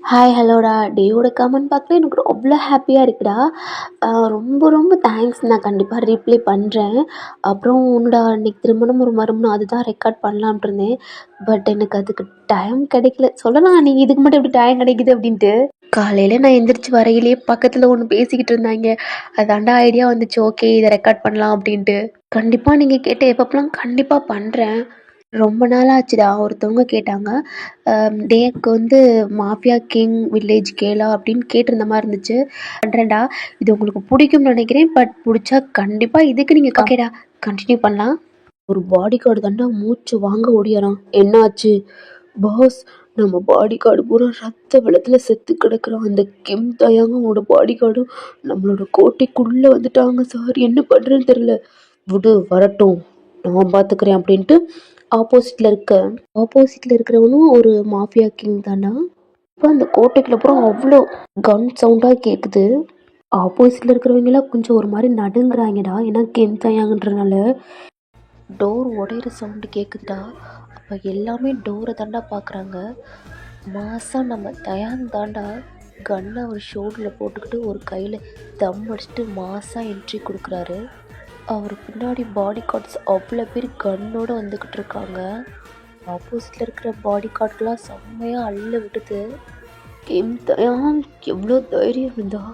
Hi ஹலோடா டேயோட comment பார்க்கல எனக்கு அவ்வளோ ஹாப்பியாக இருக்குடா. ரொம்ப ரொம்ப தேங்க்ஸ். நான் கண்டிப்பாக ரீப்ளை பண்ணுறேன். அப்புறம் உன்னோட அன்னைக்கு திருமணம் ஒரு மறுமணம் அதுதான் ரெக்கார்ட் பண்ணலான்ட்டு இருந்தேன். பட் எனக்கு அதுக்கு டைம் கிடைக்கல. சொல்லலாம் நீங்கள் இதுக்கு மட்டும் எப்படி டைம் கிடைக்குது அப்படின்ட்டு. காலையில் நான் எந்திரிச்சு வரையிலேயே பக்கத்தில் ஒன்று பேசிக்கிட்டு இருந்தாங்க. அதாண்டா ஐடியா வந்துச்சு, ஓகே இதை ரெக்கார்ட் பண்ணலாம் அப்படின்ட்டு. கண்டிப்பாக நீங்கள் கேட்ட எப்பப்பெல்லாம் கண்டிப்பாக பண்ணுறேன். ரொம்ப நாள் ஆச்சுடா. ஒருத்தவங்க கேட்டாங்க, டேக்கு வந்து மாஃபியா கிங் வில்லேஜ் கேலா அப்படின்னு கேட்டிருந்த மாதிரி இருந்துச்சு. பண்ணுறேன்டா. இது உங்களுக்கு பிடிக்கும்னு நினைக்கிறேன். பட் பிடிச்சா கண்டிப்பாக இதுக்கு நீங்கள் ஓகேடா கண்டினியூ பண்ணலாம். ஒரு பாடி கார்டு தாண்டா மூச்சு வாங்க ஓடியாரான். என்னாச்சு பாஸ்? நம்ம பாடி கார்டு பூரா ரத்த வெள்ளத்தில் செத்து கிடக்குறான். அந்த கிம் தயாங்க அவனோட பாடி கார்டும் நம்மளோட கோட்டைக்குள்ளே வந்துட்டாங்க சார். என்ன பண்ணுறேன்னு தெரில. விடு வரட்டும், நான் பார்த்துக்கிறேன் அப்படின்ட்டு ஆப்போசிட்டில் இருக்கிறவனும் ஒரு மாஃபியா கிங் தானா. இப்போ அந்த கோட்டைக்குள்ள அப்புறம் அவ்வளோ கன் சவுண்டாக கேட்குது. ஆப்போசிட்டில் இருக்கிறவங்களாம் கொஞ்சம் ஒரு மாதிரி நடுங்குறாங்கடா. ஏன்னா கிம் தயாங்கன்றனால டோர் உடையிற சவுண்டு கேட்குதுடா. அப்போ எல்லாமே டோரை தாண்டா பார்க்குறாங்க. மாதம் நம்ம தயாங் தாண்டா கன்னை ஒரு ஷோல்டரில் போட்டுக்கிட்டு ஒரு கையில் தம் அடிச்சுட்டு மாதம் என்ட்ரி கொடுக்குறாரு. அவர் பின்னாடி பாடி கார்ட்ஸ் அவ்வளோ பேர் கன்னோடு வந்துக்கிட்டு இருக்காங்க. ஆப்போசிட்டில் இருக்கிற பாடி கார்டுக்கெலாம் செம்மையாக அள்ள விடுது. கிம் தயாங் எவ்வளோ தைரியம் இருந்தா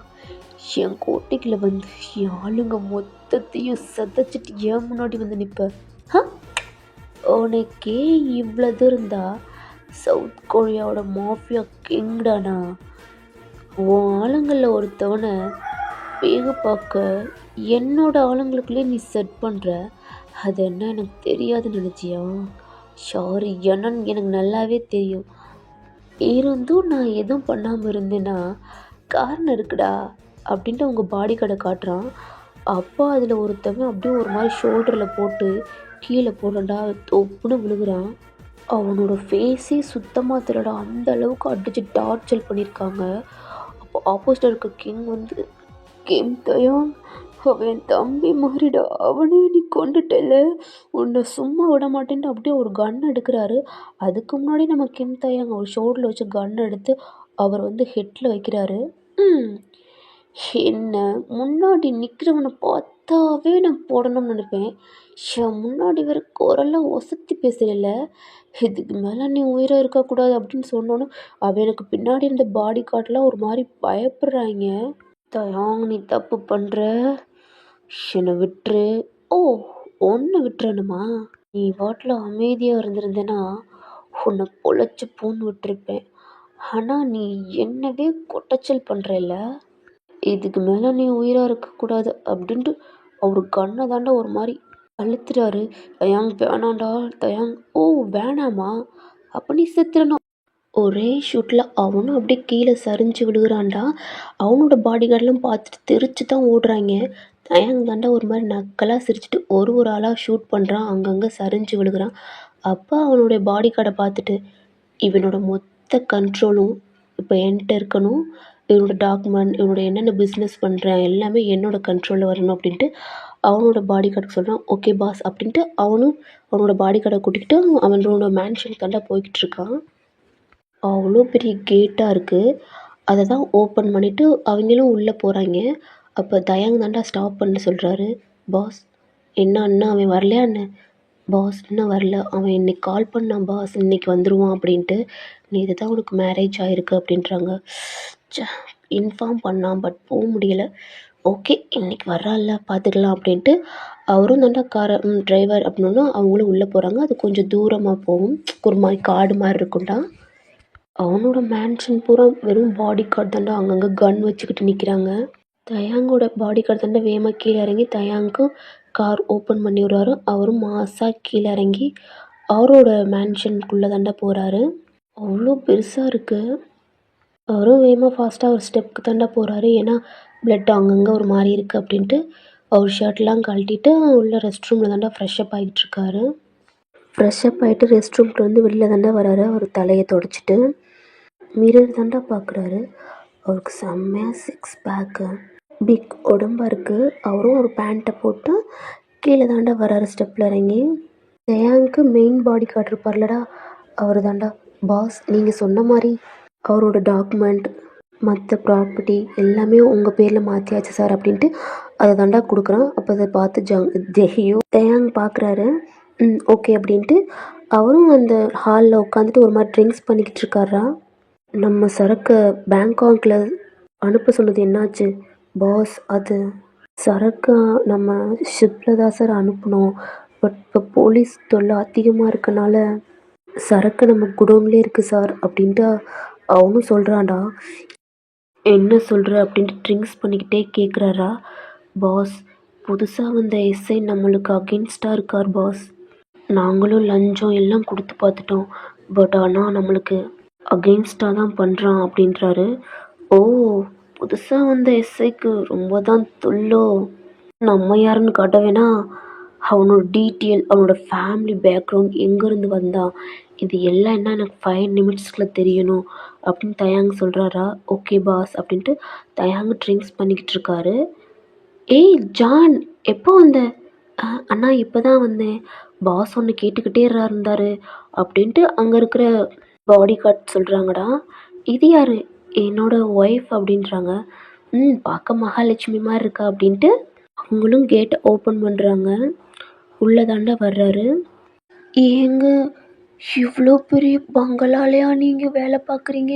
என் கோட்டைக்குள்ள வந்து என் ஆளுங்க மொத்தத்தையும் சதைச்சிட்டு ஏன் முன்னாடி வந்து நிற்ப? உனக்கே இவ்வளோ தூரம் இருந்தா சவுத் கொரியாவோட மாஃபியா கிங்டானா? உன் ஆளுங்களில் ஒருத்தவனை பேக பார்க்க என்னோட ஆளுங்களுக்குள்ளே நீ செட் பண்ணுற. அது என்ன எனக்கு தெரியாதுன்னு நினச்சியா? சாரி, என்னன்னு எனக்கு நல்லாவே தெரியும். இருந்தும் நான் எதுவும் பண்ணாமல் இருந்தேன்னா காரணம் இருக்குடா அப்படின்ட்டு அவங்க பாடி கார்டை காட்டுறான். அப்போ அதில் ஒருத்தவன் அப்படியே ஒரு மாதிரி ஷோல்டரில் போட்டு கீழே போடுறா தொப்புன்னு விழுகுறான். அவனோட ஃபேஸே சுத்தமாக தெரியடா. அந்த அளவுக்கு அடித்து டார்ச்சர் பண்ணியிருக்காங்க. அப்போ ஆப்போசிட்டில் இருக்க கிங் வந்து, கிம் தயாங் அவன் தம்பி மாறிடா, அவனே நீ கொண்டுட்டல, உன்னை சும்மா விட மாட்டேன்ட்டு அப்படியே ஒரு கன் எடுக்கிறாரு. அதுக்கு முன்னாடி நம்ம கிம் தயாங் அவர் ஷோல்டரில் வச்சு கன் எடுத்து அவர் வந்து ஹெட்டில் வைக்கிறாரு. என்ன முன்னாடி நிற்கிறவனை பார்த்தாவே நான் போடணும்னு நினைப்பேன். என் முன்னாடி வேறு குரலாம் ஒசத்தி பேசல. இதுக்கு மேலே நீ உயிராக இருக்கக்கூடாது அப்படின்னு சொன்னோன்னு அவன் எனக்கு பின்னாடி இருந்த பாடி கார்டெலாம் ஒரு மாதிரி பயப்படுறாங்க. தயாங் நீ தப்பு பண்ணுற, என்னை விட்டுரு. ஓ, ஒன்று விட்டுறணுமா? நீ வாட்டில் அமைதியாக இருந்திருந்தேன்னா உன்னை பொழைச்சி பூன்னு விட்டுருப்பேன். ஆனால் நீ என்னவே கொட்டச்சல் பண்ணுறல்ல. இதுக்கு மேலே நீ உயிராக இருக்கக்கூடாது அப்படின்ட்டு அவர் கண்ணை தாண்டா ஒரு மாதிரி அழுத்துறாரு. தயாங் வேணாண்டா தயாங். ஓ வேணாமா? அப்போ நீ செத்துறணும். ஒரே ஷூட்டில் அவனும் அப்படியே கீழே சரிஞ்சு விழுகிறான்டா. அவனோட பாடி கார்டெலாம் பார்த்துட்டு தெரிச்சு தான் ஓடுறாங்க. தயாங் தாண்டா ஒரு மாதிரி நக்கலாக சிரிச்சுட்டு ஒரு ஆளாக ஷூட் பண்ணுறான். அங்கங்கே சரிஞ்சு விழுகிறான். அப்போ அவனுடைய பாடி கார்டை பார்த்துட்டு, இவனோட மொத்த கண்ட்ரோலும் இப்போ என்கிட்ட இருக்கணும். இவனோட டாக்குமெண்ட், இவனோட என்னென்ன பிஸ்னஸ் பண்ணுறேன் எல்லாமே என்னோட கண்ட்ரோலில் வரணும் அப்படின்ட்டு அவனோட பாடி கார்டுக்கு சொல்கிறான். ஓகே பாஸ் அப்படின்ட்டு அவனும் அவனோட பாடி கார்டை கூட்டிக்கிட்டு அவனோட மேன்ஷன் தாண்டா போய்கிட்டு இருக்கான். அவ்வளோ பெரிய கேட்டாக இருக்குது. அதை தான் ஓப்பன் பண்ணிவிட்டு அவங்களும் உள்ளே போகிறாங்க. அப்போ தயாங் தாண்டா ஸ்டாப் பண்ண சொல்கிறாரு. பாஸ் என்ன அண்ணா அவன் வரலையா என்ன? பாஸ் இன்னும் வரல, அவன் இன்னைக்கு கால் பண்ணான் பாஸ், இன்னைக்கு வந்துடுவான் அப்படின்ட்டு. நீ இது தான் உனக்கு மேரேஜ் ஆகிருக்கு அப்படின்றாங்க. இன்ஃபார்ம் பண்ணான் பட் போக முடியலை. ஓகே இன்னைக்கு வர்றான்ல பார்த்துக்கலாம் அப்படின்ட்டு அவரும் தாண்டா காரை டிரைவர் அப்படின்னா அவங்களும் உள்ளே போகிறாங்க. அது கொஞ்சம் தூரமாக போகும், ஒரு மாதிரி காடு மாதிரி இருக்கும்டா. அவனோட மேன்ஷன் பூரா வெறும் பாடி கார்டு தாண்டா அங்கங்கே கன் வச்சுக்கிட்டு நிற்கிறாங்க. தயாங்கோட பாடி கார்டு தாண்டா வேகமாக கீழே இறங்கி தயாங்கும் கார் ஓப்பன் பண்ணி விடுறாரு. அவரும் மாசாக கீழே இறங்கி அவரோட மேன்ஷனுக்குள்ளே தாண்டா போகிறாரு. அவ்வளோ பெருசாக இருக்குது. அவரும் வேகமாக ஃபாஸ்ட்டாக ஒரு ஸ்டெப்புக்கு தாண்டா போகிறாரு. ஏன்னா பிளட் அங்கங்கே ஒரு மாதிரி இருக்குது அப்படின்ட்டு அவர் ஷர்ட்லாம் கழட்டிட்டு உள்ள ரெஸ்ட் ரூமில் தாண்டா ஃப்ரெஷ்அப் ஆகிட்டு இருக்காரு. ஃப்ரெஷ்அப் ஆகிட்டு ரெஸ்ட் ரூம்க்கு வந்து வெளியில் தாண்டா வராரு. அவர் தலையை தொடச்சிட்டு மிரர் தாண்டா பார்க்குறாரு. அவருக்கு செம்மையாக சிக்ஸ் பேக்கு பிக் உடம்பாக இருக்குது. அவரும் ஒரு பேண்ட்டை போட்டு கீழே தாண்டா வராரு ஸ்டெப்பில் இறங்கி. தயாங்க்கு மெயின் பாடி கார்டு இருப்பார்லடா, அவர் தாண்டா பாஸ் நீங்கள் சொன்ன மாதிரி அவரோட டாக்குமெண்ட் மற்ற ப்ராப்பர்ட்டி எல்லாமே உங்கள் பேரில் மாற்றியாச்சு சார் அப்படின்ட்டு அதை தாண்டா கொடுக்குறான். அப்போ அதை பார்த்து தேயாங் பார்க்குறாரு. ஓகே அப்படின்ட்டு அவரும் அந்த ஹாலில் உட்காந்துட்டு ஒரு மாதிரி ட்ரிங்க்ஸ் பண்ணிக்கிட்டு இருக்காரா. நம்ம சரக்கை பேங்காக்கில் அனுப்ப சொன்னது என்னாச்சு பாஸ்? அது சரக்கு நம்ம ஷிப்பில் தான் சார் அனுப்பணும். பட் இப்போ போலீஸ் தொல்லை அதிகமாக இருக்கனால சரக்கு நம்ம குடோன்லேயே இருக்குது சார் அப்படின்ட்டு அவனும் சொல்கிறான்டா. என்ன சொல்கிற அப்படின்ட்டு ட்ரிங்க்ஸ் பண்ணிக்கிட்டே கேட்குறாரா. பாஸ், புதுசாக வந்த எஸ்ஐ நம்மளுக்கு அகெயின்ஸ்டாக இருக்கார் பாஸ். நாங்களும் லஞ்சம் எல்லாம் கொடுத்து பார்த்துட்டோம். பட் ஆனால் நம்மளுக்கு அகெயின்ஸ்டாக தான் பண்ணுறான் அப்படின்றாரு. ஓ, புதுசாக வந்த எஸ்ஐக்கு ரொம்ப தான் தொல்லோ. நம்ம யாருன்னு காட்ட வேணா, அவனோட டீட்டெயில், அவனோட ஃபேமிலி பேக்ரவுண்ட், எங்கேருந்து வந்தான், இது எல்லாம் என்ன எனக்கு 5 நிமிட்ஸில் தெரியணும் அப்படின்னு தயாங் சொல்கிறாரா. ஓகே பாஸ் அப்படின்ட்டு தயாங் ட்ரிங்க்ஸ் பண்ணிக்கிட்டு இருக்காரு. ஏய் ஜான், எப்போ வந்த? அண்ணா இப்போ தான் வந்தேன். பாஸ் ஒன்று கேட்டுக்கிட்டே இருந்தார் அப்படின்ட்டு அங்கே இருக்கிற பாடி கார்ட் சொல்கிறாங்கடா. இது யார்? என்னோட ஒய்ஃப் அப்படின்றாங்க. பார்க்க மகாலட்சுமி மாதிரி இருக்கா அப்படின்ட்டு அவங்களும் கேட்டை ஓப்பன் பண்ணுறாங்க. உள்ளே தாண்டா வர்றாரு. ஏங்க, இவ்வளோ பெரிய பங்களாலையா நீங்கள் வேலை பார்க்குறீங்க?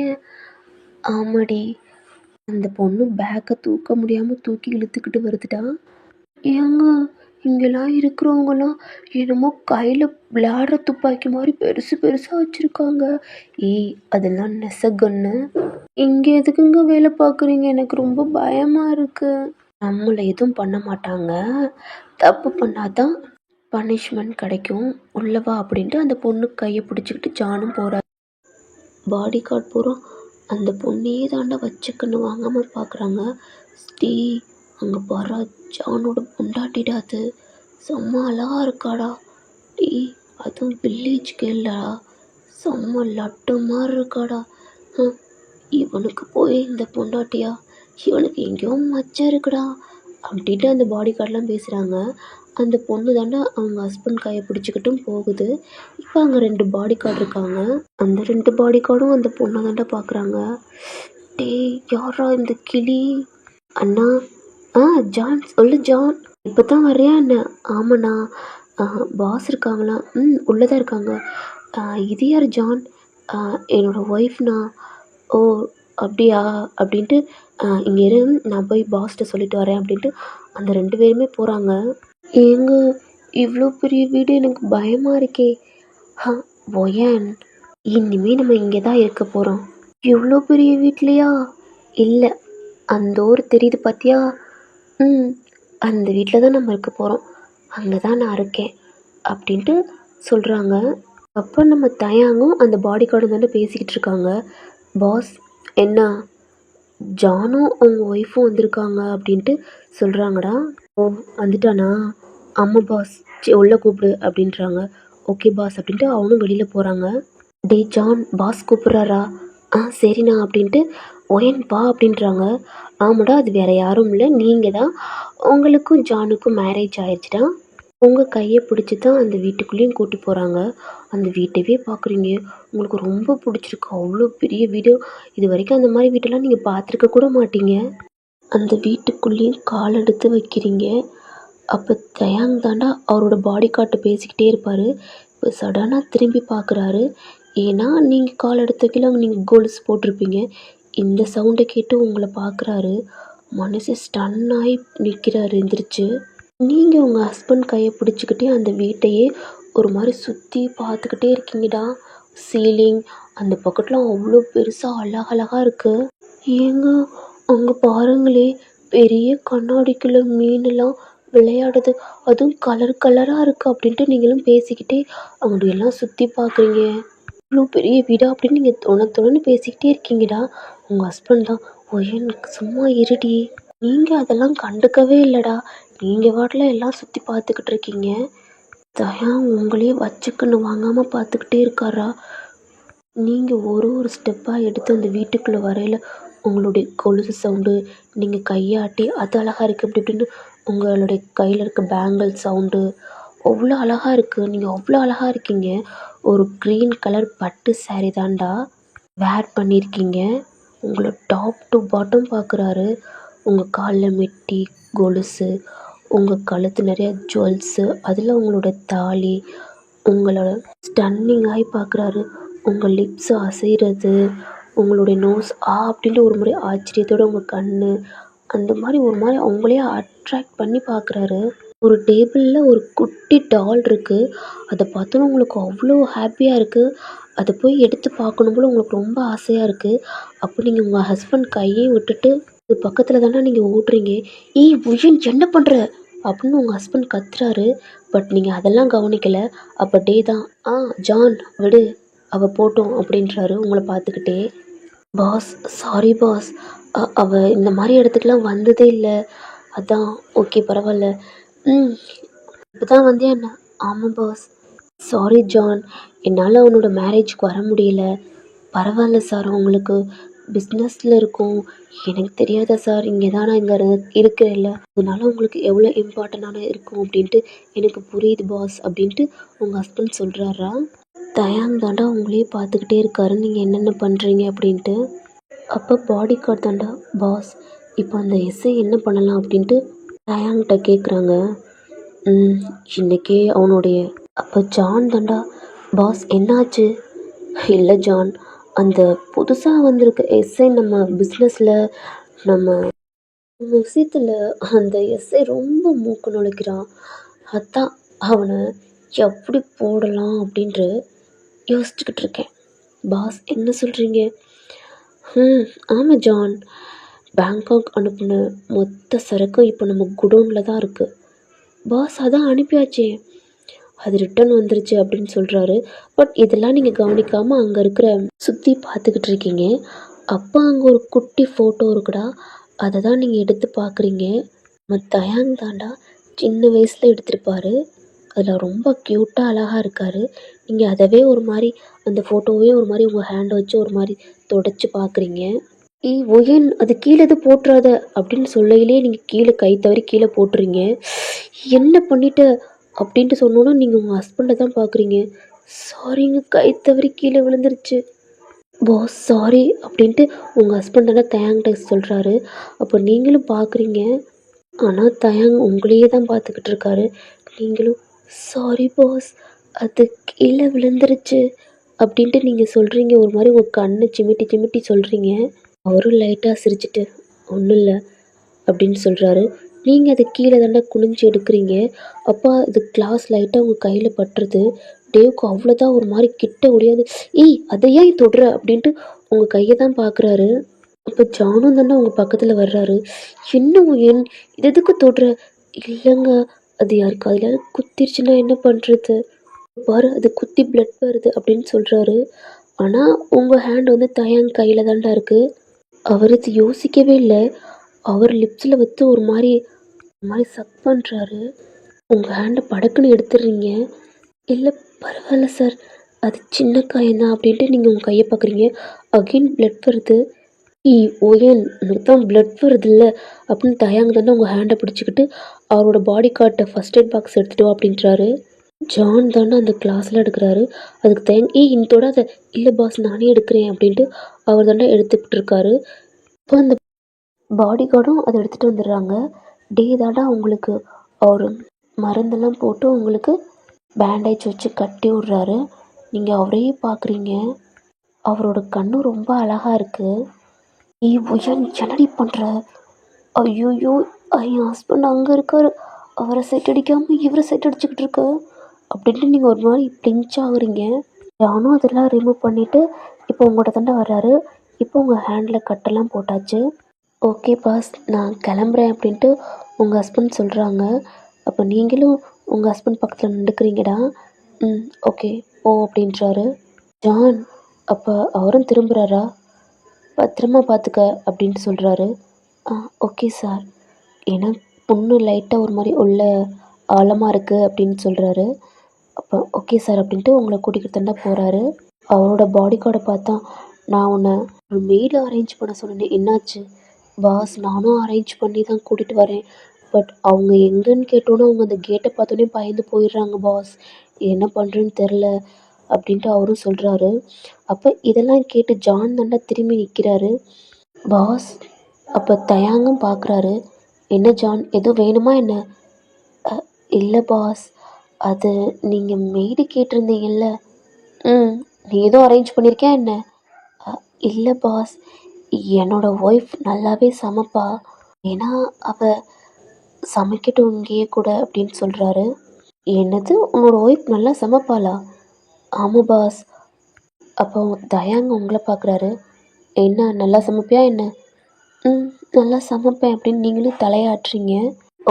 ஆமாடி, அந்த பொண்ணு பேக்கை தூக்க முடியாமல் தூக்கி இழுத்துக்கிட்டு வருதுடா. ஏங்க, இங்கெல்லாம் இருக்கிறவங்கலாம் என்னமோ கையில் விளையாடுற துப்பாக்கி மாதிரி பெருசு பெருசாக வச்சுருக்காங்க. ஏய், அதெல்லாம் நெசகன்னு. இங்கே எதுக்குங்க வேலை பார்க்குறீங்க? எனக்கு ரொம்ப பயமாக இருக்குது. நம்மளை எதுவும் பண்ண மாட்டாங்க. தப்பு பண்ணாதான் பனிஷ்மெண்ட் கிடைக்கும். உள்ளவா அப்படின்ட்டு அந்த பொண்ணு கையை பிடிச்சிக்கிட்டு ஜானும் போகிறார். பாடி கார்டு பூரா அந்த பொண்ணையே தாண்டா வச்சுக்கன்னு வாங்காமல் பார்க்குறாங்க. ஸ்டீ, அங்கே பாரா, ஜானோட பொண்டாட்டிடாது செம்ம அழகா இருக்காடா. டீ, அதுவும் வில்லேஜ் கேள்டா, செம்ம லட்டு மாதிரி இருக்காடா. இவனுக்கு போய் இந்த பொண்டாட்டியா? இவனுக்கு எங்கேயோ மச்சம் இருக்குடா அப்படின்ட்டு அந்த பாடி கார்டெலாம் பேசுகிறாங்க. அந்த பொண்ணு தாண்டா அவங்க ஹஸ்பண்ட் கையை பிடிச்சிக்கிட்டும் போகுது. இப்போ அங்கே 2 பாடி கார்டு இருக்காங்க. அந்த 2 பாடி கார்டும் அந்த பொண்ணை தாண்டா பார்க்குறாங்க. டேய், யாரா இந்த கிளி? அண்ணா. ஜான், சொல்லு ஜான். இப்போ தான் வர்றியா என்ன? ஆமாண்ணா. பாஸ் இருக்காங்களா? உள்ளே தான் இருக்காங்க. இது யார் ஜான்? என்னோடய ஒய்ஃப்ண்ணா. ஓ அப்படியா அப்படின்ட்டு இங்கே இரு, நான் போய் பாஸ்கிட்ட சொல்லிட்டு வரேன் அப்படின்ட்டு அந்த 2 பேருமே போகிறாங்க. ஏங்க, இவ்வளோ பெரிய வீடு எனக்கு பயமாக இருக்கே. ஒயன், இனிமேல் நம்ம இங்கே தான் இருக்க போகிறோம். இவ்வளோ பெரிய வீட்லையா? இல்லை, அந்த ஊர் தெரியுது பார்த்தியா? அந்த வீட்டில் தான் நம்ம இருக்க போகிறோம். அங்கே தான் நான் இருக்கேன் அப்படின்ட்டு சொல்கிறாங்க. அப்போ நம்ம தயாங்கும் அந்த பாடி கார்டும் தானே பேசிக்கிட்டு இருக்காங்க. பாஸ், என்ன? ஜானும் அவங்க ஒய்ஃபும் வந்திருக்காங்க அப்படின்ட்டு சொல்கிறாங்கடா. ஓ, வந்துட்டானா? ஆமாம் பாஸ், உள்ளே கூப்பிடு அப்படின்றாங்க. ஓகே பாஸ் அப்படின்ட்டு அவனும் வெளியில் போகிறாங்க. டே ஜான், பாஸ் கூப்பிட்றாரா? சரிண்ணா அப்படின்ட்டு ஒயன் வா அப்படின்றாங்க. ஆமாடா, அது வேறு யாரும் இல்லை, நீங்கள் தான். உங்களுக்கும் ஜானுக்கும் மேரேஜ் ஆயிடுச்சுடா. உங்கள் கையை பிடிச்சி தான் அந்த வீட்டுக்குள்ளேயும் கூட்டி போகிறாங்க. அந்த வீட்டவே பார்க்குறீங்க, உங்களுக்கு ரொம்ப பிடிச்சிருக்கு. அவ்வளோ பெரிய வீடு. இது வரைக்கும் அந்த மாதிரி வீட்டெல்லாம் நீங்கள் பார்த்துருக்க கூட மாட்டீங்க. அந்த வீட்டுக்குள்ளேயும் கால் எடுத்து வைக்கிறீங்க. அப்போ தயாங் தாண்டா அவரோட பாடி கார்ட்டை பேசிக்கிட்டே இருப்பார். இப்போ சடனாக திரும்பி பார்க்குறாரு. ஏன்னா நீங்கள் கால் எடுத்த கீழே நீங்கள் கோல்ஸ் போட்டிருப்பீங்க. இந்த சவுண்டை கேட்டு உங்களை பார்க்குறாரு. மனசு ஸ்டன் ஆகி நிற்கிறாரு எந்திரிச்சு. நீங்கள் உங்கள் ஹஸ்பண்ட் கையை பிடிச்சிக்கிட்டே அந்த வீட்டையே ஒரு மாதிரி சுற்றி பார்த்துக்கிட்டே இருக்கீங்கடா. சீலிங் அந்த பக்கத்தில் அவ்வளோ பெருசாக அழகழகாக இருக்குது. ஏங்க, அங்கே பாருங்களே, பெரிய கண்ணாடிக்குள்ளே மீனெல்லாம் விளையாடுது. அதுவும் கலர் கலராக இருக்குது அப்படின்ட்டு நீங்களும் பேசிக்கிட்டே அவங்களெல்லாம் சுற்றி பார்க்குறீங்க. இவ்வளோ பெரிய வீடா அப்படின்னு நீங்கள் தொணன்னு பேசிக்கிட்டே இருக்கீங்கடா. உங்கள் ஹஸ்பண்ட் தான், எனக்கு சும்மா இருடி, நீங்கள் அதெல்லாம் கண்டுக்கவே இல்லைடா. நீங்கள் வாட்டில் எல்லாம் சுற்றி பார்த்துக்கிட்டு இருக்கீங்க. தயா உங்களையே வச்சுக்கன்னு வாங்காமல் பார்த்துக்கிட்டே இருக்காரா. நீங்கள் ஒரு ஸ்டெப்பாக எடுத்து அந்த வீட்டுக்குள்ளே வரையில் உங்களுடைய கொலுசு சவுண்டு, நீங்கள் கையாட்டி அது அழகாக இருக்குது அப்படி இப்படின்னு உங்களுடைய கையில் இருக்க பேங்கிள் சவுண்டு அவ்வளோ அழகாக இருக்குது. நீங்கள் அவ்வளோ அழகாக இருக்கீங்க. ஒரு க்ரீன் கலர் பட்டு சாரீ தாண்டா. வேர் பண்ணியிருக்கீங்க. உங்கள டாப் டூ பாட்டம் பார்க்குறாரு. உங்கள் காலில் மெட்டி, கொலுசு, உங்கள் கழுத்து நிறைய ஜுவல்ஸு, அதில் உங்களோட தாலி, உங்களோட ஸ்டன்னிங் ஆகி பார்க்குறாரு. உங்கள் லிப்ஸு அசைகிறது, உங்களுடைய நோஸ் அப்படின்ட்டு ஒரு முறை ஆச்சரியத்தோட உங்கள் கண், அந்த மாதிரி ஒரு மாதிரி அவங்களையே அட்ராக்ட் பண்ணி பார்க்குறாரு. ஒரு டேபிளில் ஒரு குட்டி டால் இருக்குது. அதை பார்த்தோன்னே உங்களுக்கு அவ்வளோ ஹாப்பியாக இருக்குது. அதை போய் எடுத்து பார்க்கணும் போல் உங்களுக்கு ரொம்ப ஆசையாக இருக்குது. அப்போ நீங்கள் உங்கள் ஹஸ்பண்ட் கையை விட்டுட்டு இது பக்கத்தில் தானே நீங்கள் ஓடுறீங்க. ஏய் உயன் என்ன பண்ணுற அப்படின்னு உங்கள் ஹஸ்பண்ட் கத்துறாரு. பட் நீங்கள் அதெல்லாம் கவனிக்கலை. அப்போ டே தான் ஜான் விடு அவள் போட்டோம் அப்படின்றாரு உங்களை பார்த்துக்கிட்டே. பாஸ் சாரி பாஸ், அவள் இந்த மாதிரி இடத்துக்குலாம் வந்ததே இல்லை. அதான் ஓகே பரவாயில்ல. ம் இப்போ தான் வந்தியா என்ன? ஆமாம் பாஸ். சாரி ஜான், என்னால் அவனோட மேரேஜ்க்கு வர முடியல. பரவாயில்ல சார், உங்களுக்கு பிஸ்னஸில் இருக்கும். எனக்கு தெரியாதா சார், இங்கே தான் நான் இங்கே இருக்கிறேன்ல, அதனால உங்களுக்கு எவ்வளோ இம்பார்ட்டண்டான இருக்கும் அப்படின்ட்டு எனக்கு புரியுது பாஸ் அப்படின்ட்டு உங்கள் ஹஸ்பண்ட் சொல்கிறாரா. தயாங் தாண்டா உங்களையே பார்த்துக்கிட்டே இருக்காரு நீங்கள் என்னென்ன பண்ணுறீங்க அப்படின்ட்டு. அப்போ பாடி கார்டு தாண்டா பாஸ், இப்போ அந்த எஸ்ஐ என்ன பண்ணலாம் அப்படின்ட்டு தயாங்கிட்ட கேட்குறாங்க. இன்றைக்கே அவனுடைய அப்போ ஜான் தாண்டா பாஸ் என்னாச்சு? இல்லை ஜான், அந்த புதுசாக வந்திருக்க எஸ்ஐ நம்ம பிஸ்னஸில் நம்ம விஷயத்தில் அந்த எஸ்ஐ ரொம்ப மூக்கு நுழைக்கிறான். அதான் அவனை எப்படி போடலாம் அப்படின்ட்டு யோசிச்சுக்கிட்டு இருக்கேன். பாஸ் என்ன சொல்கிறீங்க? ஆமாம் ஜான், பேங்காக் அனுப்பின மொத்த சரக்கும் இப்போ நம்ம குடோனில் தான் இருக்குது பாஸ். அதான் அனுப்பியாச்சே, அது ரிட்டன் வந்துருச்சு அப்படின்னு சொல்கிறாரு. பட் இதெல்லாம் நீங்கள் கவனிக்காமல் அங்கே இருக்கிற சுற்றி பார்த்துக்கிட்டு இருக்கீங்க. அப்போ அங்கே ஒரு குட்டி ஃபோட்டோ இருக்குடா, அதை தான் நீங்கள் எடுத்து பார்க்குறீங்க. நம்ம தயாங் தாண்டா சின்ன வயசில் எடுத்திருப்பாரு. அதில் ரொம்ப க்யூட்டாக அழகாக இருக்கார். நீங்கள் அதவே ஒரு மாதிரி அந்த ஃபோட்டோவே ஒரு மாதிரி உங்கள் ஹேண்டை வச்சு ஒரு மாதிரி தொடச்சி பார்க்குறீங்க. ஒயன் அது கீழே எது போட்டுறாத அப்படின்னு சொல்லையிலே நீங்கள் கீழே கை தவறி கீழே போட்டுறீங்க. என்ன பண்ணிட்ட அப்படின்ட்டு சொன்னோன்னா நீங்கள் உங்கள் ஹஸ்பண்டை தான் பார்க்குறீங்க. சாரிங்க, கை தவறி கீழே விழுந்துருச்சு பாஸ் சாரி அப்படின்ட்டு உங்கள் ஹஸ்பண்டான தயாங்கிட்ட சொல்கிறாரு. அப்போ நீங்களும் பார்க்குறீங்க, ஆனால் தயாங் உங்களையே தான் பார்த்துக்கிட்டு இருக்காரு. நீங்களும் சாரி பாஸ், அது கீழே விழுந்துருச்சு அப்படின்ட்டு நீங்கள் சொல்கிறீங்க. ஒரு மாதிரி உங்கள் கண்ணை சிமிட்டி சிமிட்டி சொல்கிறீங்க. அவரும் லைட்டாக சிரிச்சிட்டு ஒன்றும் இல்லை அப்படின்னு சொல்கிறாரு. நீங்கள் அது கீழே தாண்டா குனிஞ்சு எடுக்கிறீங்க. அப்போ அது கிளாஸ் லைட்டாக உங்கள் கையில் பட்டுருது. டேவுக்கு அவ்வளோதான் ஒரு மாதிரி கிட்ட முடியாது. அதை ஏன் தொடுற அப்படின்ட்டு உங்கள் கையை தான் பார்க்குறாரு. அப்போ ஜானும் தானே உங்கள் பக்கத்தில் வர்றாரு. இன்னும் என் இது எதுக்கு தொடுற? இல்லைங்க, அது யாருக்கு அதில் குத்திருச்சுன்னா என்ன பண்ணுறது? பாரு அது குத்தி பிளட் வருது அப்படின்னு சொல்கிறாரு. ஆனால் உங்கள் ஹேண்ட் வந்து தயாங் கையில் தாண்டா இருக்குது. அவர் இது யோசிக்கவே இல்லை. அவர் லிப்ஸில் வச்சு ஒரு மாதிரி சக் பண்ணுறாரு. உங்கள் ஹேண்டை படக்குன்னு எடுத்துடுறீங்க. இல்லை பரவாயில்ல சார், அது சின்ன காயந்தான் அப்படின்ட்டு நீங்கள் உங்கள் கையை பார்க்குறீங்க. அகெயின் பிளட் வருது. ஓயன் உனக்கு தான் பிளட் வருது இல்லை அப்படின்னு தயாங்க தானே உங்கள் ஹேண்டை பிடிச்சிக்கிட்டு அவரோட பாடி கார்ட்டை ஃபஸ்ட் எய்ட் பாக்ஸ் எடுத்துகிட்டு வா அப்படின்றாரு. ஜான் தானே அந்த கிளாஸில் எடுக்கிறாரு. அதுக்கு தயங்க இன்னத்தோட அதை இல்லை பாஸ் நானே எடுக்கிறேன் அப்படின்ட்டு அவர் தானே எடுத்துக்கிட்டு இருக்காரு. இப்போ அந்த பாடி கார்டும் அதை எடுத்துகிட்டு வந்துடுறாங்க. டே தாண்டா உங்களுக்கு அவர் மருந்தெல்லாம் போட்டு உங்களுக்கு பேண்டேஜ் வச்சு கட்டி விட்றாரு. நீங்கள் அவரையே பார்க்குறீங்க. அவரோட கண்ணும் ரொம்ப அழகாக இருக்குது. உயன் என்னடி பண்ணுற? ஐயோயோ, என் ஹஸ்பண்ட் அங்கே இருக்கார், அவரை சைட் அடிக்காமல் இவரை சைட் அடிச்சுக்கிட்டு இருக்க அப்படின்ட்டு நீங்கள் ஒரு மாதிரி பிளிஞ்ச் ஆகுறீங்க. நானும் அதெல்லாம் ரிமூவ் பண்ணிவிட்டு இப்போ உங்கள்கிட்ட தாண்டா வர்றாரு. இப்போ உங்கள் ஹேண்டில் கட்டெல்லாம் போட்டாச்சு. ஓகே பாஸ், நான் கிளம்புறேன் அப்படின்ட்டு உங்கள் ஹஸ்பண்ட் சொல்கிறாங்க. அப்போ நீங்களும் உங்கள் ஹஸ்பண்ட் பக்கத்தில் நின்றுக்கிறீங்கடா. ஓகே ஓ அப்படின்றாரு. ஜான் அப்போ அவரும் திரும்புகிறாரா? பத்திரமா பார்த்துக்க அப்படின்ட்டு சொல்கிறாரு. ஓகே சார், ஏன்னா பொண்ணு லைட்டாக ஒரு மாதிரி உள்ள ஆழமாக இருக்குது அப்படின்னு சொல்கிறாரு. அப்போ ஓகே சார் அப்படின்ட்டு உங்களை கூட்டிகிட்டு தாண்டா போகிறாரு. அவரோட பாடி கார்டை பார்த்தா, நான் உன்னை ஒரு மெயில் அரேஞ்ச் பண்ண சொன்னேன், என்னாச்சு? பாஸ் நானும் அரேஞ்ச் பண்ணி தான் கூட்டிகிட்டு வரேன். பட் அவங்க எங்கேன்னு கேட்டோன்னே அவங்க அந்த கேட்டை பார்த்தோன்னே பயந்து போயிடுறாங்க பாஸ். என்ன பண்ணுறேன்னு தெரில. அப்படின்ட்டு அவரும் சொல்கிறாரு. அப்போ இதெல்லாம் கேட்டு ஜான் தாண்டா திரும்பி நிற்கிறாரு. பாஸ். அப்போ தயாங்கும் பார்க்குறாரு. என்ன ஜான், எதுவும் வேணுமா என்ன? அ இல்லை பாஸ், அது நீங்கள் மெய்டு கேட்டிருந்தீங்கல்ல. ம். நீ எதுவும் அரேஞ்ச் பண்ணியிருக்கியா என்ன? அ இல்லை பாஸ், என்னோட ஒய்ஃப் நல்லாவே சமைப்பா. ஏன்னா அவ சமைக்கட்டும் இங்கேயே கூட அப்படின்னு சொல்கிறாரு. என்னது, உன்னோட ஒய்ஃப் நல்லா சமைப்பாளா? ஆமாம் பாஸ். அப்போ தயாங்க உங்களை பார்க்குறாரு. என்ன, நல்லா சமைப்பியா என்ன? ம். நல்லா சமைப்பேன் அப்படின்னு நீங்களும் தலையாட்டுறீங்க.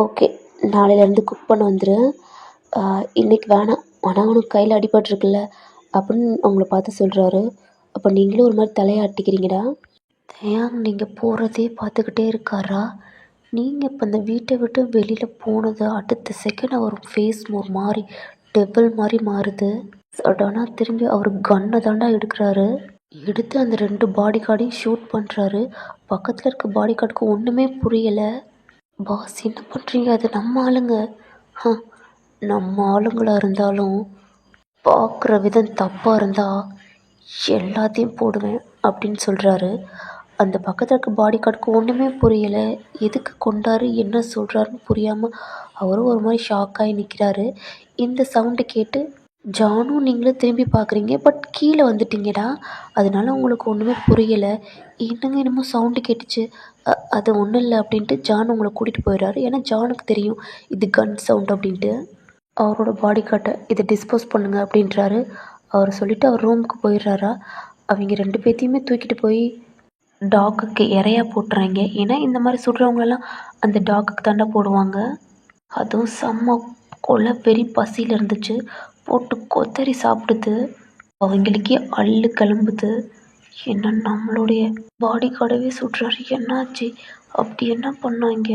ஓகே, நாளையிலேருந்து குக் பண்ண வந்துரு. இன்னைக்கு வேணாம், ஆனால் உனக்கு கையில் அடிபட்டிருக்குல்ல அப்படின்னு அவங்கள பார்த்து சொல்கிறாரு. அப்போ நீங்களும் ஒரு மாதிரி தலையாட்டிக்கிறீங்கடா. ஏன் நீங்கள் போகிறதே பார்த்துக்கிட்டே இருக்காரா? நீங்கள் இப்போ இந்த வீட்டை விட்டு வெளியில் போனது அடுத்த செகண்ட் அவர் ஃபேஸ் ஒரு மாதிரி டெபிள் மாதிரி மாறுது. சடனாக திரும்பி அவர் கன்னை தாண்டா எடுக்கிறாரு. எடுத்து அந்த 2 பாடி கார்டையும் ஷூட் பண்ணுறாரு. பக்கத்தில் இருக்க பாடி கார்டுக்கு ஒன்றுமே புரியலை. பாஸ் என்ன பண்ணுறீங்க? அது நம்ம ஆளுங்க. ஹ, நம்ம ஆளுங்களாக இருந்தாலும் பார்க்குற விதம் தப்பாக இருந்தால் எல்லாத்தையும் போடுவேன் அப்படின்னு சொல்கிறாரு. அந்த பக்கத்தில் இருக்க பாடி கார்டுக்கு ஒன்றுமே புரியலை. எதுக்கு கொண்டாரு, என்ன சொல்கிறாருன்னு புரியாமல் அவரும் ஒரு மாதிரி ஷாக்காகி நிற்கிறாரு. இந்த சவுண்டு கேட்டு ஜானும் நீங்களும் திரும்பி பார்க்குறீங்க. பட் கீழே வந்துட்டீங்கடா, அதனால உங்களுக்கு ஒன்றுமே புரியலை. என்னங்க என்னமோ சவுண்டு கேட்டுச்சு. அது ஒன்றும் இல்லை அப்படின்ட்டு ஜான் உங்களை கூட்டிகிட்டு போயிடுறாரு. ஏன்னா ஜானுக்கு தெரியும் இது கன் சவுண்ட் அப்படின்ட்டு. அவரோட பாடி கார்ட்டை இதை டிஸ்போஸ் பண்ணுங்க அப்படின்றாரு. அவர் சொல்லிவிட்டு அவர் ரூமுக்கு போயிடுறாரா. அவங்க 2 பேர்த்தையுமே தூக்கிட்டு போய் டாக்குக்கு இறையா போட்டுறாங்க. ஏன்னா இந்த மாதிரி சுடுறவங்களெல்லாம் அந்த டாக்குக்கு தாண்டா போடுவாங்க. அதுவும் செம்ம கொலை பெரிய பசியில் இருந்துச்சு, போட்டு கொத்தரி சாப்பிடுது. அவங்களுக்கே அள்ளு கிளம்புது. என்ன நம்மளுடைய பாடி கார்டவே சுடுறாரு, என்னாச்சு, அப்படி என்ன பண்ணாங்க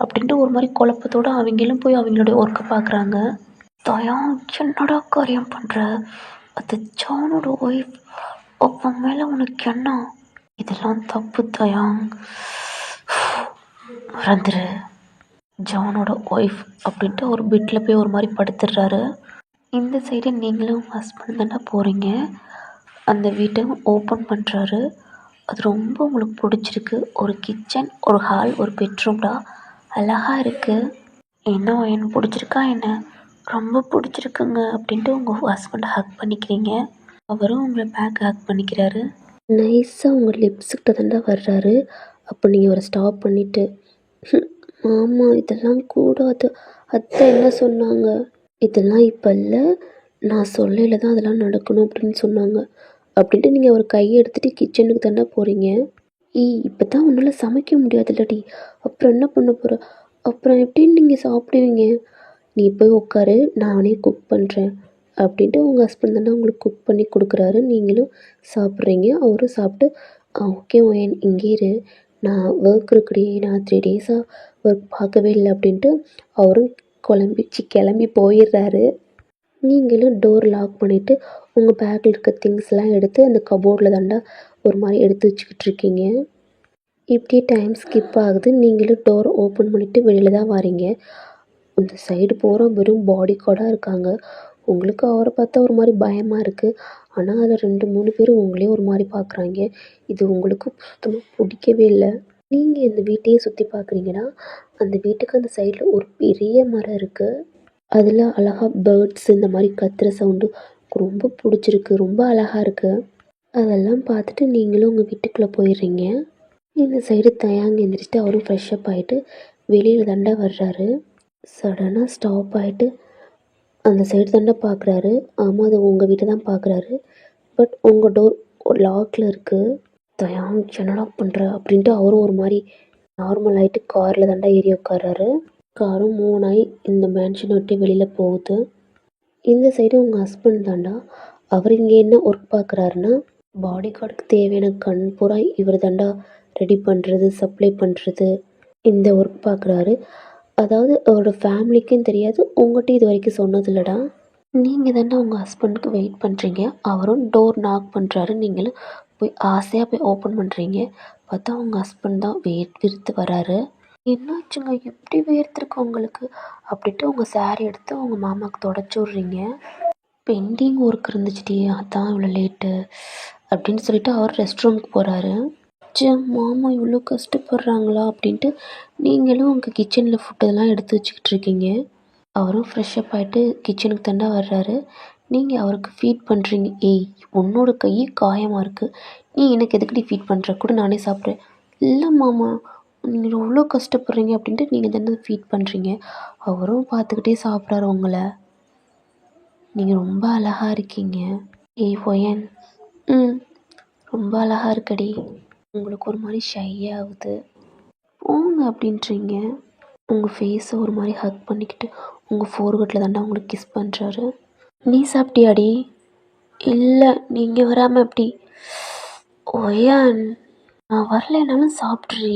அப்படின்ட்டு ஒரு மாதிரி குழப்பத்தோடு அவங்களும் போய் அவங்களுடைய ஒர்க்கை பார்க்குறாங்க. தயா, என்னடா காரியம் பண்ணுற? அது ஜானோட ஒய்ஃப், அப்பன் மேலே உனக்கு என்ன? இதெல்லாம் தப்பு தயாங், மறந்துரு. ஜானோட ஒய்ஃப் அப்படின்ட்டு ஒரு பெட்டில் போய் ஒரு மாதிரி படுத்துடுறாரு. இந்த சைடு நீங்களும் ஹஸ்பண்ட் தானே போகிறீங்க. அந்த வீட்டை ஓப்பன் பண்ணுறாரு. அது ரொம்ப உங்களுக்கு பிடிச்சிருக்கு. ஒரு கிச்சன், ஒரு ஹால், ஒரு பெட்ரூம்டா, அழகாக இருக்குது. என்ன எனக்கு பிடிச்சிருக்கா என்ன? ரொம்ப பிடிச்சிருக்குங்க அப்படின்ட்டு உங்கள் ஹஸ்பண்டை ஹக் பண்ணிக்கிறீங்க. அவரும் உங்களை பேக் ஹக் பண்ணிக்கிறாரு. நைஸாக உங்கள் லிப்ஸுக்கிட்ட தாண்டா வர்றாரு. அப்போ நீங்கள் ஒரு ஸ்டாப் பண்ணிவிட்டு, ஆமாம் இதெல்லாம் கூடாது, அத்தை என்ன சொன்னாங்க? இதெல்லாம் இப்போ இல்லை, நான் சொல்லையில் தான் அதெல்லாம் நடக்கணும் அப்படின்னு சொன்னாங்க அப்படின்ட்டு நீங்கள் ஒரு கையை எடுத்துகிட்டு கிச்சனுக்கு தாண்டா போகிறீங்க. இப்போ தான் உன்னால் சமைக்க முடியாதுல்லடி, அப்புறம் என்ன பண்ண போகிற? அப்புறம் எப்படின்னு நீங்கள் சாப்பிடுவீங்க? நீ போய் உட்காரு, நானே குக் பண்ணுறேன் அப்படின்ட்டு உங்கள் ஹஸ்பண்ட் தானே உங்களுக்கு குக் பண்ணி கொடுக்குறாரு. நீங்களும் சாப்பிட்றீங்க. அவரும் சாப்பிட்டு ஓகே ஓயன் இங்கே இரு, நான் ஒர்க் இருக்குடி, நான் 3 டேஸாக ஒர்க் பார்க்கவே இல்லை அப்படின்ட்டு அவரும் கிளம்பி போயிடுறாரு. நீங்களும் டோர் லாக் பண்ணிவிட்டு உங்கள் பேக்கில் இருக்க திங்ஸ்லாம் எடுத்து அந்த கபோர்டில் தாண்டா ஒரு மாதிரி எடுத்து வச்சுக்கிட்டு இருக்கீங்க. இப்படியே டைம் ஸ்கிப் ஆகுது. நீங்களும் டோர் ஓப்பன் பண்ணிவிட்டு வெளியில் தான் வரீங்க. அந்த சைடு பூரா வெறும் பாடி கார்டாக இருக்காங்க. உங்களுக்கு அவரை பார்த்தா ஒரு மாதிரி பயமாக இருக்குது. ஆனால் அதில் 2, 3 பேர் உங்களே ஒரு மாதிரி பார்க்குறாங்க. இது உங்களுக்கு சுத்தமாக பிடிக்கவே இல்லை. நீங்கள் இந்த வீட்டையே சுற்றி பார்க்குறீங்கன்னா, அந்த வீட்டுக்கு அந்த சைடில் ஒரு பெரிய மரம் இருக்குது. அதில் அழகாக பேர்ட்ஸ் இந்த மாதிரி கத்துற சவுண்டு ரொம்ப பிடிச்சிருக்கு, ரொம்ப அழகாக இருக்குது. அதெல்லாம் பார்த்துட்டு நீங்களும் உங்கள் வீட்டுக்குள்ளே போயிடுறீங்க. இந்த சைடு தயாங்க எந்திரிச்சிட்டு அவரும் ஃப்ரெஷ்அப் ஆகிட்டு வெளியில் தாண்டா வர்றாரு. சடனாக ஸ்டாப் ஆகிட்டு அந்த சைடு தாண்டா பார்க்குறாரு. ஆமாம், அது உங்கள் வீட்டை தான் பார்க்குறாரு. பட் உங்கள் டோர் லாக்கில் இருக்குது. தயாங் என்னடா பண்ணுற அப்படின்ட்டு அவரும் ஒரு மாதிரி நார்மல் ஆகிட்டு காரில் தாண்டா ஏறி உட்காராரு. காரும் மூவ் ஆகி இந்த மேன்ஷனை விட்டு வெளியில் போகுது. இந்த சைடு உங்கள் ஹஸ்பண்ட் தாண்டா. அவர் இங்கே என்ன ஒர்க் பார்க்குறாருன்னா, பாடி கார்டுக்கு தேவையான கண் பூரா இவர் தாண்டா ரெடி பண்ணுறது, சப்ளை பண்ணுறது, இந்த ஒர்க் பார்க்குறாரு. அதாவது அவரோட ஃபேமிலிக்கும் தெரியாது, உங்கள்கிட்ட இது வரைக்கும் சொன்னதில்லடா. நீங்கள் தானே உங்கள் ஹஸ்பண்டுக்கு வெயிட் பண்ணுறீங்க. அவரும் டோர் நாக் பண்ணுறாரு. நீங்களும் போய் ஆசையாக போய் ஓப்பன் பண்ணுறீங்க. பார்த்தா உங்கள் ஹஸ்பண்ட் தான் விறுத்து வராரு. என்னாச்சுங்க, எப்படி வேர்த்துருக்கு உங்களுக்கு அப்படின்ட்டு உங்கள் சாரி எடுத்து உங்கள் மாமாவுக்கு தொடச்சி விட்றீங்க. பெண்டிங் ஒர்க் இருந்துச்சுடி, அதான் இவ்வளோ லேட்டு அப்படின்னு சொல்லிட்டு அவர் ரெஸ்ட் ரூமுக்கு போகிறாரு. ச்சே, மாமா இவ்வளோ கஷ்டப்படுறாங்களா அப்படின்ட்டு நீங்களும் உங்கள் கிச்சனில் ஃபுட்டெல்லாம் எடுத்து வச்சுக்கிட்டு இருக்கீங்க. அவரும் ஃப்ரெஷ்ஷப் ஆகிட்டு கிச்சனுக்கு தாண்டா வர்றாரு. நீங்கள் அவருக்கு ஃபீட் பண்ணுறீங்க. ஏய், உன்னோட கை காயமாக இருக்குது, நீ எனக்கு எதுக்குடி ஃபீட் பண்ணுற, கூட நானே சாப்பிட்றேன். இல்லை மாமா, நீங்கள் எவ்வளோ கஷ்டப்படுறீங்க அப்படின்ட்டு நீங்கள் தானே ஃபீட் பண்ணுறீங்க. அவரும் பார்த்துக்கிட்டே சாப்பிட்றாரு உங்களை. நீங்கள் ரொம்ப அழகாக இருக்கீங்க. ஏய் ஒயன், ம், ரொம்ப அழகாக இருக்கடி. உங்களுக்கு ஒரு மாதிரி ஷை ஆகுது. போங்க அப்படின்றீங்க. உங்கள் ஃபேஸை ஒரு மாதிரி ஹக் பண்ணிக்கிட்டு உங்கள் ஃபோர்ஹெட்டில் தாண்டா உங்களுக்கு கிஸ் பண்ணுறாரு. நீ சாப்பிட்டியாடி? இல்லை, நீங்கள் வராமல் எப்படி? ஒயன், நான் வரலைனாலும் சாப்பிட்றீ.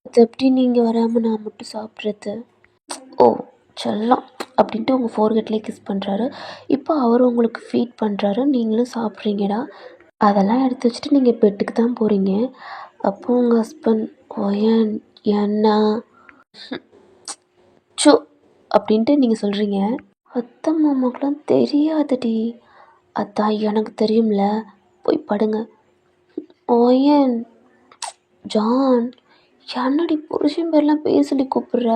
அது எப்படி நீங்கள் வராமல் நான் மட்டும் சாப்பிட்றது? ஓ செல்லம் அப்படின்ட்டு உங்கள் ஃபோர்ஹெட்லேயே கிஸ் பண்ணுறாரு. இப்போ அவர் உங்களுக்கு ஃபீட் பண்ணுறாரு, நீங்களும் சாப்பிட்றீங்கடா. அதெல்லாம் எடுத்து வச்சுட்டு நீங்கள் பெட்டுக்கு தான் போகிறீங்க. அப்போ உங்கள் ஹஸ்பண்ட் ஒயன் என்ன சோ அப்படின்ட்டு நீங்கள் சொல்கிறீங்க. அத்தை மாமாக்கெலாம் தெரியாதுடி. அதான் எனக்கு தெரியும்ல, போய் படுங்க. ஒயன், ஜான், என்னடி புருஷன் பேர்லாம் பேர் சொல்லி கூப்பிட்ற?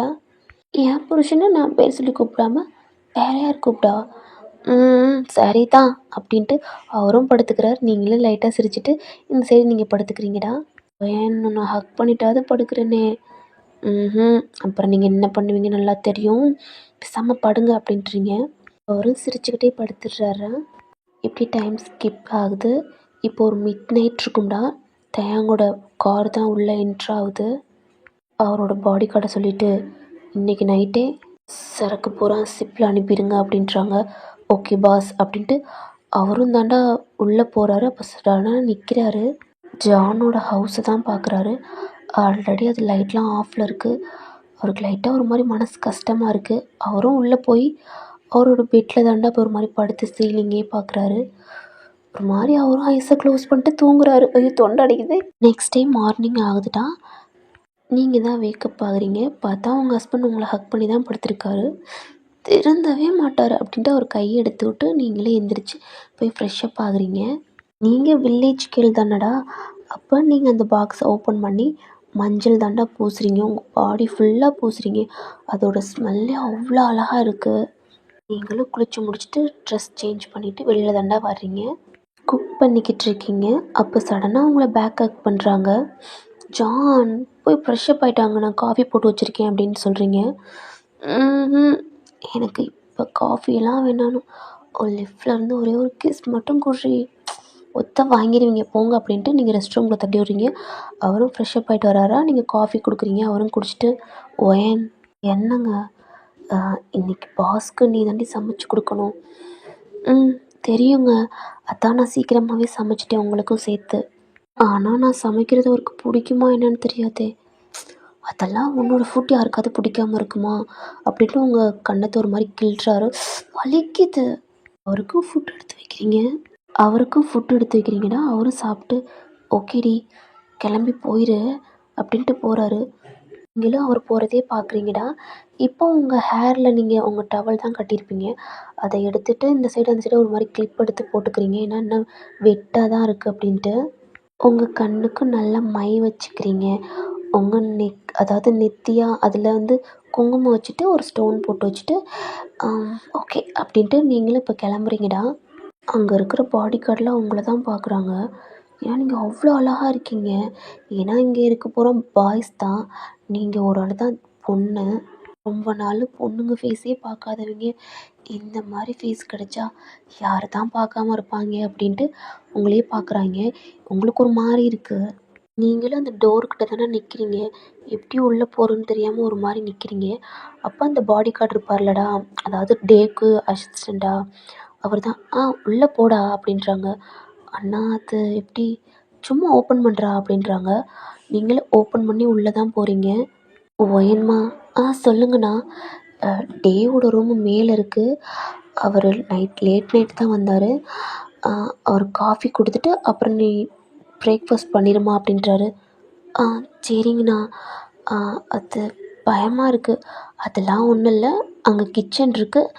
என் புருஷனை நான் பேர் சொல்லி கூப்பிடாம வேற யார் கூப்பிட்டா? சரி தான் அப்படின்ட்டு அவரும் படுத்துக்கிறார். நீங்களும் லைட்டாக சிரிச்சிட்டு இந்த சைடு நீங்கள் படுத்துக்கிறீங்கடா. ஒயன், நான் ஹக் பண்ணிட்டாவது படுக்கிறேனே. அப்புறம் நீங்கள் என்ன பண்ணுவீங்க நல்லா தெரியும், பேசாமல் படுங்க அப்படின்றீங்க. அவரும் சிரிச்சுக்கிட்டே படுத்துடுறாரு. இப்படி டைம் ஸ்கிப் ஆகுது. இப்போ ஒரு மிட் நைட் இருக்கும்டா. தேங்கோட கார் தான் உள்ளே என்ட்ரு ஆகுது. அவரோட பாடி கார்டை சொல்லிவிட்டு இன்றைக்கி நைட்டே சரக்கு பூரா ஷிப்பில் அனுப்பிடுங்க அப்படின்றாங்க. ஓகே பாஸ் அப்படின்ட்டு அவரும் தாண்டா உள்ளே போகிறாரு. அப்போ சடனாக நிற்கிறாரு. ஜானோட ஹவுஸை தான் பார்க்குறாரு. ஆல்ரெடி அது லைட்லாம் ஆஃபில் இருக்குது. அவருக்கு லைட்டாக ஒரு மாதிரி மனசு கஷ்டமாக இருக்குது. அவரும் உள்ளே போய் அவரோட பெட்டில் தாண்டா இப்போ ஒரு மாதிரி படுத்து சீலிங்கே பார்க்குறாரு. ஒரு மாதிரி அவரும் ஐஸை க்ளோஸ் பண்ணிட்டு தூங்குறாரு. ஐயோ, தொண்டை அடிக்குது. நெக்ஸ்ட் டே மார்னிங் ஆகுதுடா. நீங்கள் தான் வேக்கப் ஆகுறீங்க. பார்த்தா உங்கள் ஹஸ்பண்ட் உங்களை ஹக் பண்ணி தான் படுத்திருக்காரு. திருந்தவே மாட்டார் அப்படின்ட்டு அவர் கையை எடுத்து விட்டு நீங்களே எந்திரிச்சு போய் ஃப்ரெஷ்ஷப் ஆகுறீங்க. நீங்கள் வில்லேஜ் கேர்ள் தானடா. அப்போ நீங்கள் அந்த பாக்ஸை ஓப்பன் பண்ணி மஞ்சள் தாண்டா பூசுறீங்க. உங்கள் பாடி ஃபுல்லாக பூசுறீங்க. அதோட ஸ்மெல்லே அவ்வளோ அழகாக இருக்குது. நீங்களும் குளிச்சு முடிச்சுட்டு ட்ரெஸ் சேஞ்ச் பண்ணிவிட்டு வெளியில் தாண்டா வர்றீங்க. குக் பண்ணிக்கிட்டு இருக்கீங்க. அப்போ சடனாக உங்களை பேக் ஹக் பண்ணுறாங்க. ஜான், போய் ஃப்ரெஷ்ஷப் ஆகிட்டாங்க, நான் காஃபி போட்டு வச்சுருக்கேன் அப்படின்னு சொல்கிறீங்க. எனக்கு இப்போ காஃபியெல்லாம் வேணாலும் ஒரு லிஃப்ட்லேருந்து ஒரே ஒரு கிஸ் மட்டும் குடி. ஒத்த வாங்கிடுவீங்க போங்க அப்படின்ட்டு நீங்கள் ரெஸ்ட் ரூமில் தட்டி விட்றீங்க. அவரும் ஃப்ரெஷ்ஷப் ஆகிட்டு வராரா. நீங்கள் காஃபி கொடுக்குறீங்க. அவரும் குடிச்சிட்டு ஒயன், என்னங்க, இன்றைக்கி பாஸ்க்கு நீ தாண்டி சமைச்சு கொடுக்கணும். தெரியுங்க, அதான் நான் சீக்கிரமாகவே சமைச்சிட்டேன் உங்களுக்கும் சேர்த்து. ஆனால் நான் சமைக்கிறது அவருக்கு பிடிக்குமா என்னன்னு தெரியாதே. அதெல்லாம் உன்னோட ஃபுட் யாருக்காவது பிடிக்காம இருக்குமா அப்படின்ட்டு உங்கள் கண்ணத்தை ஒரு மாதிரி கிள்றாரு. வலிக்குது. அவருக்கும் ஃபுட் எடுத்து வைக்கிறீங்கடா. அவரும் சாப்பிட்டு ஓகேடி கிளம்பி போயிரு அப்படின்ட்டு போகிறாரு. நீங்களும் அவர் போகிறதே பார்க்குறீங்கடா. இப்போ உங்கள் ஹேரில் நீங்கள் உங்கள் டவல் தான் கட்டியிருப்பீங்க, அதை எடுத்துகிட்டு இந்த சைடு அந்த சைடு ஒரு மாதிரி கிளிப் எடுத்து போட்டுக்கிறீங்க. ஏன்னா இன்னும் வெட்டாக தான் இருக்குது அப்படின்ட்டு. உங்கள் கண்ணுக்கு நல்லா மை வச்சுக்கிறீங்க. உங்கள் அதாவது நெத்தியாக அதில் வந்து குங்குமம் வச்சுட்டு ஒரு ஸ்டோன் போட்டு வச்சுட்டு ஓகே அப்படின்ட்டு நீங்களும் இப்போ கிளம்புறீங்கடா. அங்கே இருக்கிற பாடி கார்டெலாம் உங்களை தான் பார்க்குறாங்க. ஏன்னா நீங்கள் அவ்வளோ அழகாக இருக்கீங்க. ஏன்னா இங்கே இருக்க போகிற பாய்ஸ் தான், நீங்கள் ஒரு ஆள் தான் பொண்ணு. ரொம்ப நாள் பொண்ணுங்க ஃபேஸே பார்க்காதவங்க இந்த மாதிரி ஃபேஸ் கிடச்சா யார் தான் பார்க்காம இருப்பாங்க அப்படின்ட்டு உங்களையே பார்க்குறாங்க. உங்களுக்கு ஒரு மாதிரி இருக்குது. நீங்களும் அந்த டோர்கிட்ட தானே நிற்கிறீங்க. எப்படி உள்ளே போகிறோன்னு தெரியாமல் ஒரு மாதிரி நிற்கிறீங்க. அப்போ அந்த பாடி கார்டு இருப்பார்லடா, அதாவது டேக்கு அசிஸ்டண்டா, அவர் தான் உள்ளே போடா அப்படின்றாங்க. அண்ணா அது எப்படி, சும்மா ஓப்பன் பண்ணுறா அப்படின்றாங்க. நீங்களும் ஓப்பன் பண்ணி உள்ளே தான் போகிறீங்க. ஒயன்மா, சொல்லுங்கண்ணா. டேவோட ரூமு மேலே இருக்குது. அவர் லேட் நைட் தான் வந்தார். அவர் காஃபி கொடுத்துட்டு அப்புறம் நீ பிரேக்ஃபாஸ்ட் பண்ணிடுமா அப்படின்றாரு. சரிங்கண்ணா. அது பயமாக இருக்குது. அதெல்லாம் ஒன்றும் இல்லை, அங்கே கிச்சன் இருக்குது,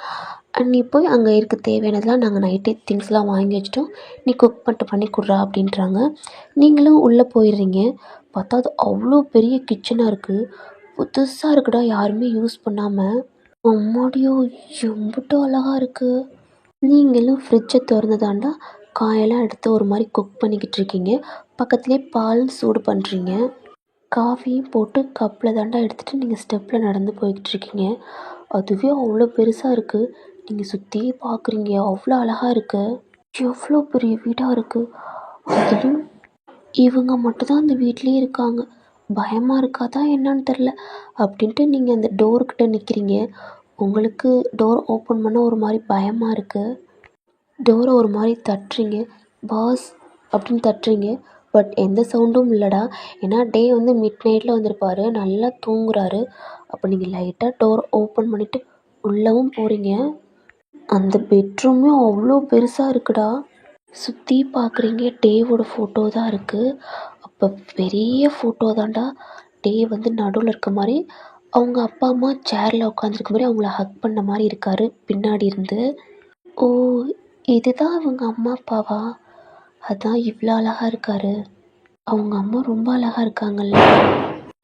நீ போய் அங்கே இருக்க தேவையானதெல்லாம் நாங்கள் நைட்டே திங்ஸ்லாம் வாங்கி வச்சுட்டோம். நீ குக் மட்டும் பண்ணி குட்றா அப்படின்றாங்க. நீங்களும் உள்ளே போயிடுறீங்க. பார்த்தா அது அவ்வளோ பெரிய கிச்சனாக இருக்குது. புதுசாக இருக்குடா, யாருமே யூஸ் பண்ணாமல். அம்மாடியோ! எம்புட்டு அழகா இருக்குது. நீங்களும் ஃப்ரிட்ஜை திறந்துதாண்டா காயெல்லாம் எடுத்து ஒரு மாதிரி குக் பண்ணிக்கிட்டு இருக்கீங்க. பக்கத்துலேயே பால் சூடு பண்ணுறீங்க. காஃபியும் போட்டு கப்பில் தாண்டா எடுத்துகிட்டு நீங்கள் ஸ்டெப்பில் நடந்து போய்கிட்டு இருக்கீங்க. அதுவே அவ்வளோ பெருசாக இருக்குது. நீங்கள் சுற்றி பார்க்குறீங்க, அவ்வளோ அழகாக இருக்குது. எவ்வளோ பெரிய வீடாக இருக்குது. அதுலேயும் இவங்க மட்டும்தான் அந்த வீட்லேயே இருக்காங்க. பயமாக இருக்காதா என்னன்னு தெரில அப்படின்ட்டு நீங்கள் அந்த டோர்கிட்ட நிற்கிறீங்க. உங்களுக்கு டோர் ஓப்பன் பண்ண ஒரு மாதிரி பயமாக இருக்குது. டோரை ஒரு மாதிரி தட்டுறீங்க. பாஸ் அப்படின்னு தட்டுறீங்க. பட் எந்த சவுண்டும் இல்லைடா. ஏன்னா டே வந்து மிட் நைட்டில் வந்திருப்பாரு, நல்லா தூங்குறாரு. அப்போ நீங்கள் லைட்டாக டோர் ஓப்பன் பண்ணிவிட்டு உள்ளவும் போகிறீங்க. அந்த பெட்ரூமே அவ்வளோ பெருசாக இருக்குடா. சுற்றி பார்க்குறீங்க, டேவோட ஃபோட்டோ தான் இருக்குது. அப்போ பெரிய ஃபோட்டோ தான்டா. டே வந்து நடுவில் இருக்க மாதிரி, அவங்க அப்பா அம்மா சேரில் உட்காந்துருக்க மாதிரி அவங்கள ஹக் பண்ண மாதிரி இருக்கார் பின்னாடி இருந்து. ஓ, இதுதான் அவங்க அம்மா அப்பாவா? அதான் இவ்வளோ அழகாக இருக்கார். அவங்க அம்மா ரொம்ப அழகாக இருக்காங்கல்ல.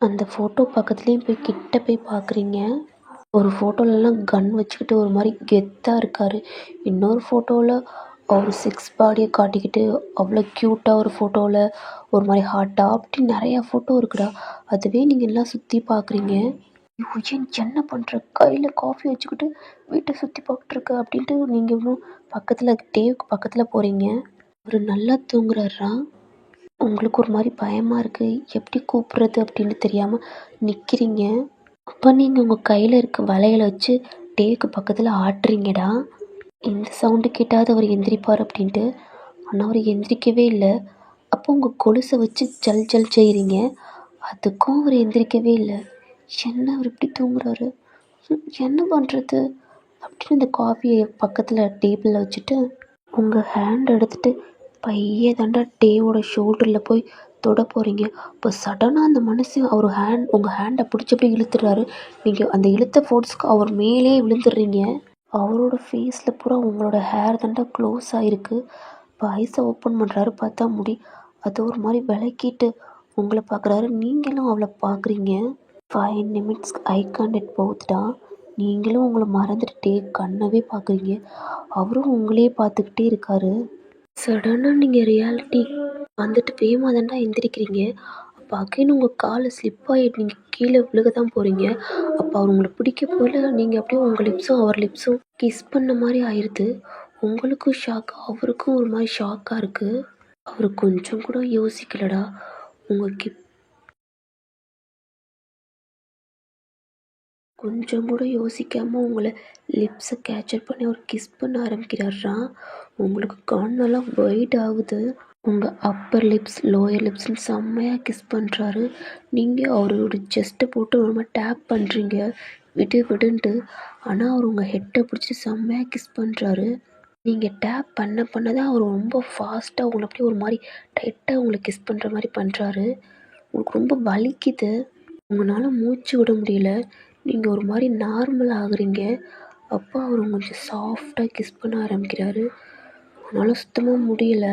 அந்த ஃபோட்டோ பக்கத்துலேயும் போய் கிட்ட போய் பார்க்குறீங்க. ஒரு ஃபோட்டோலலாம் கன் வச்சுக்கிட்டு ஒரு மாதிரி கெத்தாக இருக்கார். இன்னொரு ஃபோட்டோவில் அவர் சிக்ஸ் பாடியை காட்டிக்கிட்டு அவ்வளோ க்யூட்டாக, ஒரு ஃபோட்டோவில் ஒரு மாதிரி ஹார்ட்டாக, அப்படி நிறையா ஃபோட்டோ இருக்குடா. அதுவே நீங்கள் எல்லாம் சுற்றி பார்க்குறீங்க. ஏன் என்ன பண்ணுற, கையில் காஃபி வச்சுக்கிட்டு வீட்டை சுற்றி பார்த்துட்ருக்க அப்படின்ட்டு நீங்கள் இன்னும் பக்கத்தில் டேவுக்கு பக்கத்தில் போகிறீங்க. அவர் நல்லா தூங்குறாரா? உங்களுக்கு ஒரு மாதிரி பயமாக இருக்குது. எப்படி கூப்பிட்றது அப்படின்னு தெரியாமல் நிற்கிறீங்க. அப்போ நீங்கள் உங்கள் கையில் இருக்க வளையலை வச்சு டேவுக்கு பக்கத்தில் ஆட்டுறீங்கடா. இந்த சவுண்டு கேட்டாவது அவர் எந்திரிப்பார் அப்படின்ட்டு. ஆனால் அவர் எந்திரிக்கவே இல்லை. அப்போ உங்கள் கொலுசை வச்சு ஜல் ஜல் செய்கிறீங்க. அதுக்கும் அவர் எந்திரிக்கவே இல்லை. என்ன அவர் இப்படி தூங்குறாரு, என்ன பண்ணுறது அப்படின்னு இந்த காஃபியை பக்கத்தில் டேபிளில் வச்சுட்டு உங்கள் ஹேண்ட் எடுத்துகிட்டு பையே தாண்டா டேவோட ஷோல்டரில் போய் தொட போகிறீங்க. இப்போ சடனாக அந்த மனுஷன் அவர் உங்கள் ஹேண்டை பிடிச்சி அப்படியே இழுத்துடுறாரு. நீங்கள் அந்த இழுத்த ஃபோர்ஸ்க்கு அவர் மேலே விழுந்துடுறீங்க. அவரோட ஃபேஸில் பூரா உங்களோட ஹேர் தாண்டா க்ளோஸ் ஆகிருக்கு. இப்போ ஐஸை ஓப்பன் பண்ணுறாரு, பார்த்தா முடி அது ஒரு மாதிரி விளக்கிட்டு உங்களை பார்க்குறாரு. நீங்களும் அவளை பார்க்குறீங்க. 5 நிமிட்ஸ் ஐ கான்டெக்ட் போகுதுடா. நீங்களும் உங்களை மறந்துட்டு கண்ணவே பார்க்குறீங்க. அவரும் உங்களையே பார்த்துக்கிட்டே இருக்காரு. சடனாக நீங்கள் ரியாலிட்டி வந்துட்டு வேகமாக தாண்டா எந்திரிக்கிறீங்க. அப்போ அகைன் உங்கள் காலை ஸ்லிப் ஆகிட்டு நீங்கள் கீழே விழுக தான் போகிறீங்க. அப்போ அவர் உங்களை பிடிக்க போல நீங்கள் அப்படியே உங்கள் லிப்ஸும் அவர் லிப்ஸும் கிஸ் பண்ண மாதிரி ஆயிடுது. உங்களுக்கும் ஷாக், அவருக்கும் ஒரு மாதிரி ஷாக்காக இருக்குது. அவர் கொஞ்சம் கூட யோசிக்கலடா. உங்கள் கொஞ்சம் கூட யோசிக்காமல் உங்களை லிப்ஸை கேப்சர் பண்ணி அவர் கிஸ் பண்ண ஆரம்பிக்கிறாரா. உங்களுக்கு கண்ணெல்லாம் ஒயிட் ஆகுது. உங்கள் அப்பர் லிப்ஸ் லோயர் லிப்ஸ்ன்னு செம்மையாக கிஸ் பண்ணுறாரு. நீங்கள் அவரோட செஸ்ட்டை போட்டு ஒரு மாதிரி டேப் பண்ணுறீங்க, விடு விடுன்ட்டு. ஆனால் அவர் உங்கள் ஹெட்டை பிடிச்சிட்டு செம்மையாக கிஸ் பண்ணுறாரு. நீங்கள் டேப் பண்ண தான் அவர் ரொம்ப ஃபாஸ்ட்டாக உங்களை அப்படியே ஒரு மாதிரி டைட்டாக உங்களை கிஸ் பண்ணுற மாதிரி பண்ணுறாரு. உங்களுக்கு ரொம்ப வலிக்குது. உங்களால் மூச்சு விட முடியல. நீங்கள் ஒரு மாதிரி நார்மல் ஆகுறீங்க. அப்போ அவர் கொஞ்சம் சாஃப்டாக கிஸ் பண்ண ஆரம்பிக்கிறாரு. அதனால் சுத்தமாக முடியல.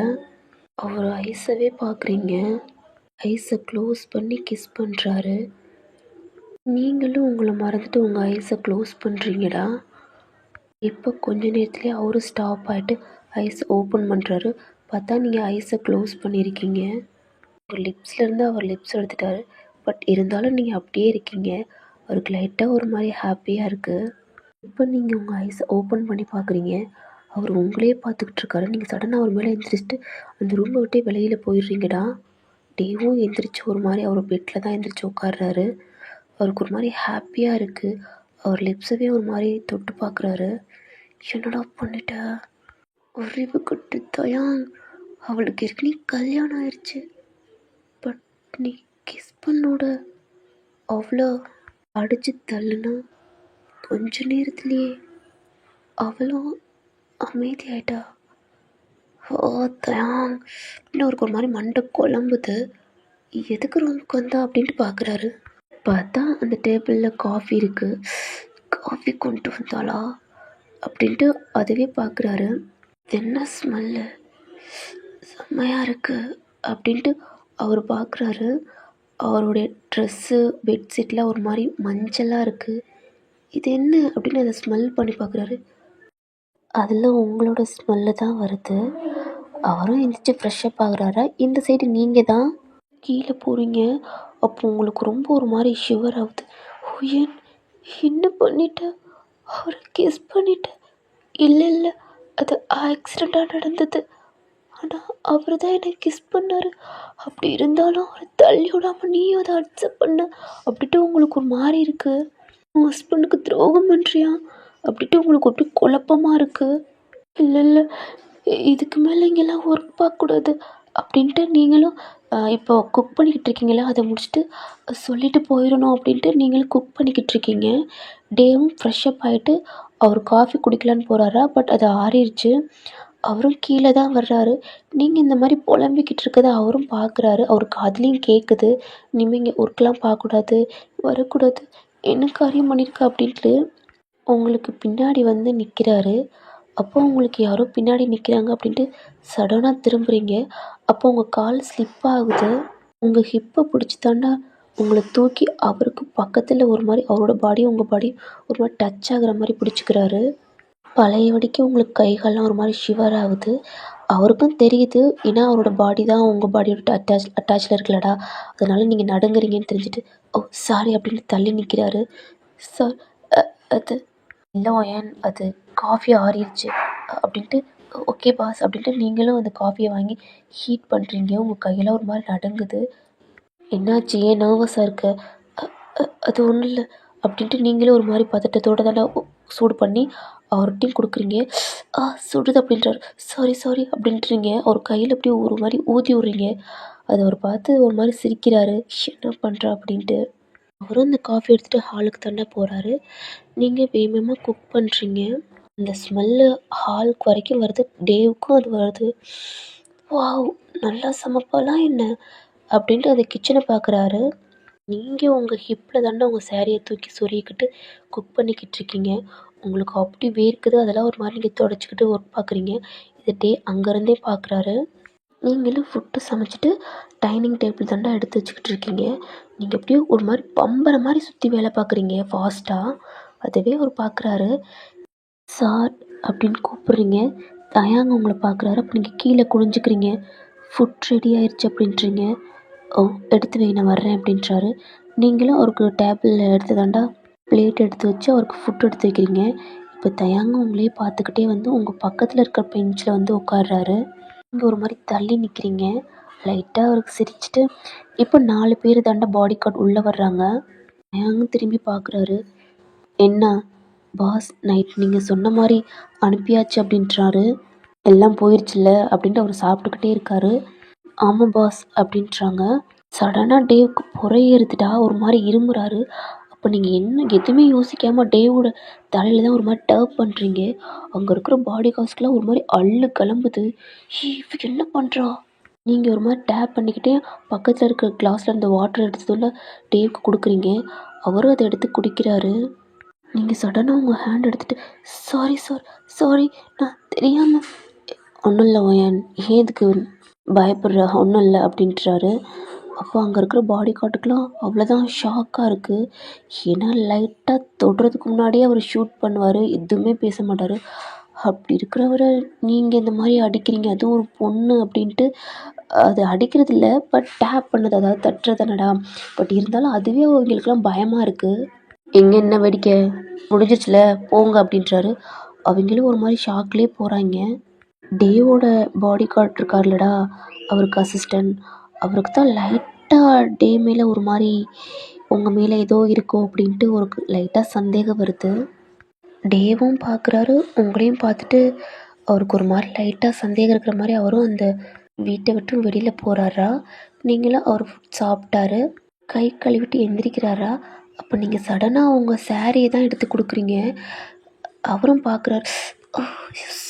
அவர் ஐஸவே பார்க்குறீங்க. ஐஸை க்ளோஸ் பண்ணி கிஸ் பண்ணுறாரு. நீங்களும் உங்களை மறந்துட்டு உங்கள் ஐஸை க்ளோஸ் பண்ணுறீங்கடா. இப்போ கொஞ்ச நேரத்துலேயே அவரும் ஸ்டாப் ஆகிட்டு ஐஸ் ஓப்பன் பண்ணுறாரு. பார்த்தா நீங்கள் ஐஸை க்ளோஸ் பண்ணியிருக்கீங்க. உங்கள் லிப்ஸ்லேருந்து அவர் லிப்ஸ் எடுத்துட்டாரு. பட் இருந்தாலும் நீங்கள் அப்படியே இருக்கீங்க. அவருக்கு லைட்டாக ஒரு மாதிரி ஹாப்பியாக இருக்குது. இப்போ நீங்கள் உங்கள் ஐஸை ஓப்பன் பண்ணி பார்க்குறீங்க. அவர் உங்களையே பார்த்துக்கிட்டு இருக்காரு. நீங்கள் சடனாக அவர் மேலே எந்திரிச்சிட்டு அந்த ரூமை விட்டே வெளியில் போயிடுறீங்கடா. டேவும் எந்திரிச்சு ஒரு மாதிரி அவர் பெட்டில் தான் எந்திரிச்சு உட்கார்றாரு. அவருக்கு ஒரு மாதிரி ஹாப்பியாக இருக்குது. அவர் லிப்ஸவே ஒரு மாதிரி தொட்டு பார்க்குறாரு. என்னடா பண்ணிட்ட, அறிவு கட்டு தயாங், அவளுக்கு ஏற்கனவே கல்யாணம் ஆயிடுச்சு. பட் நீ கிஸ் பண்ணோட அவ்வளோ அடித்து தள்ளுனா கொஞ்ச நேரத்துலேயே அவளும் அமைதியாயிட்டா. ஓ தயாங், இன்னும் அவருக்கு ஒரு மாதிரி மண்டை குழம்புது. எதுக்கு ரூமுக்கு வந்தா அப்படின்ட்டு பார்க்குறாரு. பார்த்தா அந்த டேபிளில் காஃபி இருக்குது. காஃபி கொண்டு வந்தாளா? அப்படின்ட்டு அதுவே பார்க்குறாரு. இது என்ன ஸ்மெல்லு, செம்மையாக இருக்குது அப்படின்ட்டு அவர் பார்க்குறாரு. அவருடைய ட்ரெஸ்ஸு பெட்ஷீட்லாம் ஒரு மாதிரி மஞ்சளாக இருக்குது. இது என்ன அப்படின்னு அதை ஸ்மெல் பண்ணி பார்க்குறாரு. அதில் உங்களோட ஸ்மெல்லு தான் வருது. அவரும் எந்திரிச்சு ஃப்ரெஷ்ஷப் ஆகுறாரா. இந்த சைடு நீங்கள் தான் கீழே போகிறீங்க. அப்போ உங்களுக்கு ரொம்ப ஒரு மாதிரி ஷிவர் ஆகுது. ஓ ஏன், என்ன பண்ணிட்டேன், அவரை கிஸ் பண்ணிட்டேன். இல்லை இல்லை, அது ஆக்சிடெண்ட்டாக நடந்தது. ஆனால் அவர் தான் என்னை கிஸ் பண்ணார். அப்படி இருந்தாலும் அவரை தள்ளி விடாமல் நீயும் அதை அக்செப்ட் பண்ண அப்படின்ட்டு உங்களுக்கு ஒரு மாதிரி இருக்குது. உன் ஹஸ்பண்டுக்கு துரோகம் பண்ணுறியா அப்படின்ட்டு உங்களுக்கு அப்படி குழப்பமாக இருக்குது. இல்லை இல்லை, இதுக்கு மேலே இங்கெல்லாம் ஒர்க் பார்க்கக்கூடாது அப்படின்ட்டு நீங்களும் இப்போ குக் பண்ணிக்கிட்டு இருக்கீங்களா, அதை முடிச்சுட்டு சொல்லிட்டு போயிடணும் அப்படின்ட்டு நீங்களும் குக் பண்ணிக்கிட்டு இருக்கீங்க. டேவும் ஃப்ரெஷ்ஷப் ஆகிட்டு அவர் காஃபி குடிக்கலான்னு போகிறாரா, பட் அது ஆறிடுச்சு. அவரும் கீழே தான் வர்றாரு. நீங்கள் இந்த மாதிரி புலம்பிக்கிட்டு இருக்கதை அவரும் பார்க்குறாரு. அவருக்கு அதுலேயும் கேட்குது, இனிமேல் இங்கே ஒர்க்லாம் பார்க்கக்கூடாது, வரக்கூடாது, என்ன காரியம் பண்ணியிருக்கா அப்படின்ட்டு உங்களுக்கு பின்னாடி வந்து நிற்கிறாரு. அப்போ உங்களுக்கு யாரோ பின்னாடி நிற்கிறாங்க அப்படின்ட்டு சடனாக திரும்புகிறீங்க. அப்போ உங்கள் கால் ஸ்லிப் ஆகுது. உங்கள் ஹிப்பை பிடிச்சி தாண்டா உங்களை தூக்கி அவருக்கு பக்கத்தில் ஒரு மாதிரி அவரோட பாடியும் உங்கள் பாடியும் ஒரு மாதிரி டச் ஆகுற மாதிரி பிடிச்சிக்கிறாரு. பழையபடிக்கு உங்களுக்கு கைகாலெலாம் ஒரு மாதிரி ஷிவர் ஆகுது. அவருக்கும் தெரியுது, ஏன்னா அவரோட பாடி தான் உங்கள் பாடியோட அட்டாச்சில் இருக்குல்லடா, அதனால் நீங்கள் நடுங்குறீங்கன்னு தெரிஞ்சுட்டு ஓ சாரி அப்படின்னு தள்ளி நிற்கிறாரு. சார் அது இல்லை ஏன், அது காஃபி ஆறிடுச்சு அப்படின்ட்டு ஓகே பாஸ் அப்படின்ட்டு நீங்களும் அந்த காஃபியை வாங்கி ஹீட் பண்ணுறீங்க. உங்கள் கையெல்லாம் ஒரு மாதிரி நடுங்குது. என்னாச்சு, ஏன் நர்வஸாக இருக்க? அது ஒன்றும் இல்லை அப்படின்ட்டு நீங்களும் ஒரு மாதிரி பதட்டத்தோடு தானே சூடு பண்ணி அவர்கிட்டையும் கொடுக்குறீங்க. சுடுது அப்படின்றாரு. சாரி சாரி அப்படின்றீங்க. அவர் கையில் அப்படியே ஒரு மாதிரி ஊதி விட்றீங்க. அதை அவர் பார்த்து ஒரு மாதிரி சிரிக்கிறாரு, என்ன பண்ணுறா அப்படின்ட்டு. அவரும் இந்த காஃபி எடுத்துகிட்டு ஹாலுக்கு தானே போகிறாரு. நீங்கள் வேகமாக குக் பண்ணுறீங்க. அந்த ஸ்மெல்லு ஹாலுக்கு வரைக்கும் வருது. டேவுக்கும் அது வருது. வாவ், நல்லா சமைப்பாலாம் என்ன அப்படின்ட்டு அந்த கிச்சனை பார்க்குறாரு. நீங்கள் உங்கள் ஹிப்பில் தானே உங்கள் சேரீயை தூக்கி சொருகிக்கிட்டு குக் பண்ணிக்கிட்டு இருக்கீங்க. உங்களுக்கு அப்படி வேர்க்குது. அதெல்லாம் ஒரு மாதிரி நீங்கள் தொடச்சிக்கிட்டு ஒர்க் பார்க்குறீங்க. இது டே அங்கேருந்தே பார்க்குறாரு. நீங்களும் ஃபுட்டு சமைச்சிட்டு டைனிங் டேபிள் தாண்டா எடுத்து வச்சுக்கிட்டு இருக்கீங்க. நீங்கள் எப்படியோ ஒரு மாதிரி பம்பரை மாதிரி சுற்றி வேலை பார்க்குறீங்க ஃபாஸ்ட்டாக. அதுவே அவர் பார்க்குறாரு. சார் அப்படின்னு கூப்பிட்றீங்க. தயாங்க உங்களை பார்க்குறாரு. அப்போ நீங்கள் கீழே குனிஞ்சிக்கிறீங்க. ஃபுட் ரெடி ஆயிடுச்சு அப்படின்றீங்க. ஓ எடுத்து வை, நான் வர்றேன் அப்படின்றாரு. நீங்களும் அவருக்கு டேபிளில் எடுத்து தாண்டா பிளேட் எடுத்து வச்சு அவருக்கு ஃபுட் எடுத்து வைக்கிறீங்க. இப்போ தயாங்க உங்களையே பார்த்துக்கிட்டே வந்து உங்கள் பக்கத்தில் இருக்கிற பெஞ்சில் வந்து உட்கார்றாரு. நீங்கள் ஒரு மாதிரி தள்ளி நிற்கிறீங்க. லைட்டாக அவருக்கு சிரிச்சிட்டு இப்போ 4 பேர் தாண்டா பாடி கார்டு உள்ளே வர்றாங்க. தயாங்க திரும்பி பார்க்குறாரு. என்ன பாஸ், நைட் நீங்கள் சொன்ன மாதிரி அனுப்பியாச்சு அப்படின்றாரு. எல்லாம் போயிடுச்சுல்ல அப்படின்ட்டு அவர் சாப்பிட்டுக்கிட்டே இருக்காரு. ஆமாம் பாஸ் அப்படின்றாங்க. சடனாக டேவுக்கு புறையேறுதுடா, ஒரு மாதிரி இருமுறாரு. அப்போ நீங்கள் என்ன எதுவுமே யோசிக்காமல் டேவோட தலையில் தான் ஒரு மாதிரி டர்ப் பண்ணுறீங்க. அங்கே இருக்கிற பாடி காஸ்ட்லாம் ஒரு மாதிரி அள்ளு கிளம்புது. இவ என்ன பண்ணுறா. நீங்கள் ஒரு மாதிரி டேப் பண்ணிக்கிட்டே பக்கத்தில் இருக்கிற கிளாஸில் இருந்த வாட்டர் எடுத்ததுள்ள டேவுக்கு கொடுக்குறீங்க. அவரும் அதை எடுத்து குடிக்கிறாரு. நீங்கள் சடனாக உங்கள் ஹேண்ட் எடுத்துகிட்டு சாரி சார், சாரி, நான் தெரியாமல். ஒன்றும் இல்லை ஓயன், ஏன் இதுக்கு பயப்படுற, ஒன்றும் இல்லை அப்படின்றாரு. அப்போ அங்கே இருக்கிற பாடி கார்டுக்கெலாம் அவ்வளோதான் ஷாக்காக இருக்குது. ஏன்னா லைட்டாக தொடுறதுக்கு முன்னாடியே அவர் ஷூட் பண்ணுவார், எதுவுமே பேச மாட்டார். அப்படி இருக்கிறவரை நீங்கள் இந்த மாதிரி அடிக்கிறீங்க, அதுவும் ஒரு பொண்ணு அப்படின்ட்டு. அது அடிக்கிறது இல்லை, பட் டேப் பண்ணது, அதாவது தட்டுறதுனடா. பட் இருந்தாலும் அதுவே அவங்களுக்குலாம் பயமாக இருக்குது. எங்கே என்ன வேடிக்கை, முடிஞ்சிச்சுல போங்க அப்படின்றாரு. அவங்களும் ஒரு மாதிரி ஷாக்லேயே போகிறாங்க. டேவோட பாடி கார்டு இருக்கார்லடா, அவருக்கு அசிஸ்டன்ட், அவருக்கு தான் லைட்டாக டே மேலே ஒரு மாதிரி உங்கள் மேலே ஏதோ இருக்கும் அப்படின்ட்டு ஒரு லைட்டாக சந்தேகம் வருது. டேவும் பார்க்குறாரு, உங்களையும் பார்த்துட்டு அவருக்கு ஒரு மாதிரி லைட்டாக சந்தேகம் இருக்கிற மாதிரி அவரும் அந்த வீட்டை விட்டு வெளியில் போகிறாரா. நீங்களும் அவர் ஃபுட் சாப்பிட்டாரு, கை கழுவிட்டு எந்திரிக்கிறாரா. அப்போ நீங்கள் சடனாக உங்கள் சாரியை தான் எடுத்து கொடுக்குறீங்க. அவரும் பார்க்குறாரு.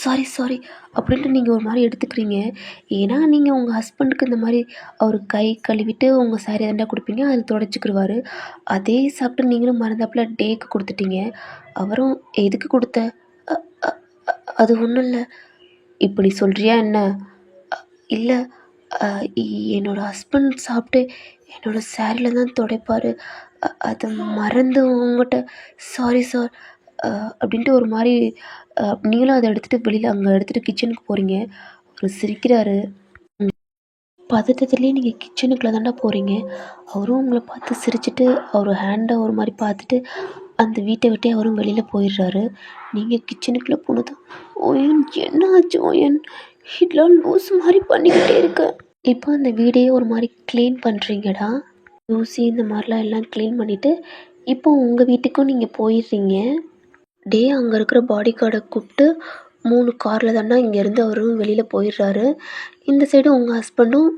சாரி சாரி அப்படின்ட்டு நீங்கள் ஒரு மாதிரி எடுத்துக்கிறீங்க. ஏன்னா நீங்கள் உங்கள் ஹஸ்பண்டுக்கு இந்த மாதிரி அவர் கை கழுவிட்டு உங்கள் சாரி தாண்டா கொடுப்பீங்க, அதில் தொடச்சிக்கிடுவார். அதே சாப்பிட்டு நீங்களும் மறந்தாப்புல டேக்கு கொடுத்துட்டீங்க. அவரும் எதுக்கு கொடுத்த அ அ அ அது ஒன்றும் இல்லை. இப்படி சொல்றியா என்ன? அ இல்லை. அ என்னோட ஹஸ்பண்ட் சாப்பிட்டு என்னோட சாரியில தான் துடைப்பாரு. அது மறந்து உங்ககிட்ட சாரி சார் அப்படின்ட்டு ஒரு மாரி நீங்களும் அத எடுத்துட்டு வெளியில அங்க எடுத்துட்டு கிச்சனுக்கு போறீங்க. அவரு சிரிக்கிறாரு. பதட்டத்திலேயே நீங்க கிச்சனுக்குள்ள தான்டா போறீங்க. அவரும் உங்கள பார்த்து சிரிச்சுட்டு, அவரு ஹேண்ட ஒரு மாரி பார்த்துட்டு, அந்த வீட்ட விட்டே அவரும் வெளியில போயிடுறாரு. நீங்க கிச்சனுக்குள்ள போனதும், "ஓயன் என்ன ஆச்சு ஓயன்? இதெல்லாம் லூசு மாரி பண்ணிக்கிட்டே இருக்க." இப்போ அந்த வீடையே ஒரு மாரி கிளீன் பண்றீங்கடா. தூசி இந்த மாரிலாம் எல்லாம் கிளீன் பண்ணிட்டு, இப்போ உங்க வீட்டுக்கும் நீங்க போயிடுறீங்க. டேய் அங்க இருக்கிற பாடி கார்ட கூப்ட்டு 3 கார்ல தான்டா இங்கேருந்து அவரும் வெளியில போயிடுறாரு. இந்த சைடு உங்க ஹஸ்பண்டும்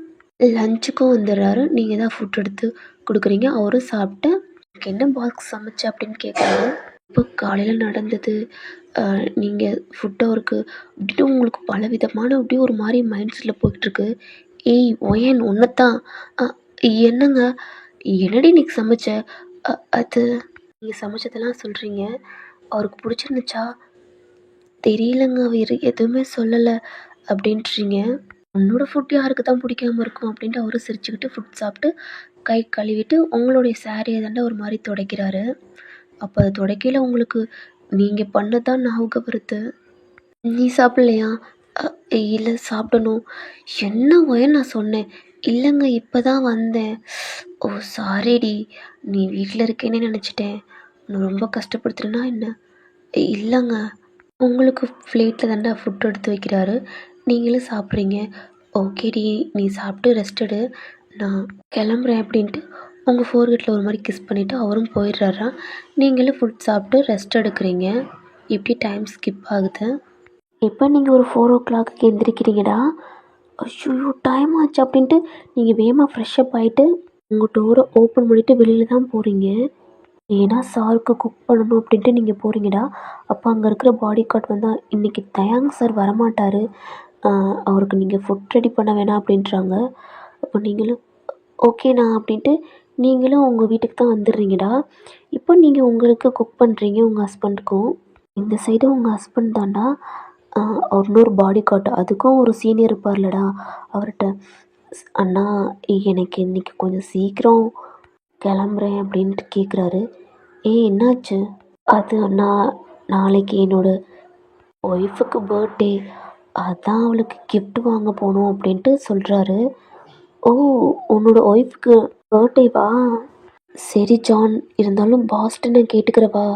லஞ்சுக்கும் வந்துடுறாரு. நீங்க தான் ஃபுட் எடுத்து குடுக்குறீங்க. அவரும் சாப்பிட்டு, "உனக்கு என்ன பாக்ஸ் சமைச்ச?" அப்படின்னு கேட்குறாரு. இப்போ காலையில நடந்தது, நீங்க ஃபுட் அவருக்கு அப்படின்ட்டு உங்களுக்கு பலவிதமான அப்படியே ஒரு மாரி மைண்ட் செட்ல போயிட்டுருக்கு. "ஏய் ஒயன் உன்னத்தான்." "அ என்னங்க? என்னடி இன்னைக்கு சமைச்ச?" அது நீங்க சமைச்சதெல்லாம் சொல்றீங்க. அவருக்கு பிடிச்சிருந்துச்சா?" "தெரியலங்க. அவரு எதுவுமே சொல்லல." அப்படின்றீங்க. "உன்னோட ஃபுட் யாருக்கு தான் பிடிக்காம இருக்கும்?" அப்படின்ட்டு அவரும் சிரிச்சுக்கிட்டு ஃபுட் சாப்பிட்டு, கை கழுவிட்டு உங்களுடைய சாரிய தான்டா ஒரு மாரி துடைக்கிறாரு. அப்ப அது துடைக்கையில உங்களுக்கு நீங்க பண்ணது தான் ஞாபகம் வருது. "நீ சாப்பிடலையா?" "அ இல்ல சாப்பிடணும்." "என்ன ஒயன் நான் சொன்னேன்." "இல்லங்க இப்ப தான் வந்தேன்." "ஓ சாரிடி. நீ வீட்ல இருக்கேன்னே நெனச்சுட்டேன். உன்ன ரொம்ப கஷ்டப்படுத்துறேனா என்ன?" "இல்லங்க." உங்களுக்கு பிளேட்ல தான்டா ஃபுட் எடுத்து வைக்கிறாரு. நீங்களும் சாப்பிட்றீங்க. "ஓகேடி நீ சாப்பிட்டு ரெஸ்ட் எடு. நான் கிளம்புறேன்." அப்படின்ட்டு உங்க ஃபோர்ஹெட்ல ஒரு மாரி கிஸ் பண்ணிட்டு அவரும் போயிடுறாரா. நீங்களும் ஃபுட் சாப்பிட்டு ரெஸ்ட் எடுக்கிறீங்க. இப்படி டைம் ஸ்கிப் ஆகுது. இப்போ நீங்க ஒரு 4:00க்கு எந்திரிக்கிறீங்கடா. "ஐய்யய்யோ! டைம் ஆச்சு." அப்படின்ட்டு நீங்க வேகமா ஃப்ரெஷ் அப் ஆயிட்டு, உங்க டோர ஓப்பன் பண்ணிட்டு வெளியில தான் போறீங்க. ஏன்னா சாருக்கு குக் பண்ணணும் அப்படின்ட்டு நீங்க போறீங்கடா. அப்போ அங்க இருக்கிற பாடி கார்ட் வந்தா, "இன்னைக்கு தயாங் சார் வரமாட்டாரு. அ அவருக்கு நீங்க ஃபுட் ரெடி பண்ண வேணாம்." அப்படின்றாங்க. அப்போ நீங்களும், "ஓகேண்ணா." அப்படின்ட்டு நீங்களும் உங்க வீட்டுக்கு தான் வந்துடுறீங்கடா. இப்போ நீங்க உங்களுக்கு குக் பண்ணுறீங்க உங்க ஹஸ்பண்டுக்கும். இந்த சைடு உங்க ஹஸ்பண்ட் தான்டா. அ அவர் இன்னொரு பாடி கார்ட் அதுக்கும் ஒரு சீனியர் இருப்பார்லடா, அவர்ட்ட, "அண்ணா எனக்கு இன்னைக்கு கொஞ்சம் சீக்கிரம் கிளம்புறேன்." அப்படின்ட்டு கேட்குறாரு. "ஏய் என்னாச்சு?" "அது அண்ணா நாளைக்கு என்னோட ஒய்ஃபுக்கு பர்த்டே. அதான் அவளுக்கு கிஃப்ட் வாங்க போணும்." அப்படின்ட்டு சொல்கிறாரு. "ஓ உன்னோட ஒய்ஃப்க்கு பர்த்டேவா? சரி ஜான். இருந்தாலும் பாஸ்ட்ட நான் கேட்டுக்கிறவா?"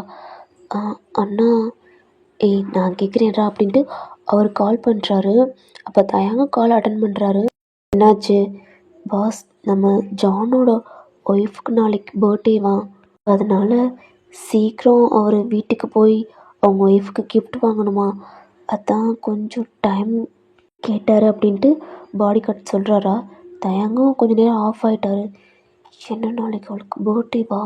"அ அண்ணா." "ஏய் நான் கேட்குறேன்டா." அப்படின்ட்டு அவர் கால் பண்ணுறாரு. அப்போ தயங்கும் கால் அட்டன் பண்ணுறாரு. "என்னாச்சு?" "பாஸ் நம்ம ஜானோட ஒய்ஃப்க்கு நாளைக்கு பர்த்டேவா. அதனால சீக்கிரம் அவர் வீட்டுக்கு போய் அவங்க ஒய்ஃப்க்கு கிஃப்ட் வாங்கணுமா. அதான் கொஞ்சம் டைம் கேட்டார்." அப்படின்ட்டு பாடி கார்ட் சொல்கிறாரா. தயங்கும் கொஞ்ச நேரம் ஆஃப் ஆயிட்டாரு. "என்ன நாளைக்கு அவளுக்கு பர்த்டேவா?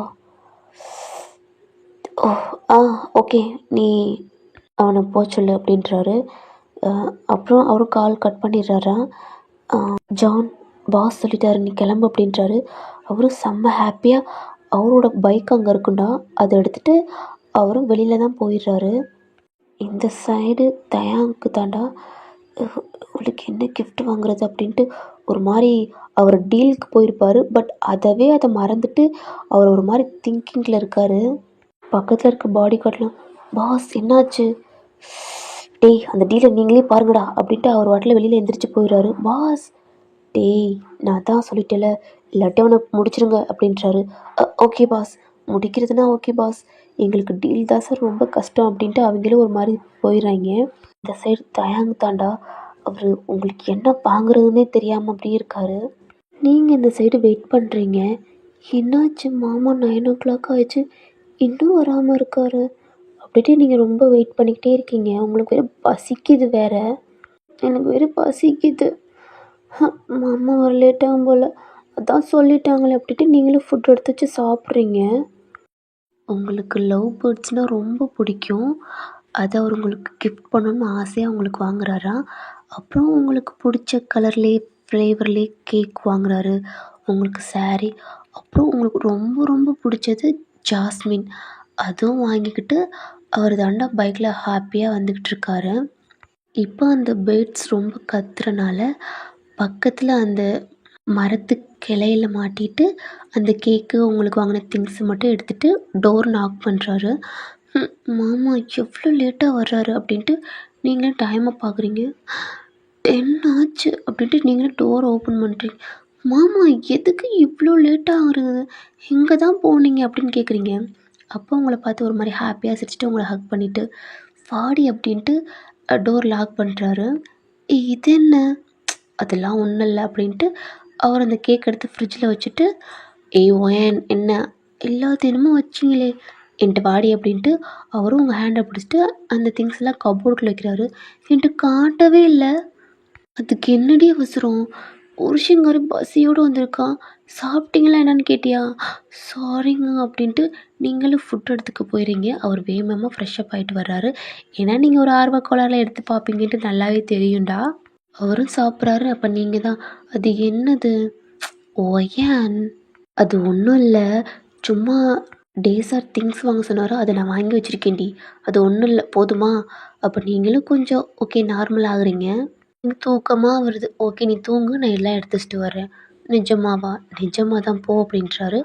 ஓ ஆ ஓகே நீ அவனை போக சொல்லு." அப்படின்றாரு. அப்புறம் அவரும் கால் கட் பண்ணிடுறாரா. ஜான் பாஸ் சொல்லிட்டாரு நீ கிளம்பு அப்படின்றாரு. அவரும் செம்ம ஹாப்பியாக அவரோட பைக் அங்கே இருக்குண்டா, அதை எடுத்துகிட்டு அவரும் வெளியில தான் போயிடுறாரு. இந்த சைடு தயாங்க்கு தாண்டா அவளுக்கு என்ன கிஃப்ட் வாங்குறது அப்படின்ட்டு ஒரு மாதிரி அவர் டீலுக்கு போயிருப்பாரு. பட் அதை மறந்துட்டு அவர் ஒரு மாதிரி திங்கிங்கில் இருக்காரு. பக்கத்தில் இருக்க பாடி கார்ட்லாம், "பாஸ் என்னாச்சு?" "டேய் அந்த டீலை நீங்களே பாருங்கடா." அப்படின்ட்டு அவர் வாட்டில் வெளியில் எந்திரிச்சு போயிடுறாரு. "பாஸ்." "டேய் நான் தான் சொல்லிட்டேல, இல்லாட்டி அவனை முடிச்சிருங்க." அப்படின்றாரு. Okay boss. முடிக்கிறதுனா ஓகே பாஸ். எங்களுக்கு டீல் தான் சார் ரொம்ப கஷ்டம்." அப்படின்ட்டு அவங்களும் ஒரு மாதிரி போயிடுறாங்க. இந்த சைடு தயாங் தாண்டா. அவர் உங்களுக்கு என்ன வாங்குறதுன்னே தெரியாமல் அப்படியே இருக்காரு. நீங்கள் இந்த சைடு வெயிட் பண்ணுறீங்க. "என்னாச்சு மாமா 9:00 ஆயிடுச்சு இன்னும் வராமல் இருக்காரு." அப்படின்ட்டு நீங்கள் ரொம்ப வெயிட் பண்ணிக்கிட்டே இருக்கீங்க. உங்களுக்கு வேறு பசிக்குது வேற. "எனக்கு வேறு பசிக்குது. மாமா வர லேட் ஆகும் போல். அதான் சொல்லிட்டாங்களே." அப்படின்ட்டு நீங்களும் ஃபுட் எடுத்து வச்சு சாப்பிட்றீங்க. உங்களுக்கு லவ் பேர்ட்ஸ்னால் ரொம்ப பிடிக்கும். அதை அவர் உங்களுக்கு கிஃப்ட் பண்ணணும்னு ஆசையாக உங்களுக்கு வாங்குறாரா. அப்புறம் உங்களுக்கு பிடிச்ச கலர்லேயே ஃப்ளேவர்லேயே கேக் வாங்குறாரு. உங்களுக்கு சாரீ. அப்புறம் உங்களுக்கு ரொம்ப ரொம்ப பிடிச்சது ஜாஸ்மின். அதுவும் வாங்கிக்கிட்டு அவர் தாண்டா பைக்கில் ஹாப்பியாக வந்துக்கிட்டு இருக்காரு. இப்போ அந்த பேர்ட்ஸ் ரொம்ப கத்துறனால பக்கத்தில் அந்த மரத்து கிளையில மாட்டிட்டு அந்த கேக்கு உங்களுக்கு வாங்கின திங்ஸ் மட்டும் எடுத்துகிட்டு டோர் நாக் பண்ணுறாரு. மாமா எவ்வளோ லேட்டாக வர்றாரு அப்படின்ட்டு நீங்களே டைமை பார்க்குறீங்க. 10 ஆச்சு அப்படின்ட்டு நீங்களே டோர் ஓப்பன் பண்ணுறீங்க. மாமா எதுக்கு இவ்வளோ லேட்டாக ஆகுறது, எங்கே தான் போனீங்க அப்படின்னு கேட்குறீங்க. அப்போ உங்களை பார்த்து ஒரு மாதிரி ஹாப்பியாக சிரிச்சுட்டு உங்களை ஹக் பண்ணிவிட்டு வாடி அப்படின்ட்டு டோர் லாக் பண்ணுறாரு. இது என்ன, அதெல்லாம் ஒன்றும் இல்லை அப்படின்ட்டு அவர் அந்த கேக் எடுத்து ஃப்ரிட்ஜில் வச்சுட்டு ஏன் என்ன எல்லா தினமும் வச்சிங்களே என்கிட்ட வாடி அப்படின்ட்டு அவரும் உங்கள் ஹேண்டை பிடிச்சிட்டு அந்த திங்ஸ் எல்லாம் கபோர்டில் வைக்கிறாரு. என்கிட்ட காட்டவே இல்லை. அதுக்கு என்னடி அவசரம், புருஷங்காரு பசியோடு வந்திருக்கான், சாப்பிட்டீங்களா என்னன்னு கேட்டியா, சாரிங்க அப்படின்ட்டு நீங்களும் ஃபுட் எடுத்துக்க போயிடுறீங்க. அவர் வேகமாக ஃப்ரெஷ்ஷப் ஆகிட்டு வர்றாரு. ஏன்னா நீங்கள் ஒரு ஆர்வக்கோளாறில் எடுத்து பார்ப்பீங்கன்ட்டு நல்லாவே தெரியும்டா. அவரும் சாப்பிட்றாரு. அப்போ நீங்கள் தான் அது என்னது, ஏன் அது ஒன்றும் இல்லை, சும்மா டேஸாக திங்ஸ் வாங்க சொன்னாரோ அதை நான் வாங்கி வச்சுருக்கேன்டி, அது ஒன்றும் இல்லை போதுமா. அப்போ நீங்களும் கொஞ்சம் ஓகே நார்மல் ஆகுறீங்க. எனக்கு தூக்கமாக வருது. ஓகே நீ தூங்கு, நான் எல்லாம் எடுத்து வச்சுட்டு வரேன். நிஜமாவா, நிஜமாக தான் போ அப்படின்றாரு.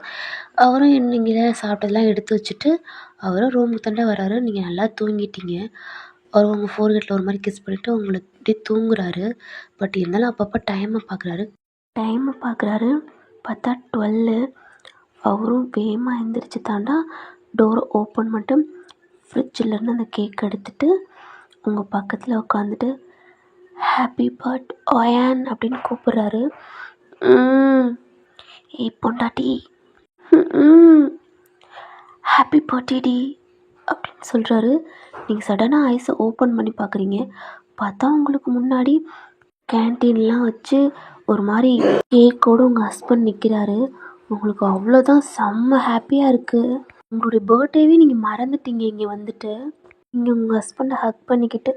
அவரும் நீங்கள் சாப்பிட்டதெல்லாம் எடுத்து வச்சுட்டு அவரும் ரூமுக்கு தாண்டா வராரு. நீங்கள் நல்லா தூங்கிட்டீங்க. அவர் உங்கள் ஃபோர்கேட்டில் ஒரு மாதிரி கிஸ் பண்ணிவிட்டு உங்களை இப்படி தூங்குறாரு. பட் இருந்தாலும் அப்பப்போ டைமை பார்க்குறாரு. பார்த்தா 12. அவரும் வேகமாக எழுந்திரிச்சு தாண்டா டோரை ஓப்பன் பண்ணிட்டு ஃப்ரிட்ஜிலேருந்து அந்த கேக் எடுத்துகிட்டு உங்கள் பக்கத்தில் உட்காந்துட்டு ஹாப்பி பர்த் ஒயான் அப்படின்னு கூப்பிட்றாரு. ஏய் பொண்டாட்டி, ஹாப்பி பர்த்டேடி அப்படின்னு சொல்கிறாரு. நீங்கள் சடனாக ஐஸை ஓப்பன் பண்ணி பார்க்குறீங்க. பார்த்தா உங்களுக்கு முன்னாடி கேன்டீன்லாம் வச்சு ஒரு மாதிரி கேக்கோடு உங்கள் ஹஸ்பண்ட் நிற்கிறாரு. உங்களுக்கு அவ்வளோதான் செம்ம ஹாப்பியாக இருக்குது. உங்களுடைய பர்த்டேவே நீங்கள் மறந்துட்டீங்க. இங்கே வந்துட்டு நீங்கள் உங்கள் ஹஸ்பண்டை ஹக் பண்ணிக்கிட்டு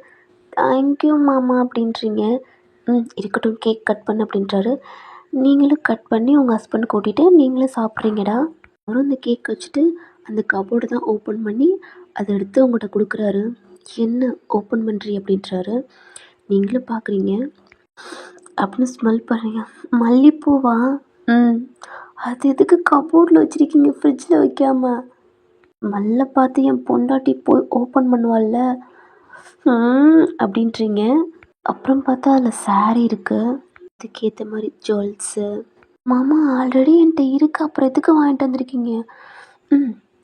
தேங்க்யூ மாமா அப்படின்றீங்க. இருக்கட்டும் கேக் கட் பண்ணு அப்படின்றாரு. நீங்களும் கட் பண்ணி உங்கள் ஹஸ்பண்ட் கூட்டிகிட்டு நீங்களும் சாப்பிட்றீங்கடா. அவரும் அந்த கேக் வச்சுட்டு அந்த கபோர்டு தான் ஓப்பன் பண்ணி அதை எடுத்து உங்கள்கிட்ட கொடுக்குறாரு. என்ன ஓப்பன் பண்ணுறீ அப்படின்றாரு. நீங்களும் பார்க்குறீங்க அப்படின்னு ஸ்மெல் பண்ணுறீங்க. மல்லிப்பூவா, அது எதுக்கு கபோர்டில் வச்சுருக்கீங்க ஃப்ரிட்ஜில் வைக்காம? மல்ல பார்த்து என் பொண்டாட்டி போய் ஓப்பன் பண்ணுவாள்ல அப்படின்றீங்க. அப்புறம் பார்த்தா அதில் சாரீ இருக்குது, அதுக்கேற்ற மாதிரி ஜுவல்ஸு. மாமா ஆல்ரெடி என்கிட்ட இருக்குது, அப்புறம் எதுக்கு வாங்கிட்டு வந்திருக்கீங்க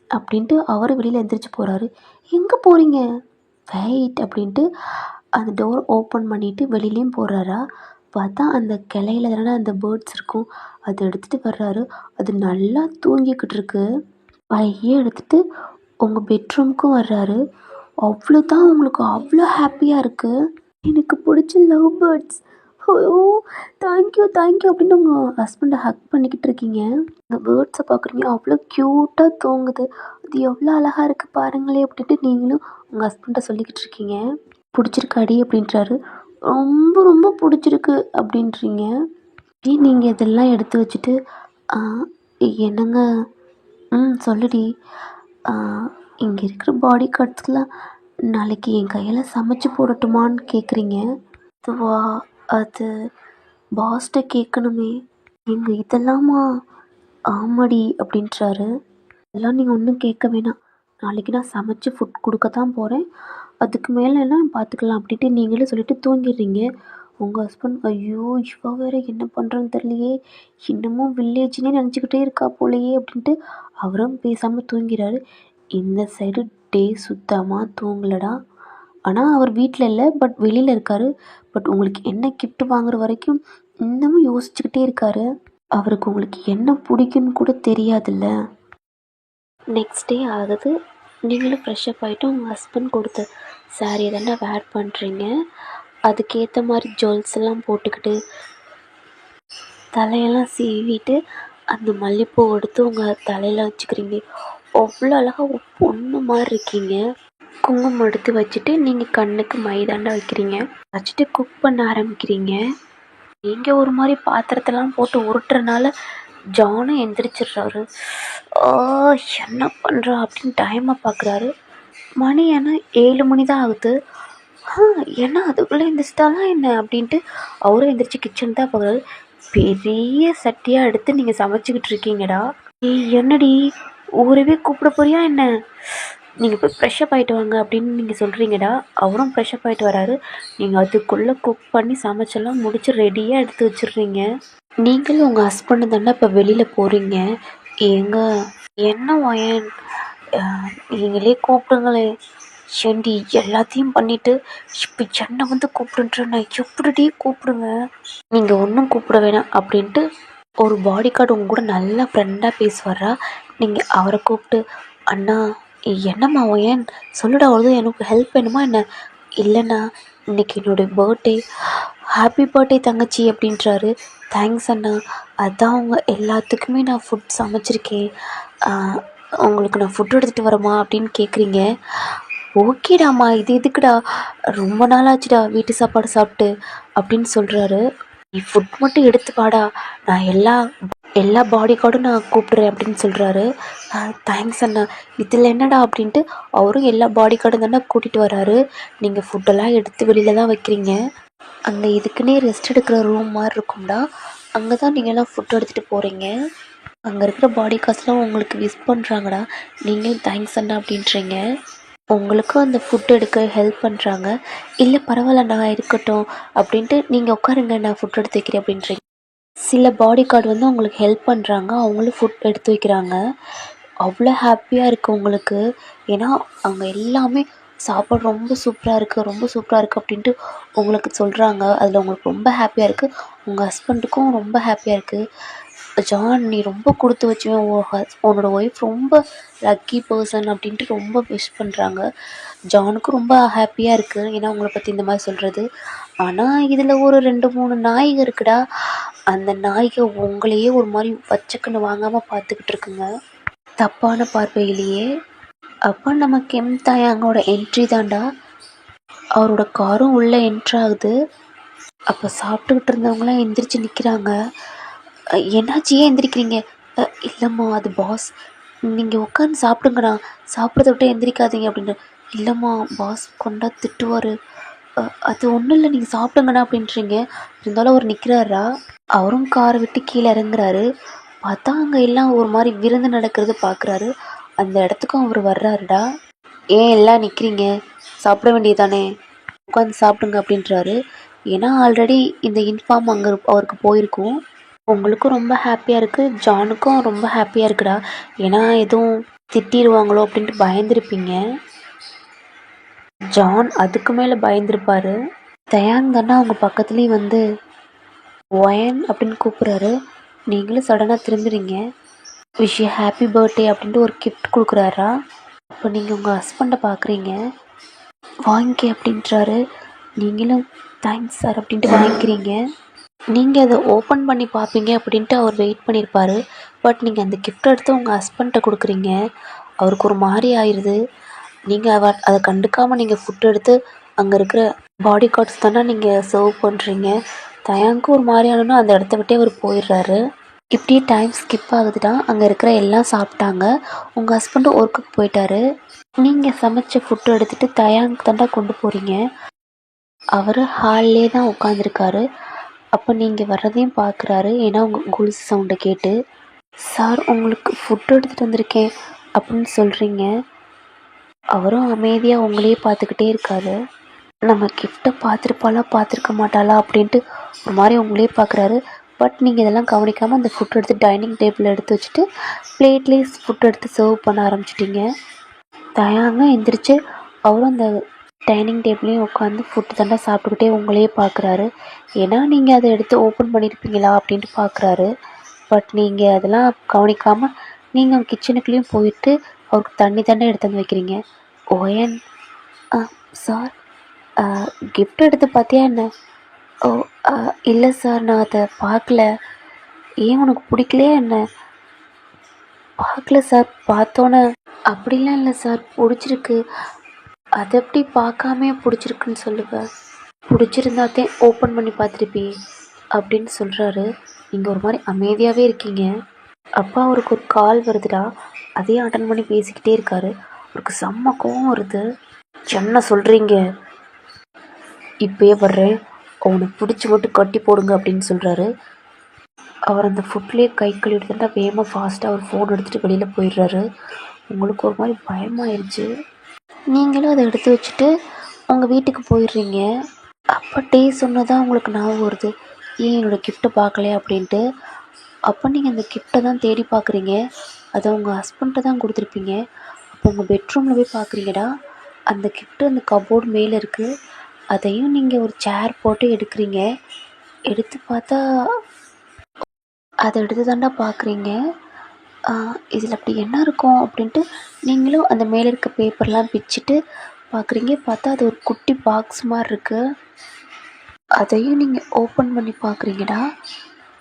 அப்படின்ட்டு அவர் வெளியில் எந்திரிச்சு போகிறாரு. எங்கே போகிறீங்க, வெயிட் அப்படின்ட்டு அந்த டோர் ஓப்பன் பண்ணிவிட்டு வெளியிலையும் போடுறாரா. பார்த்தா அந்த கிளையில தானே அந்த பேர்ட்ஸ் இருக்கும், அதை எடுத்துகிட்டு வர்றாரு. அது நல்லா தூங்கிக்கிட்டு இருக்கு. பையே எடுத்துகிட்டு உங்கள் பெட்ரூமுக்கும் வர்றாரு. அவ்வளோதான், உங்களுக்கு அவ்வளோ ஹாப்பியாக இருக்குது. எனக்கு பிடிச்ச லவ் பேர்ட்ஸ், ஓ தேங்க்யூ அப்படின்னு உங்கள் ஹஸ்பண்டை ஹக் பண்ணிக்கிட்டு இருக்கீங்க. அந்த பேர்ட்ஸை பார்க்குறீங்க, அவ்வளோ க்யூட்டாக தூங்குது. அது எவ்வளோ அழகாக இருக்குது பாருங்களே அப்படின்ட்டு நீங்களும் உங்கள் ஹஸ்பண்டை சொல்லிக்கிட்டு இருக்கீங்க. பிடிச்சிருக்காடி அப்படின்றாரு. ரொம்ப பிடிச்சிருக்கு அப்படின்றீங்க. நீங்கள் இதெல்லாம் எடுத்து வச்சுட்டு என்னங்க, சொல்லுடி, இங்கே இருக்கிற பாடி கார்ட்ஸ்க்கெலாம் நாளைக்கு என் கையில் சமைச்சு போடட்டுமான்னு கேட்குறீங்க. அதுவா, அது பாஸ்ட்டை கேட்கணுமே. நீங்கள் இதெல்லாமா, ஆமாடி அப்படின்றாரு. இதெல்லாம் நீங்கள் ஒன்றும் கேட்க வேணாம், நாளைக்கு நான் சமைச்சு ஃபுட் கொடுக்க தான் போகிறேன், அதுக்கு மேலேனா பார்த்துக்கலாம் அப்படின்ட்டு நீங்களே சொல்லிவிட்டு தூங்கிடுறீங்க. உங்கள் ஹஸ்பண்ட் ஐயோ இவ வேறு என்ன பண்ணுறான்னு தெரியலையே, இன்னமும் வில்லேஜ்னே நினச்சிக்கிட்டே இருக்கா போலையே அப்படின்ட்டு அவரும் பேசாமல் தூங்கிறாரு. இந்த சைடு டே சுத்தமாக தூங்கலடா. ஆனால் அவர் வீட்டில் இல்லை, பட் வெளியில் இருக்கார். பட் உங்களுக்கு என்ன கிஃப்ட் வாங்குற வரைக்கும் இன்னமும் யோசிச்சுக்கிட்டே இருக்காரு. அவருக்கு உங்களுக்கு என்ன பிடிக்குன்னு கூட தெரியாதுல்ல. நெக்ஸ்ட் டே ஆகுது. நீங்களும் ஃப்ரெஷ்ஷப் ஆகிட்டு உங்கள் ஹஸ்பண்ட் கொடுத்த சாரீ தானே வேர் பண்ணுறீங்க. அதுக்கேற்ற மாதிரி ஜுவல்ஸ் எல்லாம் போட்டுக்கிட்டு தலையெல்லாம் சீவிட்டு அந்த மல்லிப்பூ எடுத்து உங்கள் தலையில் வச்சுக்கிறீங்க. அவ்வளோ அழகாக பொண்ணு மாதிரி இருக்கீங்க. குங்குமம் எடுத்து வச்சுட்டு நீங்கள் கண்ணுக்கு மைதாண்டா வைக்கிறீங்க. வச்சுட்டு குக் பண்ண ஆரம்பிக்கிறீங்க. நீங்கள் ஒரு மாதிரி பாத்திரத்தெல்லாம் போட்டு உருட்டுறனால ஜானும் எந்திரிச்சிடுறாரு. என்ன பண்ணுறா அப்படின்னு டைமை பார்க்குறாரு. மணி ஏன்னா 7 மணி தான் ஆகுது. ஆ என்ன அதுக்குள்ளே எந்திரிச்சிட்டாலாம் என்ன அப்படின்ட்டு அவரும் எந்திரிச்சு கிச்சன் தான் பார்க்குறாரு. பெரிய சட்டியாக எடுத்து நீங்கள் சமைச்சிக்கிட்டு இருக்கீங்கடா. ஏய் என்னடி ஊரவே கூப்பிட போறியா என்ன? நீங்கள் போய் ஃப்ரெஷ்அப் ஆகிட்டு வாங்க அப்படின்னு நீங்கள் சொல்கிறீங்கடா. அவரும் ஃப்ரெஷ்அப் ஆகிட்டு வராரு. நீங்கள் அதுக்குள்ளே குக் பண்ணி சமைச்செல்லாம் முடிச்சு ரெடியாக எடுத்து வச்சிடுறீங்க. நீங்களும் உங்கள் ஹஸ்பண்டு தானே இப்போ வெளியில் போகிறீங்க. ஏங்க என்ன ஒயன் நீங்களே கூப்பிடுங்களே. ஏண்டி எல்லாத்தையும் பண்ணிவிட்டு இப்போ என்னை வந்து கூப்பிடுன்ற நான் எப்படிடி கூப்பிடுவேன்? நீங்கள் ஒன்றும் கூப்பிட வேணாம் அப்படின்ட்டு ஒரு பாடி கார்டு உங்க கூட நல்லா ஃப்ரெண்டாக பேசுவாரா. நீங்கள் அவரை கூப்பிட்டு அண்ணா என்னம்மா ஒயன் சொல்லுடா அவ்வளோ எனக்கு ஹெல்ப் வேணுமா என்ன? இல்லைண்ணா இன்னைக்கு என்னுடைய பர்த்டே. ஹாப்பி பர்த்டே தங்கச்சி அப்படின்றாரு. தேங்க்ஸ் அண்ணா. அதான் அவங்க எல்லாத்துக்குமே நான் ஃபுட் சமைச்சிருக்கேன். உங்களுக்கு நான் ஃபுட் எடுத்துகிட்டு வரமா அப்படின்னு கேட்குறீங்க. ஓகேடாம்மா இது எதுக்குடா ரொம்ப நாள் ஆச்சுடா வீட்டு சாப்பாடு சாப்பிட்டு அப்படின்னு சொல்கிறாரு. நீ ஃபுட் மட்டும் எடுத்து வாடா நான் எல்லா பாடி கார்டும் நான் கூப்பிட்றேன் அப்படின்னு சொல்கிறாரு. தேங்க்ஸ் அண்ணா. இதில் என்னடா அப்படின்ட்டு அவரும் எல்லா பாடி கார்டும் தானே கூட்டிகிட்டு வராரு. நீங்கள் ஃபுட்டெல்லாம் எடுத்து வெளியில் தான் வைக்கிறீங்க. அங்கே இதுக்குன்னே ரெஸ்ட் எடுக்கிற ரூம் மாதிரி இருக்கும்டா. அங்கே தான் நீங்கள்லாம் ஃபுட் எடுத்துகிட்டு போகிறீங்க. அங்கே இருக்கிற பாடி கார்ட்ஸ்லாம் உங்களுக்கு விஷ் பண்ணுறாங்கடா. நீங்களும் தேங்க்ஸ் அண்ணா அப்படின்றீங்க. உங்களுக்கும் அந்த ஃபுட் எடுக்க ஹெல்ப் பண்ணுறாங்க. இல்லை பரவாயில்ல நான் இருக்கட்டும் அப்படின்ட்டு நீங்கள் உட்காருங்க நான் ஃபுட் எடுத்து வைக்கிறேன் அப்படின்றீங்க. சில பாடி கார்டு வந்து உங்களுக்கு ஹெல்ப் பண்ணுறாங்க. அவங்களும் ஃபுட் எடுத்து வைக்கிறாங்க. அவ்வளோ ஹாப்பியாக இருக்குது உங்களுக்கு. ஏன்னா அவங்க எல்லாமே சாப்பாடு ரொம்ப சூப்பராக இருக்குது ரொம்ப சூப்பராக இருக்குது அப்படின்ட்டு உங்களுக்கு சொல்கிறாங்க. அதில் உங்களுக்கு ரொம்ப ஹாப்பியாக இருக்குது. உங்கள் ஹஸ்பண்டுக்கும் ரொம்ப ஹாப்பியாக இருக்குது. ஜான் நீ ரொம்ப கொடுத்து வச்சுவேன். உன்னோட ஒய்ஃப் ரொம்ப லக்கி பர்சன் அப்படின்ட்டு ரொம்ப விஷ் பண்ணுறாங்க. ஜானுக்கும் ரொம்ப ஹாப்பியாக இருக்குது ஏன்னா உங்களை பற்றி இந்த மாதிரி சொல்கிறது. ஆனால் இதில் ஒரு 2-3 நாய்கள் இருக்குடா. அந்த நாய்கள் உங்களையே ஒரு மாதிரி வச்சக்கன்னு வாங்காமல் பார்த்துக்கிட்டு இருக்குங்க தப்பான பார்வையிலேயே. அப்போ நம்ம கெம் தாயாங்கோட என்ட்ரி தாண்டா. அவரோட காரும் உள்ளே என்ட்ராகுது. அப்போ சாப்பிட்டுக்கிட்டு இருந்தவங்களாம் எந்திரிச்சு நிற்கிறாங்க. என்னாச்சு ஏன் எந்திரிக்கிறீங்க? இல்லைம்மா அது பாஸ். நீங்கள் உட்காந்து சாப்பிடுங்கண்ணா சாப்பிட்றத விட்டு எந்திரிக்காதீங்க அப்படின்னு. இல்லைம்மா பாஸ் கொண்டா திட்டுவார். அது ஒன்றும் இல்லை நீங்கள் சாப்பிடுங்கண்ணா அப்படின்றீங்க. இருந்தாலும் அவர் நிற்கிறாரா. அவரும் காரை விட்டு கீழே இறங்குறாரு. பார்த்தா அங்கே எல்லாம் ஒரு மாதிரி விருந்து நடக்கிறது பார்க்குறாரு. அந்த இடத்துக்கும் அவர் வர்றாருடா. ஏன் எல்லாம் நிற்கிறீங்க சாப்பிட வேண்டியதானே உட்காந்து சாப்பிடுங்க அப்படின்றாரு. ஏன்னா ஆல்ரெடி இந்த இன்ஃபார்ம் அங்கே அவருக்கு போயிருக்கும். உங்களுக்கும் ரொம்ப ஹாப்பியாக இருக்குது. ஜானுக்கும் ரொம்ப ஹாப்பியாக இருக்குடா. ஏன்னா எதுவும் திட்டிடுவாங்களோ அப்படின்ட்டு பயந்துருப்பீங்க. ஜான் அதுக்கு மேலே பயந்துருப்பார். தயாங் தானே அவங்க பக்கத்துலேயும் வந்து ஒயன் அப்படின்னு கூப்பிட்றாரு. நீங்களும் சடனாக திரும்புறீங்க. விஷ் ஹாப்பி பர்த்டே அப்படின்ட்டு ஒரு கிஃப்ட் கொடுக்குறாரா. அப்போ நீங்கள் உங்கள் ஹஸ்பண்டை பார்க்குறீங்க. வாங்கிக்க அப்படின்றாரு. நீங்களும் தேங்க்ஸ் சார் அப்படின்ட்டு வாங்கிக்கிறீங்க. நீங்கள் அதை ஓப்பன் பண்ணி பார்ப்பீங்க அப்படின்ட்டு அவர் வெயிட் பண்ணியிருப்பார். பட் நீங்கள் அந்த கிஃப்ட் எடுத்து உங்கள் ஹஸ்பண்ட்டை கொடுக்குறீங்க. அவருக்கு ஒரு மாதிரி ஆயிடுது. நீங்கள் அதை கண்டுக்காமல் நீங்கள் ஃபுட் எடுத்து அங்கே இருக்கிற பாடி கார்ட்ஸ் தானே நீங்கள் சர்வ் பண்ணுறீங்க. தயாங்க்கு ஒரு மாதிரி ஆனோன்னா அந்த இடத்த விட்டே அவர் போயிடுறாரு. இப்படியே டைம் ஸ்கிப் ஆகுதுடா. அங்கே இருக்கிற எல்லாம் சாப்பிட்டாங்க. உங்கள் ஹஸ்பண்டும் ஒர்க்குக்கு போயிட்டாரு. நீங்கள் சமைச்ச ஃபுட்டு எடுத்துகிட்டு தயாங்க்கு தாண்டா கொண்டு போகிறீங்க. அவர் ஹால்லே தான் உட்காந்துருக்காரு. அப்போ நீங்கள் வர்றதையும் பார்க்குறாரு. ஏன்னா உங்கள் கொலுசு சவுண்டை கேட்டு. சார் உங்களுக்கு ஃபுட்டு எடுத்துகிட்டு வந்திருக்கேன் அப்படின்னு சொல்கிறீங்க. அவரும் அமைதியாக உங்களையே பார்த்துக்கிட்டே இருக்காரு. நம்ம கிஃப்ட்டை பார்த்துருக்க மாட்டாளா அப்படின்ட்டு ஒரு மாதிரி உங்களையே பார்க்குறாரு. பட் நீங்கள் இதெல்லாம் கவனிக்காமல் அந்த ஃபுட் எடுத்து டைனிங் டேபிளில் எடுத்து வச்சுட்டு பிளேட்லேயே ஃபுட் எடுத்து சர்வ் பண்ண ஆரம்பிச்சிட்டிங்க. தயாங்க எந்திரிச்சு அவரும் அந்த டைனிங் டேபிளையும் உட்காந்து ஃபுட்டு தாண்டா சாப்பிட்டுக்கிட்டே உங்களையே பார்க்குறாரு. ஏன்னா நீங்கள் அதை எடுத்து ஓப்பன் பண்ணியிருப்பீங்களா அப்படின்ட்டு பார்க்குறாரு. பட் நீங்கள் அதெல்லாம் கவனிக்காமல் நீங்கள் கிச்சனுக்குள்ளேயும் போயிட்டு அவருக்கு தண்ணி தாண்டா எடுத்து வந்து வைக்கிறீங்க. ஓயன் சார் கிஃப்ட் எடுத்து பார்த்தியா என்ன? ஓ இல்லை சார் நான் அதை பார்க்கல. ஏன் உனக்கு பிடிக்கலையா என்ன? பார்க்கல சார் பார்த்தோன்னே. அப்படிலாம் இல்லை சார் பிடிச்சிருக்கு. அதை எப்படி பார்க்காமே பிடிச்சிருக்குன்னு சொல்லுவேன். பிடிச்சிருந்தாத்தே ஓப்பன் பண்ணி பார்த்துருப்பி அப்படின்னு சொல்கிறாரு. நீங்கள் ஒரு மாதிரி அமைதியாகவே இருக்கீங்க. அப்பா அவருக்கு ஒரு கால் வருதுடா. அதையும் அட்டன் பண்ணி பேசிக்கிட்டே இருக்காரு. அவருக்கு செம்ம கோவம் வருது. என்ன சொல்கிறீங்க? இப்பயே வர்றேன், அவனை பிடிச்சி மட்டும் கட்டி போடுங்க அப்படின்னு சொல்கிறாரு. அவர் அந்த ஃபுட்லேயே கை கழுவிட்டு வேகமாக ஃபாஸ்ட்டாக அவர் ஃபோன் எடுத்துகிட்டு வெளியில் போயிடுறாரு. உங்களுக்கு ஒரு மாதிரி பயமாயிருச்சு. நீங்களும் அதை எடுத்து வச்சுட்டு உங்கள் வீட்டுக்கு போயிடுறீங்க. அப்போ டே சொன்னதான் உங்களுக்கு ஞாபகம் வருது, ஏன் என்னோடய கிஃப்ட்டை பார்க்கலையா அப்படின்ட்டு. அப்போ நீங்கள் அந்த கிஃப்ட்டை தான் தேடி பார்க்குறீங்க. அதை உங்கள் ஹஸ்பண்ட்டை தான் கொடுத்துருப்பீங்க. அப்போ உங்கள் பெட்ரூமில் போய் பார்க்குறீங்கடா, அந்த கிஃப்ட்டு அந்த கபோர்டு மேலே இருக்குது. அதையும் நீங்கள் ஒரு சேர் போட்டு எடுக்கிறீங்க. எடுத்து பார்த்தா அதை எடுத்து தாண்டா பார்க்குறீங்க. இதில் அப்படி என்ன இருக்கும் அப்படின்ட்டு நீங்களும் அந்த மேலே இருக்க பேப்பர்லாம் பிச்சுட்டு பார்க்குறீங்க. பார்த்தா அது ஒரு குட்டி பாக்ஸ் மாதிரி இருக்குது. அதையும் நீங்கள் ஓப்பன் பண்ணி பார்க்குறீங்கடா.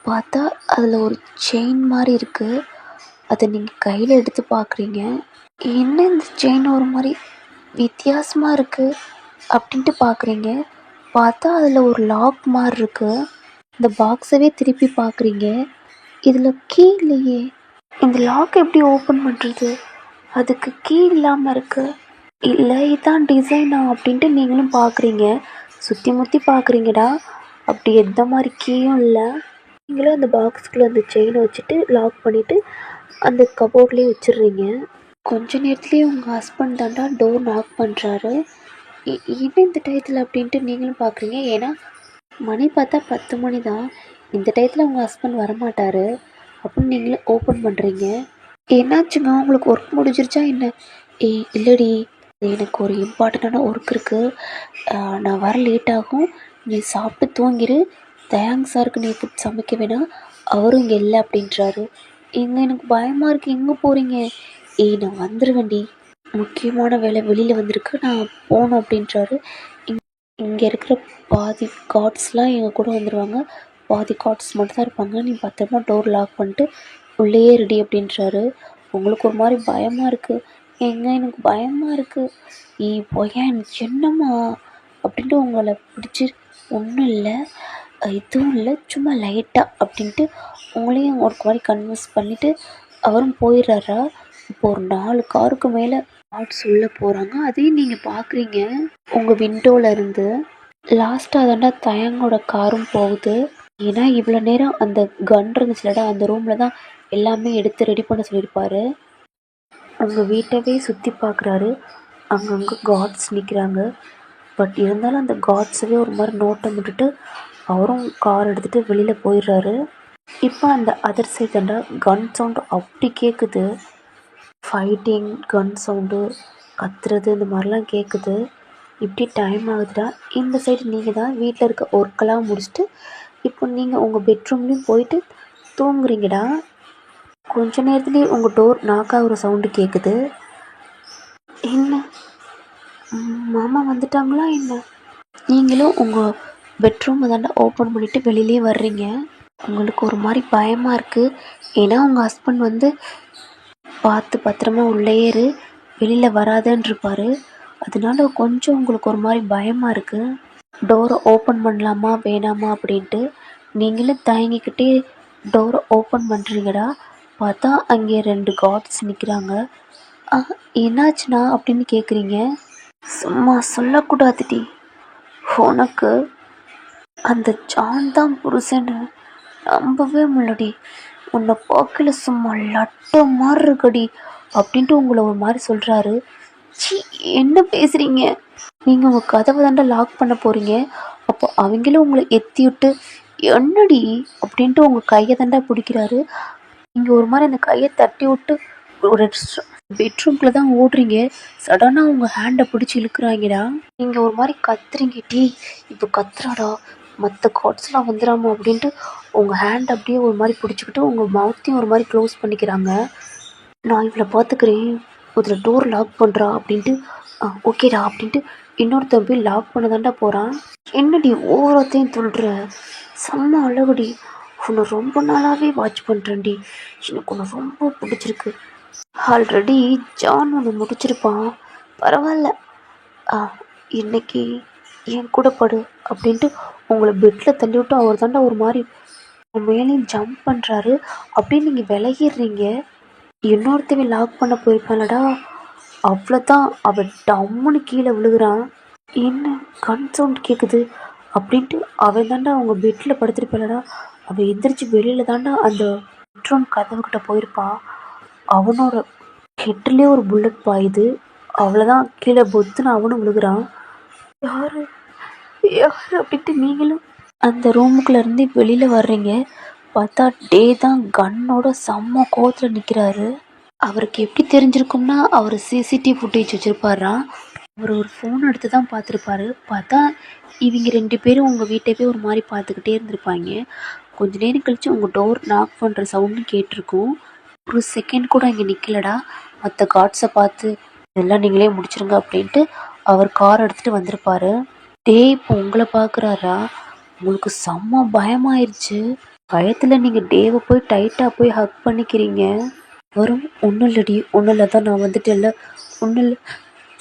பார்த்தா அதில் ஒரு செயின் மாதிரி இருக்குது. அதை நீங்கள் கையில் எடுத்து பார்க்குறீங்க. என்ன இந்த செயின் ஒரு மாதிரி வித்தியாசமாக இருக்குது அப்படின்ட்டு பார்க்குறீங்க. பார்த்தா அதில் ஒரு லாக் மாதிரி இருக்குது. இந்த பாக்ஸவே திருப்பி பார்க்குறீங்க. இதில் கீ இல்லையே. இந்த லாக் எப்படி ஓப்பன் பண்ணுறது? அதுக்கு கீ இல்லாமல் இருக்குது. இல்லை இதான் டிசைனா அப்படின்ட்டு நீங்களும் பார்க்குறீங்க. சுற்றி முற்றி பார்க்குறீங்கடா, அப்படி எந்த மாதிரி கீயும் இல்லை. நீங்களும் அந்த பாக்ஸுக்குள்ளே அந்த செயினை வச்சுட்டு லாக் பண்ணிவிட்டு அந்த கபோர்ட்லேயே வச்சிடுறீங்க. கொஞ்ச நேரத்துலேயே உங்கள் ஹஸ்பண்ட் தாண்டா டோர் நாக் பண்ணுறாரு. என்ன இந்த டயத்தில் அப்படின்ட்டு நீங்களும் பார்க்குறீங்க. ஏன்னா மணி பார்த்தா 10 மணி தான். இந்த டயத்தில் உங்கள் ஹஸ்பண்ட் வரமாட்டார் அப்படின்னு நீங்களே ஓப்பன் பண்ணுறீங்க. என்னாச்சுங்க, உங்களுக்கு ஒர்க் முடிஞ்சிருச்சா என்ன? இல்லைடி, எனக்கு ஒரு இம்பார்ட்டண்ட்டான ஒர்க் இருக்குது, நான் வர லேட் ஆகும், நீ சாப்பிட்டு தூங்கிடு, தயாங் சாருக்கு நீ ஃபுட் சமைக்க வேணாம், அவரும் இங்கே இல்லை அப்படின்றாரு. எனக்கு பயமாக இருக்குது, எங்கே போகிறீங்க? நான் வந்துடுவேன்டி, முக்கியமான வேலை வெளியில் வந்திருக்கு, நான் போகணும் அப்படின்றாரு. இங்கே இருக்கிற பாதி கார்ட்ஸ்லாம் எங்கள் கூட வந்துடுவாங்க, பாதி கார்ட்ஸ் மட்டும் தான் இருப்பாங்க, நீ பத்திரமா டோர் லாக் பண்ணிட்டு உள்ளேயே ரெடி அப்படின்றாரு. உங்களுக்கு ஒரு மாதிரி பயமாக இருக்குது. எனக்கு பயமாக இருக்குது. போயேன் என்னம்மா அப்படின்ட்டு உங்களை பிடிச்சி, ஒன்றும் இல்லை, இதுவும் இல்லை, சும்மா லைட்டாக அப்படின்ட்டு உங்களையும் ஒரு மாதிரி கன்வின்ஸ் பண்ணிவிட்டு அவரும் போயிடுறாரா. இப்போ ஒரு 4 காருக்கு மேலே கார்ட்ஸ் உள்ளே போகிறாங்க. அதையும் நீங்கள் பார்க்குறீங்க உங்கள் விண்டோவில் இருந்து. லாஸ்ட்டாக தாண்டா தயங்கோட காரும் போகுது. ஏன்னா இவ்வளோ நேரம் அந்த கன் இருந்துச்சுலடா, அந்த ரூமில் தான் எல்லாமே எடுத்து ரெடி பண்ண சொல்லியிருப்பாரு. உங்கள் வீட்டவே சுற்றி பார்க்குறாரு. அங்கங்கே கார்ட்ஸ் நிற்கிறாங்க. பட் இருந்தாலும் அந்த கார்ட்ஸவே ஒரு மாதிரி நோட்டம் விட்டுட்டு அவரும் கார் எடுத்துகிட்டு வெளியில் போயிடுறாரு. இப்போ அந்த அதர் சைடு தாண்டா கன் சவுண்டு அப்படி கேட்குது. ஃபைட்டிங், கன் சவுண்டு, கத்துறது, இந்த மாதிரிலாம் கேட்குது. இப்படி டைம் ஆகுதுடா. இந்த சைடு நீங்கள் தான் வீட்டில் இருக்க ஒர்க்கெல்லாம் முடிச்சுட்டு இப்போ நீங்கள் உங்கள் பெட்ரூம்லேயும் போயிட்டு தூங்குறீங்கடா. கொஞ்ச நேரத்துலேயே உங்கள் டோர் நாக்காகிற சவுண்டு கேட்குது. என்ன, மாமா வந்துட்டாங்களா என்ன? நீங்களும் உங்கள் பெட்ரூமை தாண்டா ஓப்பன் பண்ணிவிட்டு வெளியிலே வர்றீங்க. உங்களுக்கு ஒரு மாதிரி பயமாக இருக்குது. ஏன்னா உங்கள் ஹஸ்பண்ட் வந்து பார்த்து பத்திரமா உள்ளே ஏறு, வெளியில் வராதன்ருப்பார். அதனால கொஞ்சம் உங்களுக்கு ஒரு மாதிரி பயமாக இருக்குது. டோரை ஓப்பன் பண்ணலாமா வேணாமா அப்படின்ட்டு நீங்களும் தயங்கிக்கிட்டே டோரை ஓப்பன் பண்ணுறீங்கடா. பார்த்தா அங்கே 2 கார்ட்ஸ் நிற்கிறாங்க. என்னாச்சுண்ணா அப்படின்னு கேட்குறீங்க. சும்மா சொல்லக்கூடாதுடி, உனக்கு அந்த ஜான் தான் புருஷன்னு நம்பவே முடியலடி, உன்னை பார்க்கல சும்மா லட்ட மாதிரி இருக்கடி அப்படின்ட்டு உங்களை ஒரு மாதிரி சொல்கிறாரு. என்ன பேசுகிறீங்க? நீங்கள் உங்கள் கதவை தாண்டா லாக் பண்ண போகிறீங்க. அப்போ அவங்களும் உங்களை எத்தி விட்டு என்னடி அப்படின்ட்டு உங்கள் கையை தாண்டா பிடிக்கிறாரு. நீங்கள் ஒரு மாதிரி அந்த கையை தட்டி விட்டு ஒரு பெட்ரூம்குள்ளே தான் ஓடுறீங்க. சடனாக உங்கள் ஹேண்டை பிடிச்சி இழுக்கிறாங்கடா. நீங்கள் ஒரு மாதிரி கத்துறீங்க, டீ இப்போ கத்துறாடா, மற்ற கார்ட்ஸ்லாம் வந்துடாமா அப்படின்ட்டு உங்கள் ஹேண்ட் அப்படியே ஒரு மாதிரி பிடிச்சிக்கிட்டு உங்கள் மவுத்தையும் ஒரு மாதிரி க்ளோஸ் பண்ணிக்கிறாங்க. நான் இவளை பார்த்துக்கிறேன், இதில் டோர் லாக் பண்ணுறா அப்படின்ட்டு ஓகேடா அப்படின்ட்டு இன்னொருத்தன் போய் லாக் பண்ண தாண்டா போகிறான். என்னடி ஓவரத்தையும் துள்ளுற, செம்ம அழகுடி, உன்னை ரொம்ப நாளாகவே வாட்ச் பண்ணுறேன்டி, எனக்கு உன்னை ரொம்ப பிடிச்சிருக்கு. ஆல்ரெடி ஜான் ஒன்று முடிச்சிருப்பான், பரவாயில்ல, இன்னைக்கு என் கூட படு அப்படின்ட்டு உங்களை பெட்டில் தள்ளி விட்டு அவர் தாண்டா ஒரு மாதிரி மேலேயும் ஜம்ப் பண்ணுறாரு. அப்படின்னு நீங்கள் விலகிடுறீங்க. இன்னொருத்தவே லாக் பண்ண போயிருப்பான்லடா, அவ்வளோதான், அவன் டம்முன்னு கீழே விழுகிறான். என்ன கன் சவுண்ட் கேட்குது அப்படின்ட்டு அவன் தாண்டா அவங்க பெட்டில் படுத்திருப்பாளடா. அவன் எந்திரிச்சு வெளியில தாண்டா அந்த பெட்ரூம் கதவுக்கிட்ட போயிருப்பான். அவனோட ஹெட்லேயே ஒரு புல்லட் பாயுது. அவ்வளோதான், கீழே பொத்துன்னு அவனும் விழுகிறான். யாரு யாரு அப்படின்ட்டு நீங்களும் அந்த ரூமுக்குள்ள இருந்து வெளியில் வர்றீங்க. பார்த்தா டே தான் கன்னோட செம்ம கோவத்தில் நிற்கிறாரு. அவருக்கு எப்படி தெரிஞ்சிருக்கும்னா அவர் சிசிடிவி ஃபுட்டேஜ் வச்சுருப்பாராம். அவர் ஒரு ஃபோன் எடுத்து தான் பார்த்துருப்பாரு. பார்த்தா இவங்க 2 பேரும் உங்கள் வீட்டை போய் ஒரு மாதிரி பார்த்துக்கிட்டே இருந்திருப்பாங்க. கொஞ்ச நேரம் கழித்து உங்கள் டோர் நாக் பண்ணுற சவுண்டு கேட்டிருக்கும். ஒரு செகண்ட் கூட இங்கே நிற்கலடா. மற்ற கார்ட்ஸை பார்த்து இதெல்லாம் நீங்களே முடிச்சிருங்க அப்படின்ட்டு அவர் கார் எடுத்துகிட்டு வந்திருப்பாரு. டே இப்போ உங்களை பார்க்குறாரா? உங்களுக்கு செம்ம பயமாயிருச்சு. பயத்தில் நீங்கள் டேவை போய் டைட்டாக போய் ஹக் பண்ணிக்கிறீங்க. வரும் ஒன்றும் இல்லடி, ஒன்றும் இல்லை தான் நான் வந்துட்டேன்ல, ஒன்றும் இல்லை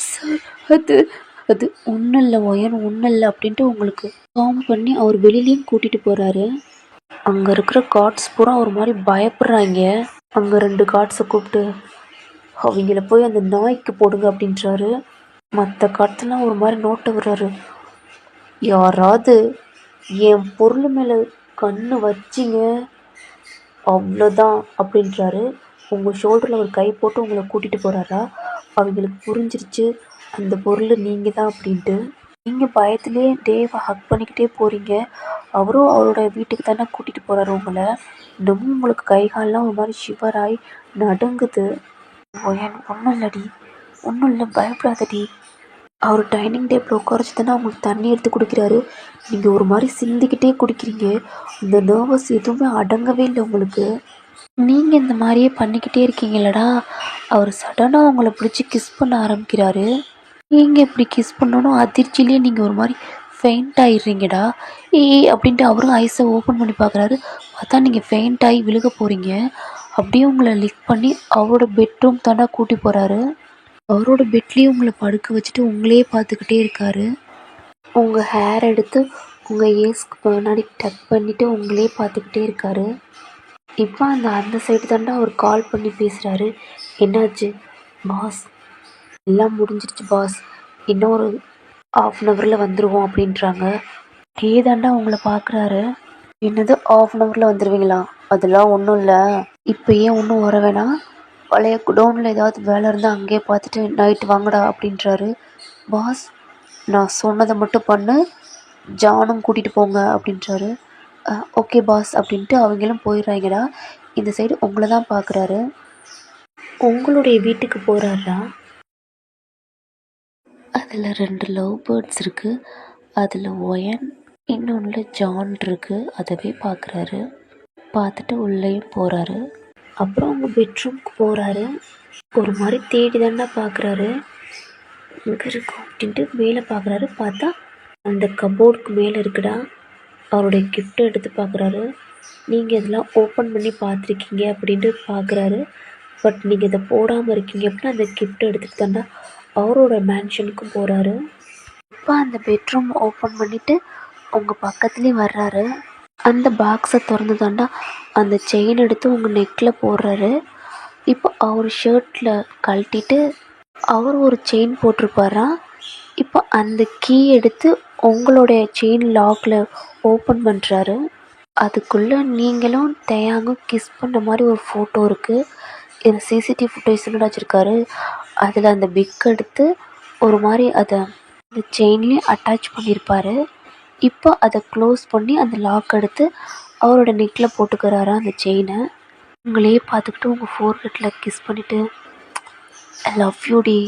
சார், அது அது ஒன்றும் இல்லை ஒயன், ஒன்றும் இல்லை அப்படின்ட்டு உங்களுக்கு காம் பண்ணி அவர் வெளியிலையும் கூட்டிகிட்டு போகிறாரு. அங்கே இருக்கிற கார்ட்ஸ் பூரா ஒரு மாதிரி பயப்படுறாங்க. அங்கே 2 கார்ட்ஸை கூப்பிட்டு அவங்கள போய் அந்த நாய்க்கு போடுங்க அப்படின்றாரு. மற்ற கார்ட்ஸ்லாம் ஒரு மாதிரி நோட்டை விடுறாரு. யாராவது என் பொருள் மேலே கண்ணு வச்சிங்க அவ்வளோதான் அப்படின்றாரு. உங்கள் ஷோல்டரில் ஒரு கை போட்டு உங்களை கூட்டிகிட்டு போகிறாரா. அவங்களுக்கு புரிஞ்சிருச்சு அந்த பொருள் நீங்கள் தான் அப்படின்ட்டு. நீங்கள் பயத்துலேயே டேவை ஹக் பண்ணிக்கிட்டே போகிறீங்க. அவரும் அவரோட வீட்டுக்கு தானே கூட்டிகிட்டு போகிறாரு உங்களை. இன்னமும் உங்களுக்கு கை கால்லாம் ஒரு மாதிரி ஷிவராகி நடுங்குது. ஒன்றும் இல்லடி, ஒன்றும் இல்லை, பயப்படாதடி. அவர் டைனிங் டேபிள் உட்காரச்சு தானே அவங்களுக்கு தண்ணி எடுத்து குடிக்கிறாரு. நீங்கள் ஒரு மாதிரி சிந்திக்கிட்டே குடிக்கிறீங்க. இந்த நர்வஸ் எதுவுமே அடங்கவே இல்லை உங்களுக்கு. நீங்கள் இந்த மாதிரியே பண்ணிக்கிட்டே இருக்கீங்களடா. அவர் சடனாக உங்களை பிடிச்சி கிஸ் பண்ண ஆரம்பிக்கிறாரு. நீங்கள் இப்படி கிஸ் பண்ணணும் அதிர்ச்சியிலே நீங்கள் ஒரு மாதிரி ஃபெயிண்ட் ஆகிடுறீங்கடா. அப்படின்ட்டு அவரும் ஐஸை ஓப்பன் பண்ணி பார்க்குறாரு. பார்த்தா நீங்கள் ஃபெயிண்ட் ஆகி விழுக போகிறீங்க. அப்படியே உங்களை லிஃப்ட் பண்ணி அவரோட பெட்ரூம் தாண்டா கூட்டி போகிறாரு. அவரோட பெட்லேயும் உங்களை படுக்க வச்சுட்டு உங்களே பார்த்துக்கிட்டே இருக்காரு. உங்கள் ஹேர் எடுத்து உங்கள் ஏஸ்க்கு முன்னாடி டக் பண்ணிவிட்டு உங்களே பார்த்துக்கிட்டே இருக்காரு. இப்போ அந்த சைடு தாண்டா அவர் கால் பண்ணி பேசுகிறாரு. என்னாச்சு பாஸ்? எல்லாம் முடிஞ்சிருச்சு பாஸ், இன்னும் ஒரு 1/2 ஹவரில் வந்துடுவோம் அப்படின்றாங்க. தாண்டா உங்களை பார்க்குறாரு. என்னது 1/2 ஹவரில் வந்துடுவீங்களா? அதெல்லாம் ஒன்றும் இல்லை, இப்போ ஏன் ஒன்றும் வர வேணாம், பழைய குடோனில் ஏதாவது வேலை இருந்தால் அங்கேயே பார்த்துட்டு நைட்டு வாங்கடா அப்படின்றாரு. பாஸ் நான் சொன்னதை மட்டும் பண்ணு, ஜானும் கூட்டிகிட்டு போங்க அப்படின்றாரு. ஓகே பாஸ் அப்படின்ட்டு அவங்களும் போயிடுறாங்கடா. இந்த சைடு உங்களை தான் பார்க்குறாரு. உங்களுடைய வீட்டுக்கு போகிறாரா. அதில் 2 லவ் பேர்ட்ஸ் இருக்குது. அதில் ஒயன், இன்னொன்றில் ஜான் இருக்குது. அதவே பார்க்குறாரு. பார்த்துட்டு உள்ளேயும் போகிறாரு. அப்புறம் அவங்க பெட்ரூம்க்கு போகிறாரு. ஒரு மாதிரி தேடி தாண்டா பார்க்குறாரு. இங்கே இருக்கும் அப்படின்ட்டு மேலே பார்க்குறாரு. பார்த்தா அந்த கபோர்டுக்கு மேலே இருக்குடா. அவருடைய கிஃப்ட்டை எடுத்து பார்க்குறாரு. நீங்கள் இதெல்லாம் ஓப்பன் பண்ணி பார்த்துருக்கீங்க அப்படின்ட்டு பார்க்குறாரு. பட் நீங்கள் இதை போடாமல் இருக்கீங்க அப்படின்னா அந்த கிஃப்ட்டை எடுத்துகிட்டு தாண்டா அவரோட மேன்ஷனுக்கும் போகிறாரு. இப்போ அந்த பெட்ரூம் ஓப்பன் பண்ணிவிட்டு உங்கள் பக்கத்துலேயே வர்றாரு. அந்த பாக்ஸை திறந்து தாண்டா அந்த செயின் எடுத்து உங்கள் நெக்கில் போடுறாரு. இப்போ அவர் ஷர்ட்டில் கழட்டிட்டு அவர் ஒரு செயின் போட்டிருப்பாரா. இப்போ அந்த கீ எடுத்து உங்களுடைய செயின் லாக்கில் ஓப்பன் பண்ணுறாரு. அதுக்குள்ளே நீங்களும் தேயாங்கும் கிஸ் பண்ண மாதிரி ஒரு ஃபோட்டோ இருக்குது. இது சிசிடிவி ஃபுட்டேஜ் வச்சுருக்காரு. அதில் அந்த பிக் எடுத்து ஒரு மாதிரி அதை அந்த செயின்லேயும் அட்டாச் பண்ணியிருப்பார். இப்போ அதை க்ளோஸ் பண்ணி அந்த லாக் எடுத்து அவரோட நெக்கில் போட்டுக்கிறாரா அந்த செயினை. உங்களே பார்த்துக்கிட்டு உங்கள் ஃபோர்ஹெட்டில் கிஸ் பண்ணிவிட்டு ஐ லவ் யூ டி,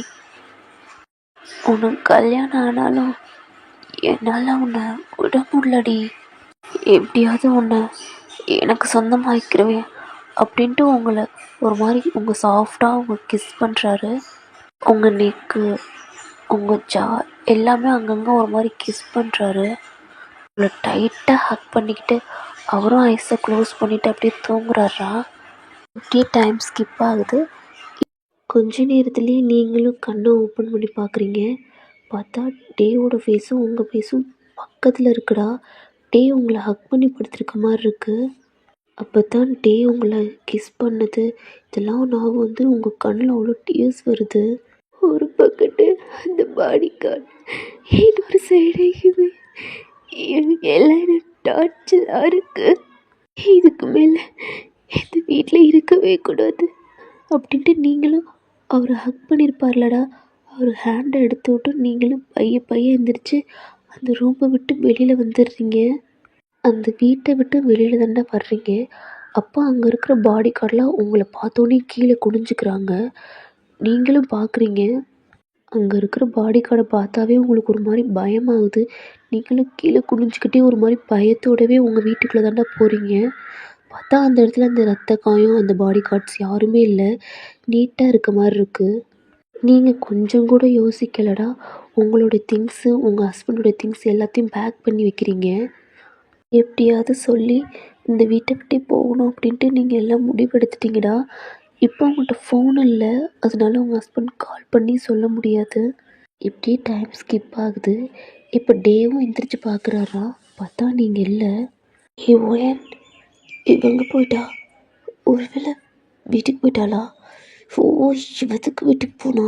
உனக்கு கல்யாணம் ஆனாலும் என்னால் உன்னை விட முடியலடி, எப்படியாவது உன்னை எனக்கு சொந்தமாக்கிடுவேன் அப்படின்ட்டு உங்களை ஒரு மாதிரி உங்கள் சாஃப்டாக உங்கள் கிஸ் பண்ணுறாரு. உங்கள் நெக்கு, உங்கள் ஜா எல்லாமே அங்கங்கே ஒரு மாதிரி கிஸ் பண்ணுறாரு. உங்களை டைட்டாக ஹக் பண்ணிக்கிட்டு அவரும் ஐஸை க்ளோஸ் பண்ணிவிட்டு அப்படியே தூங்குறாரா. அப்படியே டைம் ஸ்கிப் ஆகுது. கொஞ்ச நேரத்துலேயே நீங்களும் கண்ணை ஓப்பன் பண்ணி பார்க்குறீங்க. பார்த்தா டேவோட ஃபேஸும் உங்கள் ஃபேஸும் பக்கத்தில் இருக்குடா. டே உங்களை ஹக் பண்ணி படுத்துருக்க மாதிரி இருக்குது. அப்போ தான் டே உங்களை கிஸ் பண்ணது இதெல்லாம் நான் உங்கள் கண்ணில் அவ்வளோ டியர்ஸ் வருது. ஒரு பக்கத்து அந்த பாடி கார்டு, இன்னொரு சைடு இவன். இவங்க எல்லாம் என்ன டார்ச்சராக இருக்கு. இதுக்கு மேலே இந்த வீட்டில் இருக்கவே கூடாது அப்படின்ட்டு நீங்களும் அவர் ஹக் பண்ணியிருப்பார்லடா, அவர் ஹேண்டை எடுத்து விட்டு நீங்களும் பைய எந்திரிச்சு அந்த ரூமை விட்டு வெளியில் வந்துடுறீங்க. அந்த வீட்டை விட்டு வெளியில் தாண்டா வர்றீங்க. அப்போ அங்கே இருக்கிற பாடி கார்டெலாம் உங்களை பார்த்தோன்னே கீழே குனிஞ்சுக்கிறாங்க. நீங்களும் பார்க்குறீங்க. அங்கே இருக்கிற பாடி கார்டை பார்த்தாவே உங்களுக்கு ஒரு மாதிரி பயமாகுது. நீங்களும் கீழே குனிஞ்சிக்கிட்டே ஒரு மாதிரி பயத்தோடவே உங்கள் வீட்டுக்குள்ளே தாண்டா போகிறீங்க. பார்த்தா அந்த இடத்துல அந்த ரத்த காயம், அந்த பாடி கார்ட்ஸ் யாருமே இல்லை. நீட்டாக இருக்க மாதிரி இருக்குது. நீங்கள் கொஞ்சம் கூட யோசிக்கலடா. உங்களோட திங்ஸு, உங்கள் ஹஸ்பண்டோட திங்ஸ் எல்லாத்தையும் பேக் பண்ணி வைக்கிறீங்க. எப்படியாவது சொல்லி இந்த வீட்டை விட்டு போகணும் அப்படின்ட்டு நீங்கள் எல்லாம் முடிவெடுத்துட்டீங்கடா. இப்போ உங்கள்கிட்ட ஃபோன் இல்லை, அதனால உங்கள் ஹஸ்பண்ட் கால் பண்ணி சொல்ல முடியாது. இப்படியே டைம் ஸ்கிப் ஆகுது. இப்போ டேவும் எந்திரிச்சு பார்க்குறாரா, பார்த்தா நீங்கள் இல்லை. ஓயன் இவங்க போயிட்டா, ஒருவேளை வீட்டுக்கு போயிட்டாளா? ஓ, இவத்துக்கு வீட்டுக்கு போனா,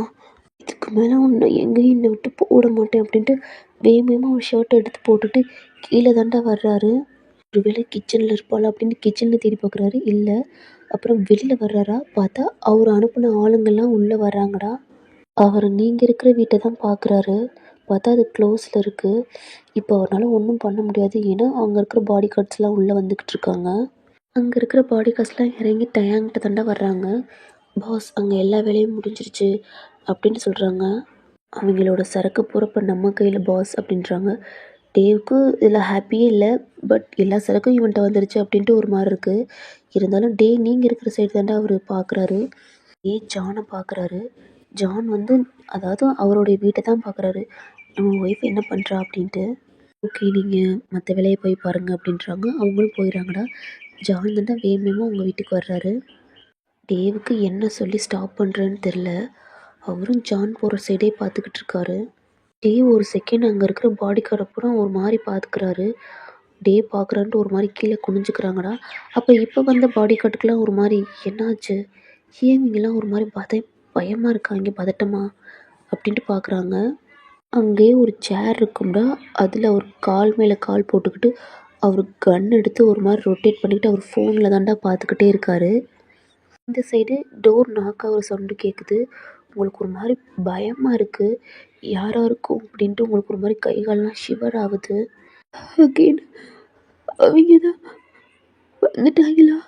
இதுக்கு மேலே ஒன்று எங்கேயும் என்னை விட்டு போட மாட்டேன் அப்படின்ட்டு வேகமாக ஒரு ஷர்ட்டை எடுத்து போட்டுட்டு கீழே தாண்டா வர்றாரு. ஒருவேளை கிச்சனில் இருப்பாளா அப்படின்னு கிச்சனில் தேடி பார்க்குறாரு, இல்லை. அப்புறம் வெளியில் வர்றாரா, பார்த்தா அவர் அனுப்பின ஆளுங்கள்லாம் உள்ளே வர்றாங்கடா. அவர் நீங்கள் இருக்கிற வீட்டை தான் பார்க்குறாரு. பார்த்தா அது க்ளோஸில் இருக்குது. இப்போ அவரால் ஒன்றும் பண்ண முடியாது. ஏன்னா அங்கே இருக்கிற பாடி கார்ட்ஸ்லாம் உள்ளே வந்துக்கிட்டு இருக்காங்க. அங்கே இருக்கிற பாடி கார்ட்ஸ்லாம் இறங்கி டயாங்கிட்ட தாண்டா வர்றாங்க. பாஸ், அங்கே எல்லா வேலையும் முடிஞ்சிருச்சு அப்படின்னு சொல்கிறாங்க. அவங்களோட சரக்கு போகிறப்ப நம்ம கையில் பாஸ் அப்படின்றாங்க. டேவுக்கு இதில் ஹாப்பியே இல்லை. பட் எல்லா சரக்கும் இவன்கிட்ட வந்துருச்சு அப்படின்ட்டு ஒரு மாதிரி இருக்குது. இருந்தாலும் டே நீங்கள் இருக்கிற சைடு தாண்டா அவர் பார்க்குறாரு. டே ஜானை பார்க்குறாரு. ஜான் வந்து அதாவது அவருடைய வீட்டை தான் பார்க்குறாரு. நம்ம ஒய்ஃப் என்ன பண்ணுறா அப்படின்ட்டு. ஓகே, நீங்கள் மற்ற வேலையை போய் பாருங்கள் அப்படின்றாங்க. அவங்களும் போயிடறாங்கடா. ஜான் தாண்டா வேகமாக உங்கள் வீட்டுக்கு வர்றாரு. டேவுக்கு என்ன சொல்லி ஸ்டாப் பண்ணுறேன்னு தெரில. அவரும் ஜான் போகிற சைடே பார்த்துக்கிட்டு இருக்காரு. டே ஒரு செகண்ட் அங்கே இருக்கிற பாடி கார்டை பூரா ஒரு மாதிரி பார்த்துக்கிறாரு. டே பார்க்குறான்ட்டு ஒரு மாதிரி கீழே குனிஞ்சுக்கிறாங்கடா. அப்போ இப்போ வந்த பாடி கார்டுக்கெலாம் ஒரு மாதிரி என்னாச்சு, ஏன் இவங்கெல்லாம் ஒரு மாதிரி பயமாக இருக்காங்க, பதட்டமா அப்படின்ட்டு பார்க்குறாங்க. அங்கேயே ஒரு சேர் இருக்கும்டா, அதில் அவர் கால் மேலே கால் போட்டுக்கிட்டு அவர் கன் எடுத்து ஒரு மாதிரி ரொட்டேட் பண்ணிக்கிட்டு அவர் ஃபோனில் தாண்டா பார்த்துக்கிட்டே இருக்காரு. இந்த சைடு டோர் நாக் ஆகிற சவுண்டு கேட்குது. உங்களுக்கு ஒரு மாதிரி பயமாக இருக்குது. யாராக இருக்கும் அப்படின்ட்டு உங்களுக்கு ஒரு மாதிரி கை கால்லாம் ஷிவர் ஆகுது. அகெயின் அவங்க தான் வந்துட்டாங்களா?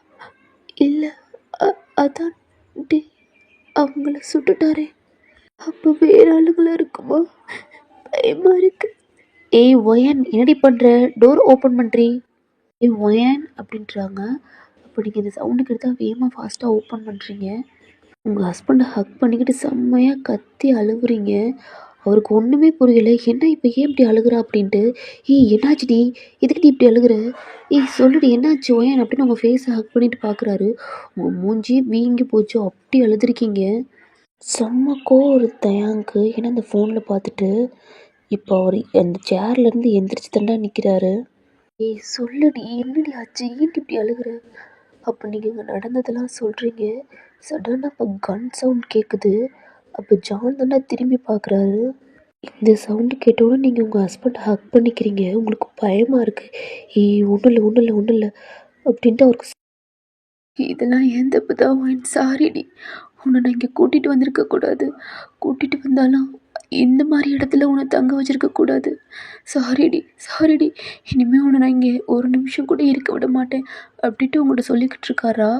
இல்லை, அதான் டே அவங்கள சுட்டுட்டாரே. அப்போ வேற ஆளுங்களா இருக்குமா? பயமாக இருக்கு. ஏய் ஒயன், என்னடி பண்ணுற? டோர் ஓப்பன் பண்ணுறீ. ஏய் ஒயன் அப்படின்றாங்க. அப்போ நீங்கள் இந்த சவுண்டுக்கு எடுத்தால் வேகமாக ஃபாஸ்ட்டாக ஓப்பன் பண்ணுறீங்க. உங்கள் ஹஸ்பண்டை ஹக் பண்ணிக்கிட்டு செம்மையாக கத்தி அழுகுறீங்க. அவருக்கு ஒன்றுமே புரியலை. என்ன இப்போ ஏன் இப்படி அழுகுறா அப்படின்ட்டு. ஏய் என்னாச்சுடி, எதுக்குடி இப்படி அழுகுற? ஏய் சொல்லுடி என்னாச்சு ஒயன் அப்படின்னு உங்கள் ஃபேஸை ஹக் பண்ணிட்டு பார்க்குறாரு. உங்கள் மூஞ்சி வீங்கி போச்சு, அப்படி அழுதுருக்கீங்க. செம்ம ஒரு தயாங்கு. ஏன்னா அந்த ஃபோனில் பார்த்துட்டு இப்போ அவர் அந்த சேர்லேருந்து எந்திரிச்சு தாண்டா நிற்கிறாரு. ஏய் சொல்லுடி, என்னடி ஆச்சு, ஏன்டி இப்படி அழுகுற? அப்போ நீங்கள் இங்கே நடந்ததெல்லாம் சொல்கிறீங்க. சடனாக அப்போ கன் சவுண்ட் கேட்குது. அப்போ ஜான் தாண்டா திரும்பி பார்க்குறாரு. இந்த சவுண்டு கேட்டோன்னே நீங்கள் உங்கள் ஹஸ்பண்டை ஹக் பண்ணிக்கிறீங்க. உங்களுக்கு பயமாக இருக்குது. ஏய் ஒன்றும் இல்லை அப்படின்ட்டு அவருக்கு இதெல்லாம் ஏன் தப்பு தான் ஒயின், சாரிடி. உன்னை நான் இங்கே கூட்டிகிட்டு வந்திருக்கக்கூடாது. கூட்டிகிட்டு வந்தாலும் இந்த மாதிரி இடத்துல உன்னை தங்க வச்சுருக்கக்கூடாது. சாரிடி. இனிமேல் உன்னை நான் இங்கே ஒரு நிமிஷம் கூட இருக்க விட மாட்டேன் அப்படின்ட்டு உங்கள்கிட்ட சொல்லிக்கிட்டு இருக்காரா.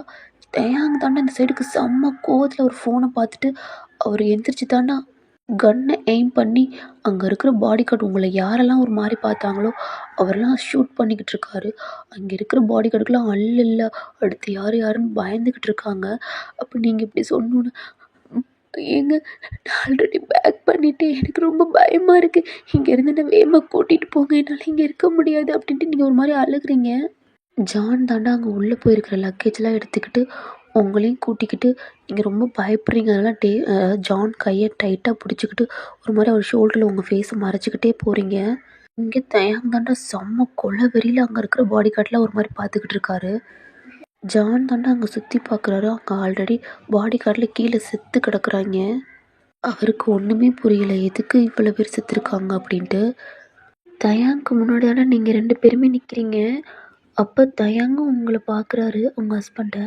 தயாங்க தாண்டா இந்த சைடுக்கு செம்ம கோவத்தில் ஒரு ஃபோனை பார்த்துட்டு அவர் எந்திரிச்சு தாண்டா கன்னை எய்ம் பண்ணி அங்கே இருக்கிற பாடி கார்டு உங்களை யாரெல்லாம் ஒரு மாதிரி பார்த்தாங்களோ அவரெல்லாம் ஷூட் பண்ணிக்கிட்டு இருக்காரு. அங்கே இருக்கிற பாடி கார்டுக்கெலாம் இல்லை, அடுத்து யாருன்னு பயந்துக்கிட்டு இருக்காங்க. அப்போ நீங்கள் இப்படி சொன்னோன்னு, ஏங்க நான் ஆல்ரெடி பேக் பண்ணிவிட்டேன், எனக்கு ரொம்ப பயமாக இருக்குது, இங்கேருந்து நான் வேகமாக கூட்டிகிட்டு போங்க, என்னால் இங்கே இருக்க முடியாது அப்படின்ட்டு நீங்கள் ஒரு மாதிரி அழுகுறீங்க. ஜான் தாண்டா அங்கே உள்ளே போயிருக்கிற லக்கேஜெலாம் எடுத்துக்கிட்டு உங்களையும் கூட்டிக்கிட்டு நீங்கள் ரொம்ப பயப்படுறீங்க. அதெல்லாம் ஜான் கையை டைட்டாக பிடிச்சிக்கிட்டு ஒரு மாதிரி அவர் ஷோல்டரில் உங்கள் ஃபேஸை மறைச்சிக்கிட்டே போகிறீங்க. இங்கே தயாங் தாண்டா செம்ம கொலை வெறியில் அங்கே இருக்கிற பாடி கார்டெலாம் ஒரு மாதிரி பார்த்துக்கிட்டு இருக்காரு. ஜான் தாண்டா அங்கே சுற்றி பார்க்குறாரு. அங்கே ஆல்ரெடி பாடி கார்டில் கீழே செத்து கிடக்குறாங்க. அவருக்கு ஒன்றுமே புரியல எதுக்கு இவ்வளோ பேர் செத்துருக்காங்க அப்படின்ட்டு. தயாங்க்கு முன்னாடி தானே நீங்கள் 2 பேருமே நிற்கிறீங்க. அப்போ தயாங்கும் உங்களை பார்க்குறாரு உங்கள் ஹஸ்பண்ட.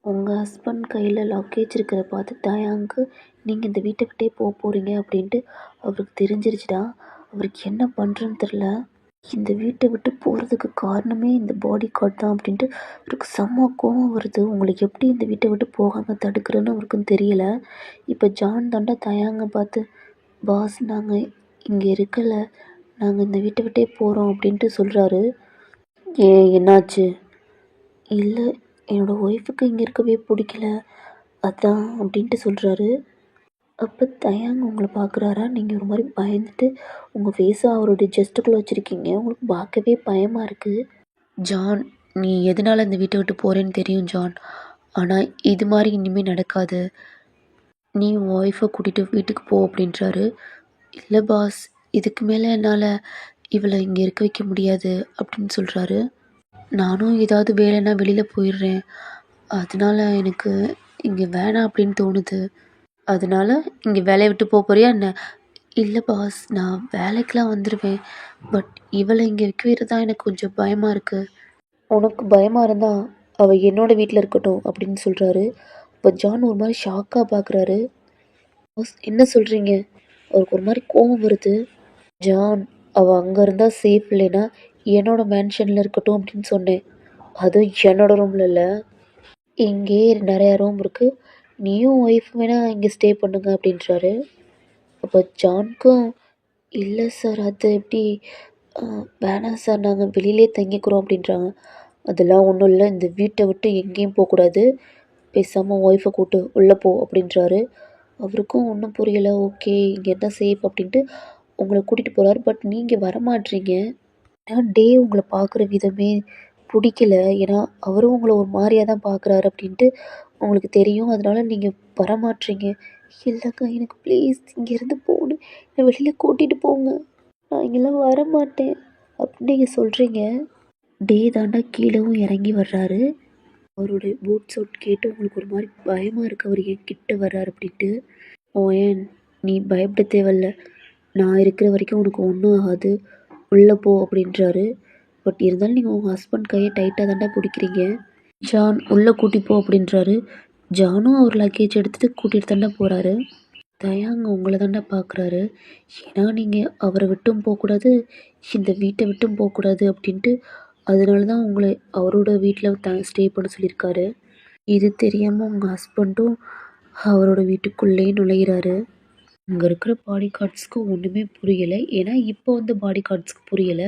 உங்கள் ஹஸ்பண்ட் கையில் லக்கேஜ் இருக்கிறத பார்த்து தயாங்க்கு நீங்கள் இந்த வீட்டை விட்டே போக போகிறீங்க அப்படின்ட்டு அவருக்கு தெரிஞ்சிருச்சுடா. அவருக்கு என்ன பண்ணுறன்னு தெரில. இந்த வீட்டை விட்டு போகிறதுக்கு காரணமே இந்த பாடி கார்ட் தான் அப்படின்ட்டு அவருக்கு செம்ம கோவம் வருது. உங்களுக்கு எப்படி இந்த வீட்டை விட்டு போகாமல் தடுக்கிறேன்னு அவருக்கும் தெரியல. இப்போ ஜான் தாண்டா தயாங்க பார்த்து, பாஸ் நாங்கள் இங்கே இருக்கல, நாங்கள் இந்த வீட்டை விட்டே போகிறோம் அப்படின்ட்டு சொல்கிறாரு. ஏன் என்னாச்சு? இல்லை, என்னோடய ஒய்ஃபுக்கு இங்கே இருக்கவே பிடிக்கல, அதான் அப்படின்ட்டு சொல்கிறாரு. அப்போ தயாங்க உங்களை பார்க்குறாரா? நீங்கள் ஒரு மாதிரி பயந்துட்டு உங்கள் ஃபேஸை அவருடைய ஜஸ்ட்டுக்குள்ளே வச்சுருக்கீங்க. உங்களுக்கு பார்க்கவே பயமாக இருக்குது. ஜான், நீ எதனால் இந்த வீட்டை விட்டு போகிறேன்னு தெரியும் ஜான். ஆனால் இது மாதிரி இனிமேல் நடக்காது. நீ உன் ஒய்ஃபை கூட்டிகிட்டு வீட்டுக்கு போ அப்படின்றாரு. இல்லை பாஸ், இதுக்கு மேலே என்னால் இவளை இங்கே இருக்க வைக்க முடியாது அப்படின்னு சொல்கிறாரு. நானும் ஏதாவது வேலைன்னா வெளியில் போயிடுறேன், அதனால எனக்கு இங்கே வேணாம் அப்படின்னு தோணுது. அதனால இங்கே வேலையை விட்டு போக போறியா என்ன? இல்லை பாஸ், நான் வேலைக்கெலாம் வந்துடுவேன், பட் இவளை இங்கே வைக்கிறது தான் எனக்கு கொஞ்சம் பயமாக இருக்குது. உனக்கு பயமாக இருந்தால் அவள் என்னோடய வீட்டில் இருக்கட்டும் அப்படின்னு சொல்கிறாரு. இப்போ ஜான் ஒரு மாதிரி ஷாக்காக பார்க்குறாரு. பாஸ் என்ன சொல்கிறீங்க? அவருக்கு ஒரு மாதிரி கோவம் வருது. ஜான், அவள் அங்கே இருந்தால் சேஃப் இல்லைன்னா என்னோடய மேன்ஷனில் இருக்கட்டும் அப்படின்னு சொன்னேன். அதுவும் என்னோடய ரூமில் இல்லை, இங்கே நிறையா ரூம் இருக்குது, நீயும் ஒய்ஃப் வேணால் இங்கே ஸ்டே பண்ணுங்க அப்படின்றாரு. அப்போ ஜான்க்கும், இல்லை சார் அது எப்படி, வேணாம் சார் நாங்கள் வெளியிலே தங்கிக்கிறோம் அப்படின்றாங்க. அதெல்லாம் ஒன்றும் இல்லை, இந்த வீட்டை விட்டு எங்கேயும் போகக்கூடாது, பேசாமல் ஒய்ஃபை கூட்டு உள்ளே போ அப்படின்றாரு. அவருக்கும் ஒன்றும் புரியலை. ஓகே இங்கே என்ன சேஃப் அப்படின்ட்டு உங்களை கூட்டிகிட்டு போகிறாரு. பட் நீங்கள் வரமாட்றீங்க. ஏன்னா டே உங்களை பார்க்குற விதமே பிடிக்கல, ஏன்னா அவரும் உங்களை ஒரு மாதிரியாக தான் பார்க்குறாரு அப்படின்ட்டு உங்களுக்கு தெரியும். அதனால நீங்கள் வரமாட்றீங்க. இல்லைங்க எனக்கு ப்ளீஸ் இங்கேருந்து போகணும், என்னை வெளியில் கூட்டிகிட்டு போங்க, நான் இங்கெல்லாம் வரமாட்டேன் அப்படின்னு நீங்கள் சொல்கிறீங்க. டே தாண்டா கீழவும் இறங்கி வர்றாரு. அவருடைய பூட் சவுட் கேட்டு உங்களுக்கு ஒரு மாதிரி பயமாக இருக்குது, அவர் ஏன் கிட்ட வர்றாரு அப்படின்ட்டு. ஓயன், நீ பயப்பட தேவையில்ல, நான் இருக்கிற வரைக்கும் உனக்கு ஒன்றும் ஆகாது, உள்ளே போ அப்படின்றாரு. பட் இருந்தாலும் நீங்கள் உங்கள் ஹஸ்பண்ட் கையை டைட்டாக தாண்டா பிடிக்கிறீங்க. ஜான் உள்ளே கூட்டி போ அப்படின்றாரு. ஜானும் அவர் லக்கேஜ் எடுத்துகிட்டு கூட்டிகிட்டு தாண்டா போகிறாரு. தயாங்க உங்களை தாண்டா பார்க்குறாரு. ஏன்னா நீங்கள் அவரை விட்டும் போகக்கூடாது, இந்த வீட்டை விட்டும் போகக்கூடாது அப்படின்ட்டு அதனால தான் உங்களை அவரோட வீட்டில் ஸ்டே பண்ண சொல்லியிருக்காரு. இது தெரியாமல் உங்கள் ஹஸ்பண்டும் அவரோட வீட்டுக்குள்ளேயே நுழையிறாரு. அங்கே இருக்கிற பாடி கார்ட்ஸ்க்கு ஒன்றுமே புரியலை, ஏன்னா இப்போ வந்து பாடி கார்ட்ஸ்க்கு புரியலை,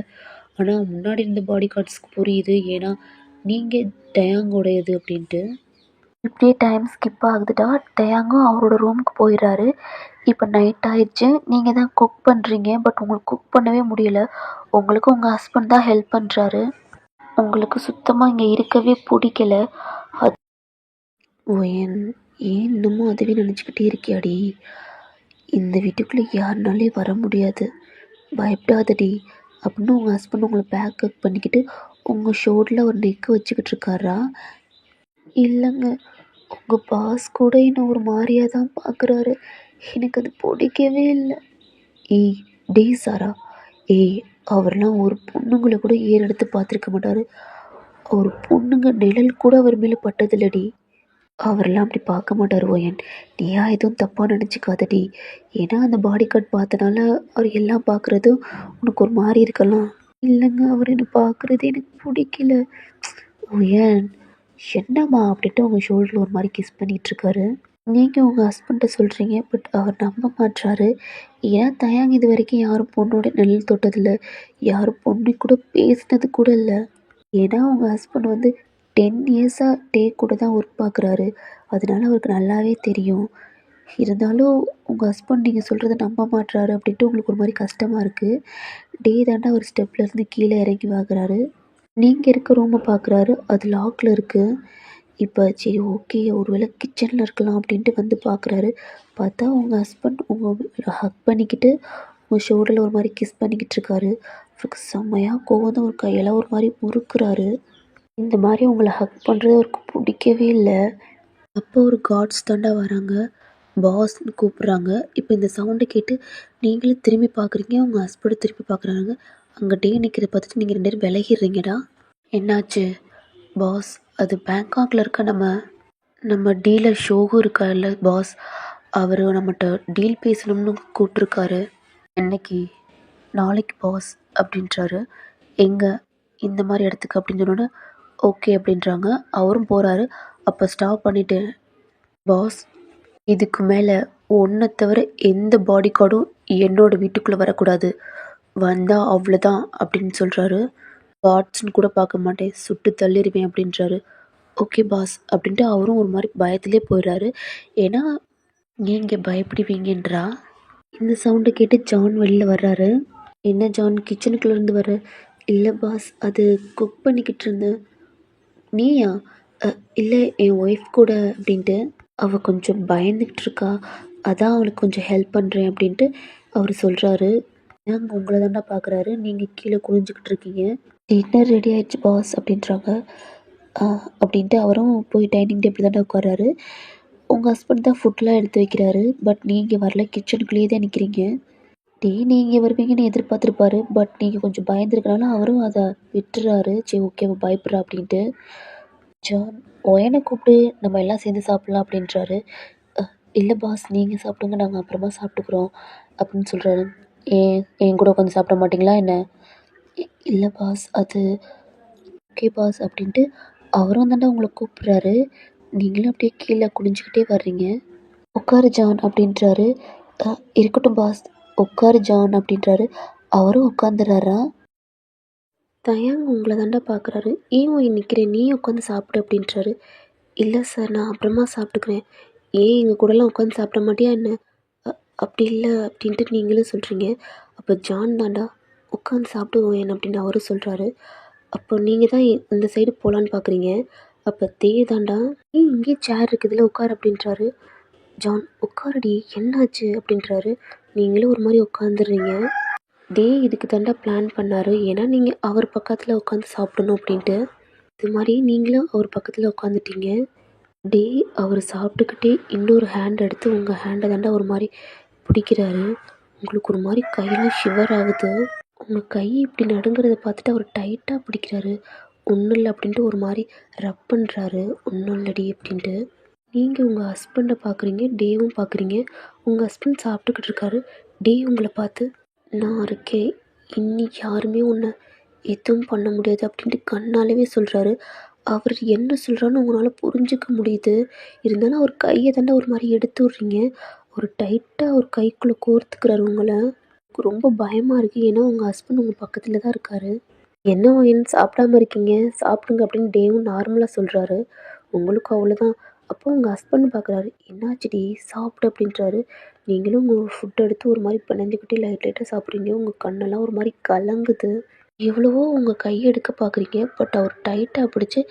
ஆனால் முன்னாடி இருந்த பாடி கார்ட்ஸ்க்கு புரியுது, ஏன்னா நீங்கள் டயாங்கோடையது அப்படின்ட்டு. இப்படியே டைம் ஸ்கிப் ஆகுதுடா. டயாங்கும் அவரோட ரூமுக்கு போயிடுறாரு. இப்போ நைட் ஆயிடுச்சு, நீங்கள் தான் குக் பண்ணுறீங்க, பட் உங்களுக்கு குக் பண்ணவே முடியல. உங்களுக்கு உங்கள் ஹஸ்பண்ட் தான் ஹெல்ப் பண்ணுறாரு. உங்களுக்கு சுத்தமாக இங்கே இருக்கவே பிடிக்கல. அது ஏன் இன்னமும் அதுவே நினச்சிக்கிட்டே இருக்கியாடி? இந்த வீட்டுக்குள்ளே யாருனாலே வர முடியாது, பயப்படாதடி அப்படின்னு உங்கள் ஹஸ்பண்ட் உங்களை பேக்கப் பண்ணிக்கிட்டு உங்கள் ஷோல்டரில் ஒரு நெக்கு வச்சுக்கிட்டு இருக்காரா? இல்லைங்க, உங்கள் பாஸ் கூட என்னை ஒரு மாதிரியாக தான் பார்க்குறாரு, எனக்கு அது பிடிக்கவே இல்லை. ஏய் டே சாரா, ஏய் அவர்லாம் ஒரு பொண்ணுங்களை கூட ஏறெடுத்து பார்த்துருக்க மாட்டார், ஒரு பொண்ணுங்க நிழல் கூட அவர் மேலே பட்டதில்லடி, அவரெல்லாம் அப்படி பார்க்க மாட்டார். ஓயன், நீயா எதுவும் தப்பாக நினச்சிக்காதடி, ஏன்னா அந்த பாடி கார்ட் பார்த்தனால அவர் எல்லாம் பார்க்குறதும் உனக்கு ஒரு மாதிரி இருக்கலாம். இல்லைங்க, அவர் என்னை பார்க்குறது எனக்கு பிடிக்கல. ஓயன் என்னம்மா அப்படின்ட்டு உங்கள் ஷோல்டரில் ஒரு மாதிரி கிஸ் பண்ணிகிட்ருக்காரு. நீங்கள் உங்கள் ஹஸ்பண்ட்டை சொல்கிறீங்க, பட் அவர் நம்ப மாட்றாரு. ஏன்னா தயாங்க இது வரைக்கும் யாரும் பொண்ணோட நிழல் தொட்டதில்லை, யாரும் பொண்ணு கூட பேசினது கூட இல்லை. ஏன்னா உங்கள் ஹஸ்பண்ட் வந்து 10 இயர்ஸாக டே கூட தான் ஒர்க் பார்க்குறாரு, அதனால அவருக்கு நல்லாவே தெரியும். இருந்தாலும் உங்கள் ஹஸ்பண்ட் நீங்கள் சொல்கிறத நம்ப மாட்றாரு அப்படின்ட்டு உங்களுக்கு ஒரு மாதிரி கஷ்டமாக இருக்குது. டே தாண்டா ஒரு ஸ்டெப்லேருந்து கீழே இறங்கி வாங்குறாரு. நீங்கள் இருக்க ரூமை பார்க்குறாரு, அது லாக்கில் இருக்குது. இப்போ சரி ஓகே ஒரு வேளை கிச்சனில் இருக்கலாம் அப்படின்ட்டு வந்து பார்க்குறாரு. பார்த்தா உங்கள் ஹஸ்பண்ட் உங்கள் ஹக் பண்ணிக்கிட்டு உங்கள் ஷோல்டரில் ஒரு மாதிரி கிஸ் பண்ணிக்கிட்டு இருக்காரு. அவருக்கு செம்மையாக கோவம் தான், ஒரு கையெல்லாம் ஒரு மாதிரி முறுக்குறாரு. இந்த மாதிரி உங்களை ஹக் பண்ணுறது அவருக்கு பிடிக்கவே இல்லை. அப்போ ஒரு கார்ட்ஸ் தாண்டா வராங்க. பாஸ்ன்னு கூப்பிட்றாங்க. இப்போ இந்த சவுண்டை கேட்டு நீங்களும் திரும்பி பார்க்குறீங்க. உங்கள் ஹஸ்பண்டும் திரும்பி பார்க்குறாங்க. அங்கே டே நிற்கிறத பார்த்துட்டு நீங்கள் 2 பேரும் விலகிடுறீங்கடா. என்னாச்சு? பாஸ், அது பேங்காக்ல இருக்க நம்ம நம்ம டீலர் ஷோகு இருக்கார்ல பாஸ், அவர் நம்மகிட்ட டீல் பேசணும்னு கூப்பிட்ருக்காரு. என்னைக்கு? நாளைக்கு பாஸ் அப்படின்றாரு. எங்கே? இந்த மாதிரி இடத்துக்கு அப்படின்னு சொன்னோன்னே ஓகே அப்படின்றாங்க. அவரும் போகிறாரு. அப்போ ஸ்டாப் பண்ணிவிட்டு பாஸ், இதுக்கு மேலே உன்னை தவிர எந்த பாடி கார்டும் என்னோட வீட்டுக்குள்ளே வரக்கூடாது. வந்தால் அவ்வளோதான் அப்படின்னு சொல்கிறாரு. கார்ட்ஸ்னு கூட பார்க்க மாட்டேன், சுட்டு தள்ளிடுவேன் அப்படின்றாரு. ஓகே பாஸ் அப்படின்ட்டு அவரும் ஒரு மாதிரி பயத்திலே போயிடுறாரு. ஏன்னா நீங்கள் பயப்படுவீங்கன்றா. இந்த சவுண்டை கேட்டு ஜான் வெளியில் வர்றாரு. என்ன ஜான் கிச்சனுக்குள்ளேருந்து வர? இல்லை பாஸ், அது குக் பண்ணிக்கிட்டு இருந்தேன். நீயா? இல்லை என் ஒய்ஃப் கூட அப்படின்ட்டு. அவள் கொஞ்சம் பயந்துக்கிட்டு இருக்கா, அதான் அவளுக்கு கொஞ்சம் ஹெல்ப் பண்ணுறேன் அப்படின்ட்டு அவர் சொல்கிறாரு. நாங்கள் உங்களை தாண்டா பார்க்குறாரு, நீங்கள் கீழே குனிஞ்சிக்கிட்டு இருக்கீங்க. டின்னர் ரெடி ஆயிடுச்சு பாஸ் அப்படின்றாங்க. அப்படின்ட்டு அவரும் போய் டைனிங் டேபிள் தாண்டா உட்காராரு. உங்கள் ஹஸ்பண்ட் தான் ஃபுட்லாம் எடுத்து வைக்கிறாரு. பட் நீங்கள் வரல, கிச்சனுக்குள்ளேயே தான் நிற்கிறீங்க. நீங்கள் வருவீங்கன்னு எதிர்பார்த்துருப்பாரு. பட் நீங்கள் கொஞ்சம் பயந்துருக்கனால அவரும் அதை விட்டுறாரு. சரி ஓகே அவள் பயப்படுறா அப்படின்ட்டு. ஜான் ஒயனை கூப்பிட்டு நம்ம எல்லாம் சேர்ந்து சாப்பிட்லாம் அப்படின்றாரு. இல்லை பாஸ், நீங்கள் சாப்பிடுங்க, நாங்கள் அப்புறமா சாப்பிட்டுக்குறோம் அப்படின்னு சொல்கிறாரு. என் கூட உட்காந்து சாப்பிட மாட்டிங்களா என்ன? இல்லை பாஸ், அது ஓகே பாஸ் அப்படின்ட்டு அவரும் தாண்டா உங்களை கூப்பிட்றாரு. நீங்களும் அப்படியே கீழே குனிஞ்சிக்கிட்டே வர்றீங்க. உட்காரு ஜான் அப்படின்றாரு. இருக்கட்டும் பாஸ், உட்காரு ஜான் அப்படின்றாரு. அவரும் உட்காந்துறாரா. தயாங் உங்களை தாண்டா பார்க்குறாரு. ஏன் ஓய் நிற்கிறேன், நீ உட்காந்து சாப்பிடு அப்படின்றாரு. இல்லை சார், நான் அப்புறமா சாப்பிட்டுக்கிறேன். ஏன் எங்கள் கூடலாம் உட்காந்து சாப்பிட மாட்டியா என்ன? அப்படி இல்லை அப்படின்ட்டு நீங்களும் சொல்கிறீங்க. அப்போ ஜான் தாண்டா உட்காந்து சாப்பிடுவோம் அப்படின்னு அவரும் சொல்கிறாரு. அப்போ நீங்கள் தான் இந்த சைடு போகலான்னு பார்க்குறீங்க. அப்போ தாண்டா இங்கேயே சேர் இருக்குதுல உட்கார் அப்படின்றாரு. ஜான் உட்காரடி, என்னாச்சு அப்படின்றாரு. நீங்களும் ஒரு மாதிரி உட்காந்துடுறீங்க. இதுக்கு தாண்டா பிளான் பண்ணார். ஏன்னா நீங்கள் அவர் பக்கத்தில் உட்காந்து சாப்பிடணும் அப்படின்ட்டு. இது மாதிரி நீங்களும் அவர் பக்கத்தில் உட்காந்துட்டீங்க. அவர் சாப்பிட்டுக்கிட்டே இன்னொரு ஹேண்ட் எடுத்து உங்கள் ஹேண்டை தாண்டா ஒரு மாதிரி பிடிக்கிறாரு. உங்களுக்கு ஒரு மாதிரி கையில் ஷிவர் ஆகுது. உங்கள் கை இப்படி நடுங்கிறத பார்த்துட்டு அவர் டைட்டாக பிடிக்கிறாரு. ஒன்றும் இல்லை அப்படின்ட்டு ஒரு மாதிரி ரப் பண்ணுறாரு. ஒன்றும் இல்லடி அப்படின்ட்டு. நீங்கள் உங்கள் ஹஸ்பண்டை பார்க்குறீங்க, டேவும் பார்க்குறீங்க. உங்கள் ஹஸ்பண்ட் சாப்பிட்டுக்கிட்டு இருக்காரு. உங்களை பார்த்து நான் இருக்கேன், இன்னி யாருமே உன்னை எதுவும் பண்ண முடியாது அப்படின்ட்டு கண்ணாலவே சொல்கிறாரு. அவர் என்ன சொல்கிறான்னு உங்களால் புரிஞ்சிக்க முடியுது. இருந்தாலும் அவர் கையை தாண்டா ஒரு மாதிரி எடுத்து விட்றீங்க. ஒரு டைட்டாக ஒரு கைக்குள்ளே கோர்த்துக்கிறாரு உங்களை. ரொம்ப பயமாக இருக்குது. ஏன்னா உங்கள் ஹஸ்பண்ட் உங்கள் பக்கத்தில் தான் இருக்கார். என்ன சாப்பிடாம இருக்கீங்க, சாப்பிடுங்க அப்படின்னு டேவும் நார்மலாக சொல்கிறாரு. உங்களுக்கும் அவ்வளோதான். அப்போ உங்கள் ஹஸ்பண்ட் பார்க்குறாரு. என்னாச்சுடி சாப்பிடு அப்படின்றாரு. நீங்களும் உங்கள் ஃபுட் எடுத்து ஒரு மாதிரி பிணைஞ்சிக்கிட்டே லைட்டாக சாப்பிட்றீங்க. உங்கள் கண்ணெல்லாம் ஒரு மாதிரி கலங்குது. எவ்வளவோ உங்கள் கையை எடுக்க பார்க்குறீங்க. பட் அவர் டைட்டாக பிடிச்சி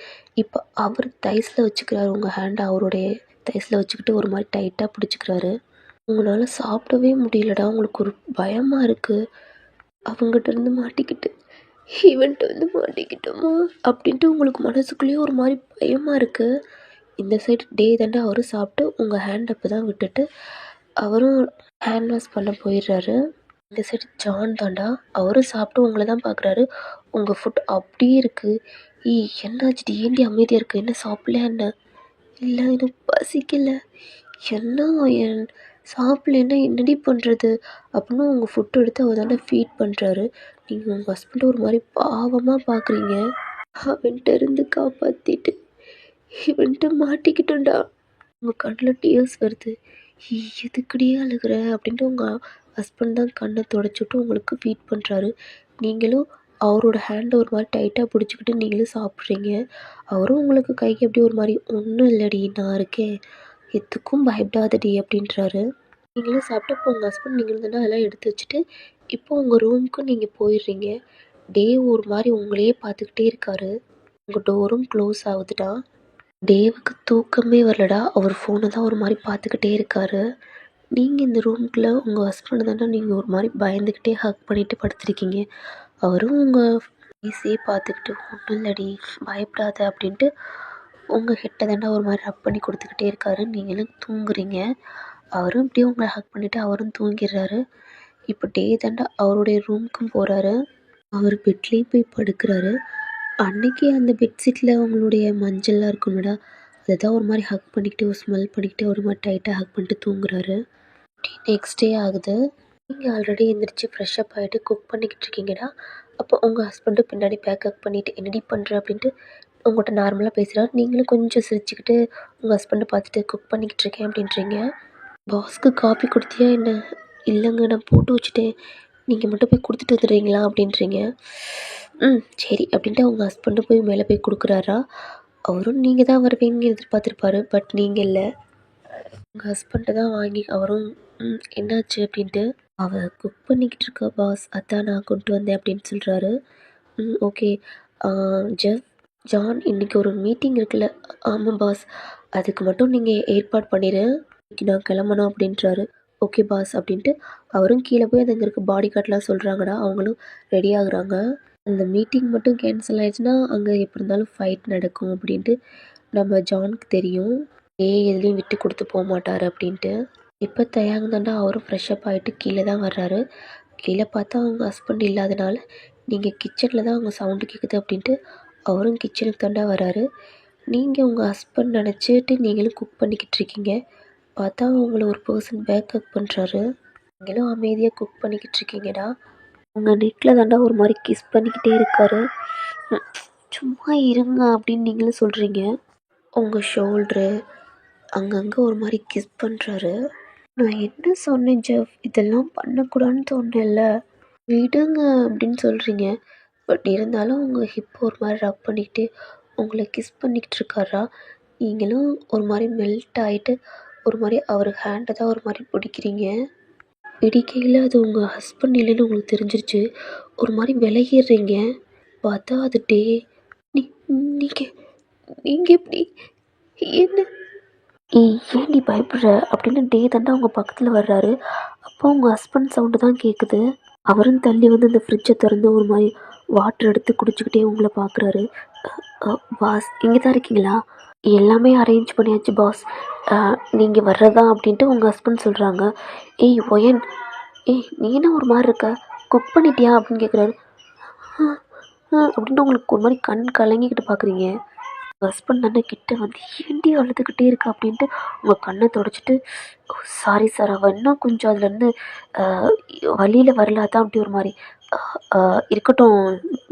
இப்போ அவர் தைஸில் வச்சுக்கிறாரு. உங்கள் ஹேண்டை அவருடைய தைஸில் வச்சுக்கிட்டு ஒரு மாதிரி டைட்டாக பிடிச்சிக்கிறாரு. உங்களால் சாப்பிடவே முடியலடா. உங்களுக்கு ஒரு பயமாக இருக்குது. அவங்ககிட்ட இருந்து மாட்டிக்கிட்டு இவன்ட்டு மாட்டிக்கிட்டோமா அப்படின்ட்டு உங்களுக்கு மனசுக்குள்ளேயே ஒரு மாதிரி பயமாக இருக்குது. இந்த சைடு தாண்டா அவரும் சாப்பிட்டு உங்கள் ஹேண்ட் அப்போ தான் விட்டுட்டு அவரும் ஹேண்ட் வாஷ் பண்ண போயிடுறாரு. இந்த சைடு ஜான் தாண்டா அவரும் சாப்பிட்டு உங்களை தான் பார்க்குறாரு. உங்கள் ஃபுட் அப்படியே இருக்குது. என்னாச்சுடி, ஏண்டி அமைதியாக இருக்குது, என்ன சாப்பிடல என்ன? இல்லை எனக்கு பசிக்கலை. என்ன என் சாப்பிட்லன்னா என்னடி பண்ணுறது அப்படின்னு உங்கள் ஃபுட்டு எடுத்து அவர் தாண்டா ஃபீட் பண்ணுறாரு. நீங்கள் உங்கள் ஹஸ்பண்டை ஒரு மாதிரி பாவமாக பார்க்குறீங்க. அவன்கிட்ட இருந்து காப்பாற்றிட்டு இவன்ட்டு மாட்டிக்கிட்டோண்டா. உங்கள் கண்ணில் டியர்ஸ் வருது. எதுக்கடியே அழுகிற அப்படின்ட்டு உங்கள் ஹஸ்பண்ட் தான் கண்ணை தொடச்சிட்டு உங்களுக்கு ஃபீட் பண்ணுறாரு. நீங்களும் அவரோட ஹேண்டை ஒரு மாதிரி டைட்டாக பிடிச்சிக்கிட்டு நீங்களும் சாப்பிட்றீங்க. அவரும் உங்களுக்கு கைக்கு அப்படியே ஒரு மாதிரி ஒன்றும் இல்லடி, நான் இருக்கேன், எதுக்கும் பயப்படாதடி அப்படின்றாரு. நீங்களும் சாப்பிட்டு இப்போ உங்கள் ஹஸ்பண்ட் நீங்களும் தானே அதெல்லாம் எடுத்து வச்சுட்டு இப்போ உங்கள் ரூமுக்கு நீங்கள் போயிடுறீங்க. ஒரு மாதிரி உங்களையே பார்த்துக்கிட்டே இருக்காரு. உங்கள் டோரும் க்ளோஸ் ஆகுதுடா. டேவுக்கு தூக்கமே வரலடா. அவர் ஃபோனை தான் ஒரு மாதிரி பார்த்துக்கிட்டே இருக்காரு. நீங்கள் இந்த ரூமுக்குள்ளே உங்கள் ஹஸ்பண்ட் தானே நீங்கள் ஒரு மாதிரி பயந்துக்கிட்டே ஹக் பண்ணிவிட்டு படுத்துருக்கீங்க. அவரும் உங்கள் ஃபேஸே பார்த்துக்கிட்டு ஒன்றும் இல்லடி பயப்படாத அப்படின்ட்டு உங்கள் ஹெட்டை தாண்டா ஒரு மாதிரி ரப் பண்ணி கொடுத்துக்கிட்டே இருக்காரு. நீங்களும் தூங்குறீங்க. அவரும் இப்படியே உங்களை ஹக் பண்ணிவிட்டு அவரும் தூங்கிடுறாரு. இப்போ டே தாண்டா அவருடைய ரூமுக்கும் போகிறாரு. அவர் பெட்லேயும் போய் படுக்கிறாரு. அன்னைக்கு அந்த பெட்ஷீட்டில் அவங்களுடைய மஞ்சள்லாம் இருக்கும்லடா, அதை தான் ஒரு மாதிரி ஹக் பண்ணிக்கிட்டு ஒரு ஸ்மெல் பண்ணிக்கிட்டு ஒரு மாதிரி டைட்டாக ஹக் பண்ணிட்டு தூங்குறாரு. நெக்ஸ்ட் டே ஆகுது. நீங்கள் ஆல்ரெடி எழுந்திரிச்சு ஃப்ரெஷ்அப் ஆகிட்டு குக் பண்ணிக்கிட்டு இருக்கீங்கடா. அப்போ உங்கள் ஹஸ்பண்டு பின்னாடி பேக்கப் பண்ணிவிட்டு என்னடி பண்ணுற அப்படின்ட்டு உங்கள்கிட்ட நார்மலாக பேசுகிறாரு. நீங்களும் கொஞ்சம் சிரிச்சுக்கிட்டு உங்கள் ஹஸ்பண்டை பார்த்துட்டு குக் பண்ணிக்கிட்டு இருக்கேன் அப்படின்றீங்க. பாஸ்க்கு காஃபி கொடுத்தியா என்ன? இல்லைங்க, நான் போட்டு வச்சுட்டேன், நீங்கள் மட்டும் போய் கொடுத்துட்டு வந்துடுறீங்களா அப்படின்றீங்க. சரி அப்படின்ட்டு அவங்க ஹஸ்பண்டு போய் மேலே போய் கொடுக்குறாரா. அவரும் நீங்கள் தான் வருவீங்கன்னு எதிர்பார்த்துருப்பாரு. பட் நீங்கள் இல்லை, உங்கள் ஹஸ்பண்டை தான் வாங்கி அவரும் என்னாச்சு அப்படின்ட்டு, அவள் குக் பண்ணிக்கிட்டு இருக்கா பாஸ், அதான் நான் கொண்டு வந்தேன் அப்படின்னு சொல்கிறாரு. ஓகே ஜெஃப், ஜான் இன்றைக்கி ஒரு மீட்டிங் இருக்குல்ல? ஆமாம் பாஸ், அதுக்கு மட்டும் நீங்கள் ஏற்பாடு பண்ணிடு, இன்னைக்கு நான் கிளம்பணும் அப்படின்றாரு. ஓகே பாஸ் அப்படின்ட்டு அவரும் கீழே போய் அது அங்கே இருக்க பாடி கார்டெலாம் சொல்கிறாங்கடா. அவங்களும் ரெடி ஆகுறாங்க. அந்த மீட்டிங் மட்டும் கேன்சல் ஆகிடுச்சுன்னா அங்கே எப்படி இருந்தாலும் ஃபைட் நடக்கும் அப்படின்ட்டு நம்ம ஜானுக்கு தெரியும். எதுலேயும் விட்டு கொடுத்து போக மாட்டார் அப்படின்ட்டு. இப்போ தயாங்க அவரும் ஃப்ரெஷ்அப் ஆகிட்டு கீழே தான் வர்றாரு. கீழே பார்த்தா அவங்க ஹஸ்பண்ட் இல்லாதனால நீங்கள் கிச்சனில் தான் அவங்க சவுண்டு கேட்குது அப்படின்ட்டு அவரும் கிச்சனுக்கு தாண்டா வர்றாரு. நீங்கள் உங்கள் ஹஸ்பண்ட் நினச்சிட்டு நீங்களும் குக் பண்ணிக்கிட்டு இருக்கீங்க. பார்த்தா அவங்கள ஒரு பர்சன் பேக்கப் பண்ணுறாரு. நீங்களும் அமைதியாக குக் பண்ணிக்கிட்டு இருக்கீங்கடா. உங்கள் நெட்டில் தாண்டா ஒரு மாதிரி கிஸ் பண்ணிக்கிட்டே இருக்காரு. சும்மா இருங்க அப்படின்னு நீங்களும் சொல்கிறீங்க. உங்கள் ஷோல்ட்ரு அங்கங்கே ஒரு மாதிரி கிஸ் பண்ணுறாரு. நான் என்ன சொன்னேன் ஜெஃப், இதெல்லாம் பண்ணக்கூடாதுன்னு சொன்னேன்ல, விடுங்க அப்படின்னு சொல்கிறீங்க. பட் இருந்தாலும் உங்கள் ஹிப் ஒரு மாதிரி ரப் பண்ணிக்கிட்டு உங்களை கிஸ் பண்ணிக்கிட்டு இருக்காரா. நீங்களும் ஒரு மாதிரி மெல்ட் ஆகிட்டு ஒரு மாதிரி அவர் ஹேண்டை தான் ஒரு மாதிரி பிடிக்கிறீங்க. பிடிக்கையில் அது உங்கள் ஹஸ்பண்ட் இல்லைன்னு உங்களுக்கு தெரிஞ்சிருச்சு. ஒரு மாதிரி விலகிடுறீங்க. பார்த்தா அது டே. நீங்கள் நீங்கள் எப்படி என்ன ஏன் நீ பயப்படுற அப்படின்னு டே தாண்டா அவங்க பக்கத்தில் வர்றாரு. அப்போ உங்கள் ஹஸ்பண்ட் சவுண்டு தான் கேட்குது. அவரும் தள்ளி வந்து அந்த ஃப்ரிட்ஜை திறந்து ஒரு மாதிரி வாட்டர் எடுத்து குடிச்சிக்கிட்டே உங்களை பார்க்குறாரு. பாஸ் இங்கே தான் இருக்கீங்களா? எல்லாமே அரேஞ்ச் பண்ணியாச்சு பாஸ், நீங்கள் வர்றதா அப்படின்ட்டு உங்கள் ஹஸ்பண்ட் சொல்கிறாங்க. ஒயன், நீ என்ன ஒரு மாதிரி இருக்க, குக் பண்ணிட்டியா அப்படின்னு கேட்குறாரு. அப்படின்ட்டு உங்களுக்கு ஒரு மாதிரி கண் கலங்கிக்கிட்டு பார்க்குறீங்க. உங்கள் ஹஸ்பண்ட் தானே கிட்டே வந்து ஏண்டி அழுதுகிட்டே இருக்கா அப்படின்ட்டு உங்கள் கண்ணை தொடச்சிட்டு, சாரி சார், அவள் இன்னும் கொஞ்சம் அதுலேருந்து வழியில் வரல, அதான் அப்படி ஒரு மாதிரி இருக்கட்டும்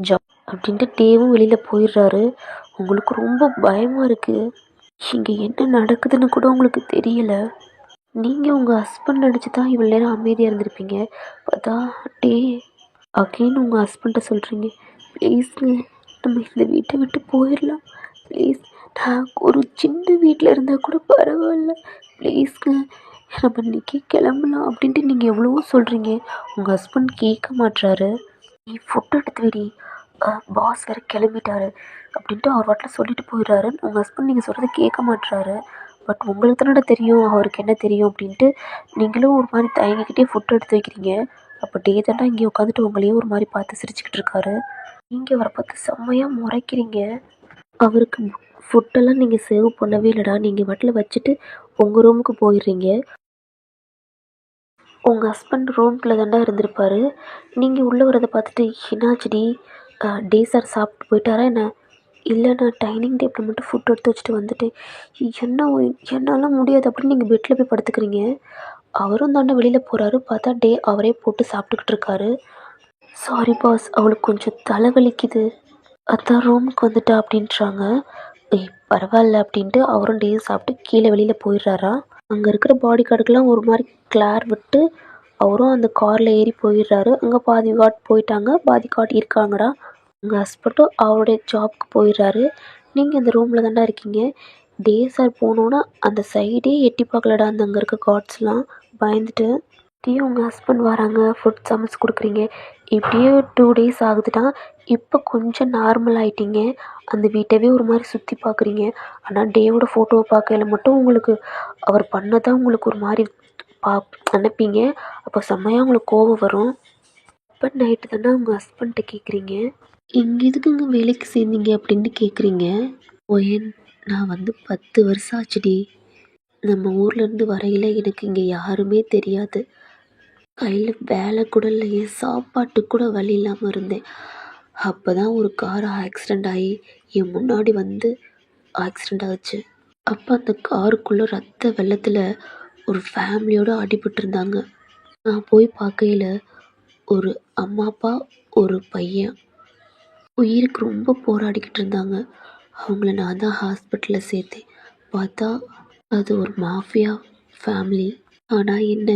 ஜா அப்படின்ட்டு டேவும் வெளியில் போயிடுறாரு. உங்களுக்கு ரொம்ப பயமாக இருக்குது. இங்கே என்ன நடக்குதுன்னு கூட உங்களுக்கு தெரியலை. நீங்கள் உங்கள் ஹஸ்பண்ட் நினச்சி தான் இவ்வளோ நேரம் அமைதியாக இருந்திருப்பீங்க. பார்த்தா டே அகெயின் உங்கள் ஹஸ்பண்ட்டை சொல்கிறீங்க. ப்ளீஸுங்க, நம்ம இந்த வீட்டை விட்டு போயிடலாம் ப்ளீஸ். நான் ஒரு சின்ன வீட்டில் இருந்தால் கூட பரவாயில்ல, ப்ளீஸுங்க நம்ம இன்றைக்கி கிளம்பலாம் அப்படின்ட்டு நீங்கள் எவ்வளவோ சொல்கிறீங்க. உங்கள் ஹஸ்பண்ட் கேட்க மாட்டுறாரு. நீ ஃபுட் எடுத்து விடி, பாஸ் வேறு கிளம்பிட்டாரு அப்படின்ட்டு அவர் வாட்டில் சொல்லிட்டு போயிடுறாரு. உங்கள் ஹஸ்பண்ட் நீங்கள் சொல்கிறத கேட்க மாட்டுறாரு. பட் உங்களுக்கு தானே தெரியும் அவருக்கு என்ன தெரியும் அப்படின்ட்டு நீங்களும் ஒரு மாதிரி தயங்கிக்கிட்டே ஃபுட் எடுத்து வைக்கிறீங்க. அப்போ டே தாண்டா இங்கே உட்காந்துட்டு உங்களையே ஒரு மாதிரி பார்த்து சிரிச்சுக்கிட்டு இருக்காரு. நீங்கள் அவரை பார்த்து செம்மையாக முறைக்கிறீங்க. அவருக்கு ஃபுட்டெல்லாம் நீங்கள் சேவ் பண்ணவே இல்லைடா, நீங்கள் வாட்டில் வச்சுட்டு உங்கள் ரூமுக்கு போயிடுறீங்க. உங்கள் ஹஸ்பண்ட் ரூம்குள்ளே தாண்டா இருந்திருப்பார். நீங்கள் உள்ளே வரதை பார்த்துட்டு என்னாச்சுடி, டே சார் சாப்பிட்டு போயிட்டாரா என்ன? இல்லை, நான் டைனிங் டேபிள் மட்டும் ஃபுட் எடுத்து வச்சுட்டு வந்துட்டேன். என்னால் முடியாது அப்படின்னு நீங்கள் பெட்டில் போய் படுத்துக்கிறீங்க. அவரும் தாண்டா வெளியில் போகிறாரு. பார்த்தா டே அவரே போட்டு சாப்பிட்டுக்கிட்டு இருக்காரு. சாரி பாஸ், அவளுக்கு கொஞ்சம் தலைவலிக்குது, அதான் ரூமுக்கு வந்துட்டா அப்படின்றாங்க. பரவாயில்ல அப்படின்ட்டு அவரும் டே சாப்பிட்டு கீழே வெளியில் போயிடுறாரா. அங்கே இருக்கிற பாடி கார்டுக்கெலாம் ஒரு மாதிரி கிளார் விட்டு அவரும் அந்த காரில் ஏறி போயிடுறாரு. அங்கே பாதி கார்டு போயிட்டாங்க, பாதி கார்டு இருக்காங்கடா. உங்கள் ஹஸ்பண்டும் அவருடைய ஜாப்க்கு போயிடுறாரு. நீங்கள் இந்த ரூமில் தாண்டா இருக்கீங்க. டே சார் போனோன்னா அந்த சைடே எட்டி பார்க்கலடா அந்த அங்கே இருக்க கார்ட்ஸ்லாம் பயந்துட்டு. இப்படியே உங்கள் ஹஸ்பண்ட் வராங்க, ஃபுட் சமைச்சு கொடுக்குறீங்க. இப்படியே 2 days ஆகுதுடா. இப்போ கொஞ்சம் நார்மல் ஆகிட்டீங்க. அந்த வீட்டவே ஒரு மாதிரி சுற்றி பார்க்குறீங்க. ஆனால் டேவோட ஃபோட்டோவை பார்க்கையில மட்டும் உங்களுக்கு அவர் பண்ணதான் உங்களுக்கு ஒரு மாதிரி நினைப்பீங்க. அப்போ செம்மையாக உங்களுக்கு கோபம் வரும். அப்போ நைட்டு தானே உங்கள் ஹஸ்பண்ட்டை கேட்குறீங்க, இங்கே எதுக்குங்க வேலைக்கு சேர்ந்தீங்க அப்படின்னு கேட்குறீங்க. ஓயன், நான் வந்து 10 வருஷம் ஆச்சுடி. நம்ம ஊர்லேருந்து வரையில் எனக்கு இங்கே யாருமே தெரியாது. கையில் வேலை கூட இல்லையே, சாப்பாட்டுக்கு கூட வழி இல்லாமல் இருந்தேன். அப்போ தான் ஒரு கார் ஆக்சிடெண்ட் ஆகி என் முன்னாடி வந்து ஆக்சிடெண்ட் ஆச்சு. அப்போ அந்த காருக்குள்ளே ரத்த வெள்ளத்தில் ஒரு ஃபேமிலியோடு அடிபட்டிருந்தாங்க. நான் போய் பார்க்கையில் ஒரு அம்மா அப்பா ஒரு பையன் உயிருக்கு ரொம்ப போராடிக்கிட்டு இருந்தாங்க. அவங்கள நான் தான் ஹாஸ்பிட்டலில் சேர்த்தேன். பார்த்தா அது ஒரு மாஃபியா ஃபேமிலி. ஆனால் என்ன,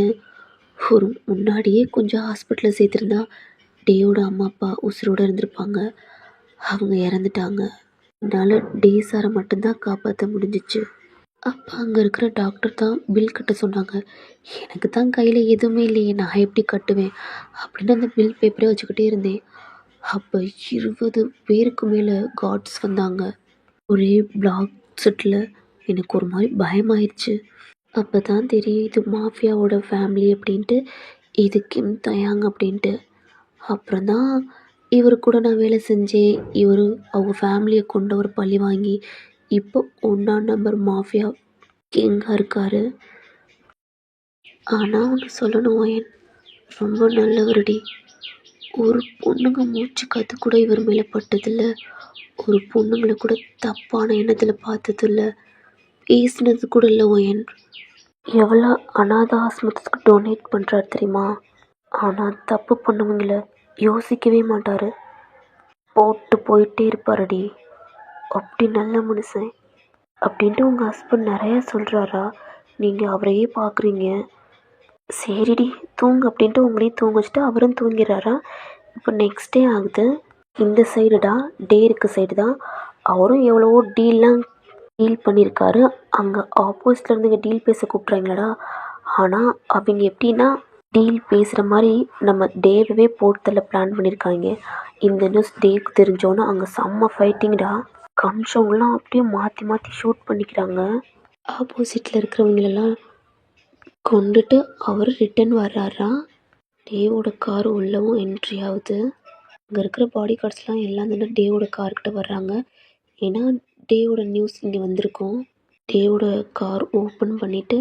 ஒரு முன்னாடியே கொஞ்சம் ஹாஸ்பிட்டலில் சேர்த்துருந்தா டேவோட அம்மா அப்பா உசுரோடு இருந்திருப்பாங்க. அவங்க இறந்துட்டாங்க. என்னால் டே சாரை மட்டும்தான் காப்பாற்ற முடிஞ்சிச்சு. அப்போ அங்கே இருக்கிற டாக்டர் தான் பில் கட்ட சொன்னாங்க. எனக்கு தான் கையில் எதுவுமே இல்லையே, நான் எப்படி கட்டுவேன் அப்படின்னு அந்த பில் பேப்பரை வச்சுக்கிட்டே இருந்தேன். அப்போ 20 பேருக்கு மேலே கார்ட்ஸ் வந்தாங்க. ஒரே பிளாக் செட்டில். எனக்கு ஒரு மாதிரி பயமாயிடுச்சு. அப்போ தான் தெரியும் இது மாஃபியாவோட ஃபேமிலி அப்படின்ட்டு, இது கிம் தயாங் அப்படின்ட்டு. அப்புறம் தான் இவர் கூட நான் வேலை செஞ்சேன். இவர் அவங்க ஃபேமிலியை கொண்டவர் பழி வாங்கி இப்போ 1ஆம் நம்பர் மாஃபியா கிங்காக இருக்கார். ஆனால் ஒன்று சொல்லணும், ரொம்ப நல்லவருடி. ஒரு பொண்ணுங்க மூச்சு காத்து கூட இவர் மேலே பட்டதில்லை. ஒரு பொண்ணுங்களை கூட தப்பான எண்ணத்தில் பார்த்ததில்ல, பேசினது கூட இல்லை. எவ்வளோ அனாதை ஆசிரமத்துக்கு டொனேட் பண்ணுறாரு தெரியுமா? ஆனால் தப்பு பண்ணவங்கள யோசிக்கவே மாட்டார், போட்டு போயிட்டே இருப்பாரடி. அப்படி நல்ல மனுஷன் அப்படின்ட்டு உங்கள் ஹஸ்பண்ட் நிறையா சொல்கிறாரா? நீங்கள் அவரையே பார்க்குறீங்க. சரிடி தூங்கு அப்படின்ட்டு உங்களையும் தூங்க வச்சுட்டு அவரும் தூங்கிடுறாரா? இப்போ நெக்ஸ்ட் டே ஆகுது. இந்த சைடுடா டே இருக்க சைடு தான் அவரும் எவ்வளவோ டீல் பண்ணியிருக்காரு. அங்கே ஆப்போசிட்டில் இருந்து இங்கே டீல் பேச கூப்பிட்றாங்களடா. ஆனால் அவங்க எப்படின்னா டீல் பேசுகிற மாதிரி நம்ம டேவே போட்டதில் பிளான் பண்ணியிருக்காங்க. இந்த நியூஸ் டேக்கு தெரிஞ்சோன்னா அங்கே செம்ம ஃபைட்டிங்டா. கன்ஷவங்களாம் அப்படியே மாற்றி மாற்றி ஷூட் பண்ணிக்கிறாங்க. ஆப்போசிட்டில் இருக்கிறவங்களெல்லாம் கொண்டுட்டு அவர் ரிட்டன் வர்றாரா. டேவோட கார் உள்ளவும் என்ட்ரி ஆகுது. அங்கே இருக்கிற பாடி கார்ட்ஸ்லாம் எல்லாம் தானே டேவோட கார்கிட்ட வர்றாங்க. ஏன்னா டேவோட நியூஸ் இங்கே வந்திருக்கும். டேவோட கார் ஓப்பன் பண்ணிவிட்டு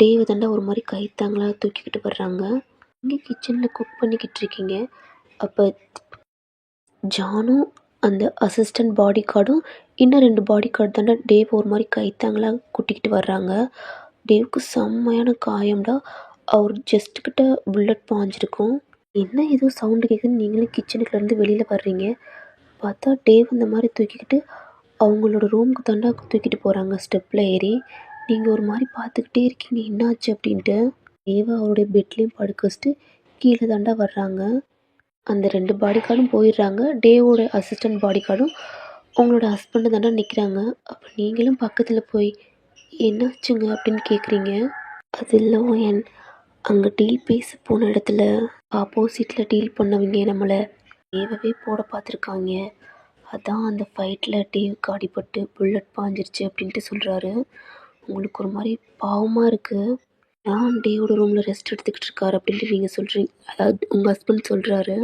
டேவை தாண்டா ஒரு மாதிரி கைத்தாங்களா தூக்கிக்கிட்டு வர்றாங்க. இங்கே கிச்சனில் குக் பண்ணிக்கிட்டு இருக்கீங்க. அப்போ ஜானும் அந்த அசிஸ்டண்ட் பாடி கார்டும் இன்னும் 2 பாடி கார்டு தாண்டா டேவை ஒரு மாதிரி கைத்தாங்களா கூட்டிக்கிட்டு வர்றாங்க. டேவுக்கு செம்மையான காயம்டா. அவர் ஜஸ்ட்டுக்கிட்ட புல்லட் பாஞ்சிருக்கும். என்ன ஏதோ சவுண்டு கேட்குதுன்னு நீங்களும் கிச்சனுக்குலேருந்து வெளியில் வர்றீங்க. பார்த்தா டேவ் அந்த மாதிரி தூக்கிக்கிட்டு அவங்களோட ரூமுக்கு தாண்டா தூக்கிட்டு போகிறாங்க ஸ்டெப்பில் ஏறி. நீங்கள் ஒரு மாதிரி பார்த்துக்கிட்டே இருக்கீங்க என்னாச்சு அப்படின்ட்டு. டேவை அவருடைய பெட்லேயும் படுக்க வச்சுட்டு கீழே தாண்டா வர்றாங்க. அந்த 2 பாடி கார்டும் போயிடுறாங்க. டேவோட அசிஸ்டண்ட் பாடி கார்டும் உங்களோட ஹஸ்பண்டு தாண்டா நிற்கிறாங்க. அப்போ நீங்களும் பக்கத்தில் போய் என்னாச்சுங்க அப்படின்னு கேட்குறீங்க. அது இல்லை அங்கே டீல் பேச போன இடத்துல ஆப்போசிட்டில் டீல் பண்ணவங்க நம்மளை டேவவே போட பார்த்துருக்காங்க. அதான் அந்த ஃபைட்டில் டேவுக்கு அடிபட்டு புல்லட் பாஞ்சிருச்சு அப்படின்ட்டு சொல்கிறாரு. உங்களுக்கு ஒரு மாதிரி பாவமாக இருக்குது. நான் டேவோட ரூமில் ரெஸ்ட் எடுத்துக்கிட்டு இருக்காரு அப்படின்ட்டு நீங்கள் சொல்கிறீங்க. அதாவது உங்கள் ஹஸ்பண்ட் சொல்கிறாரு.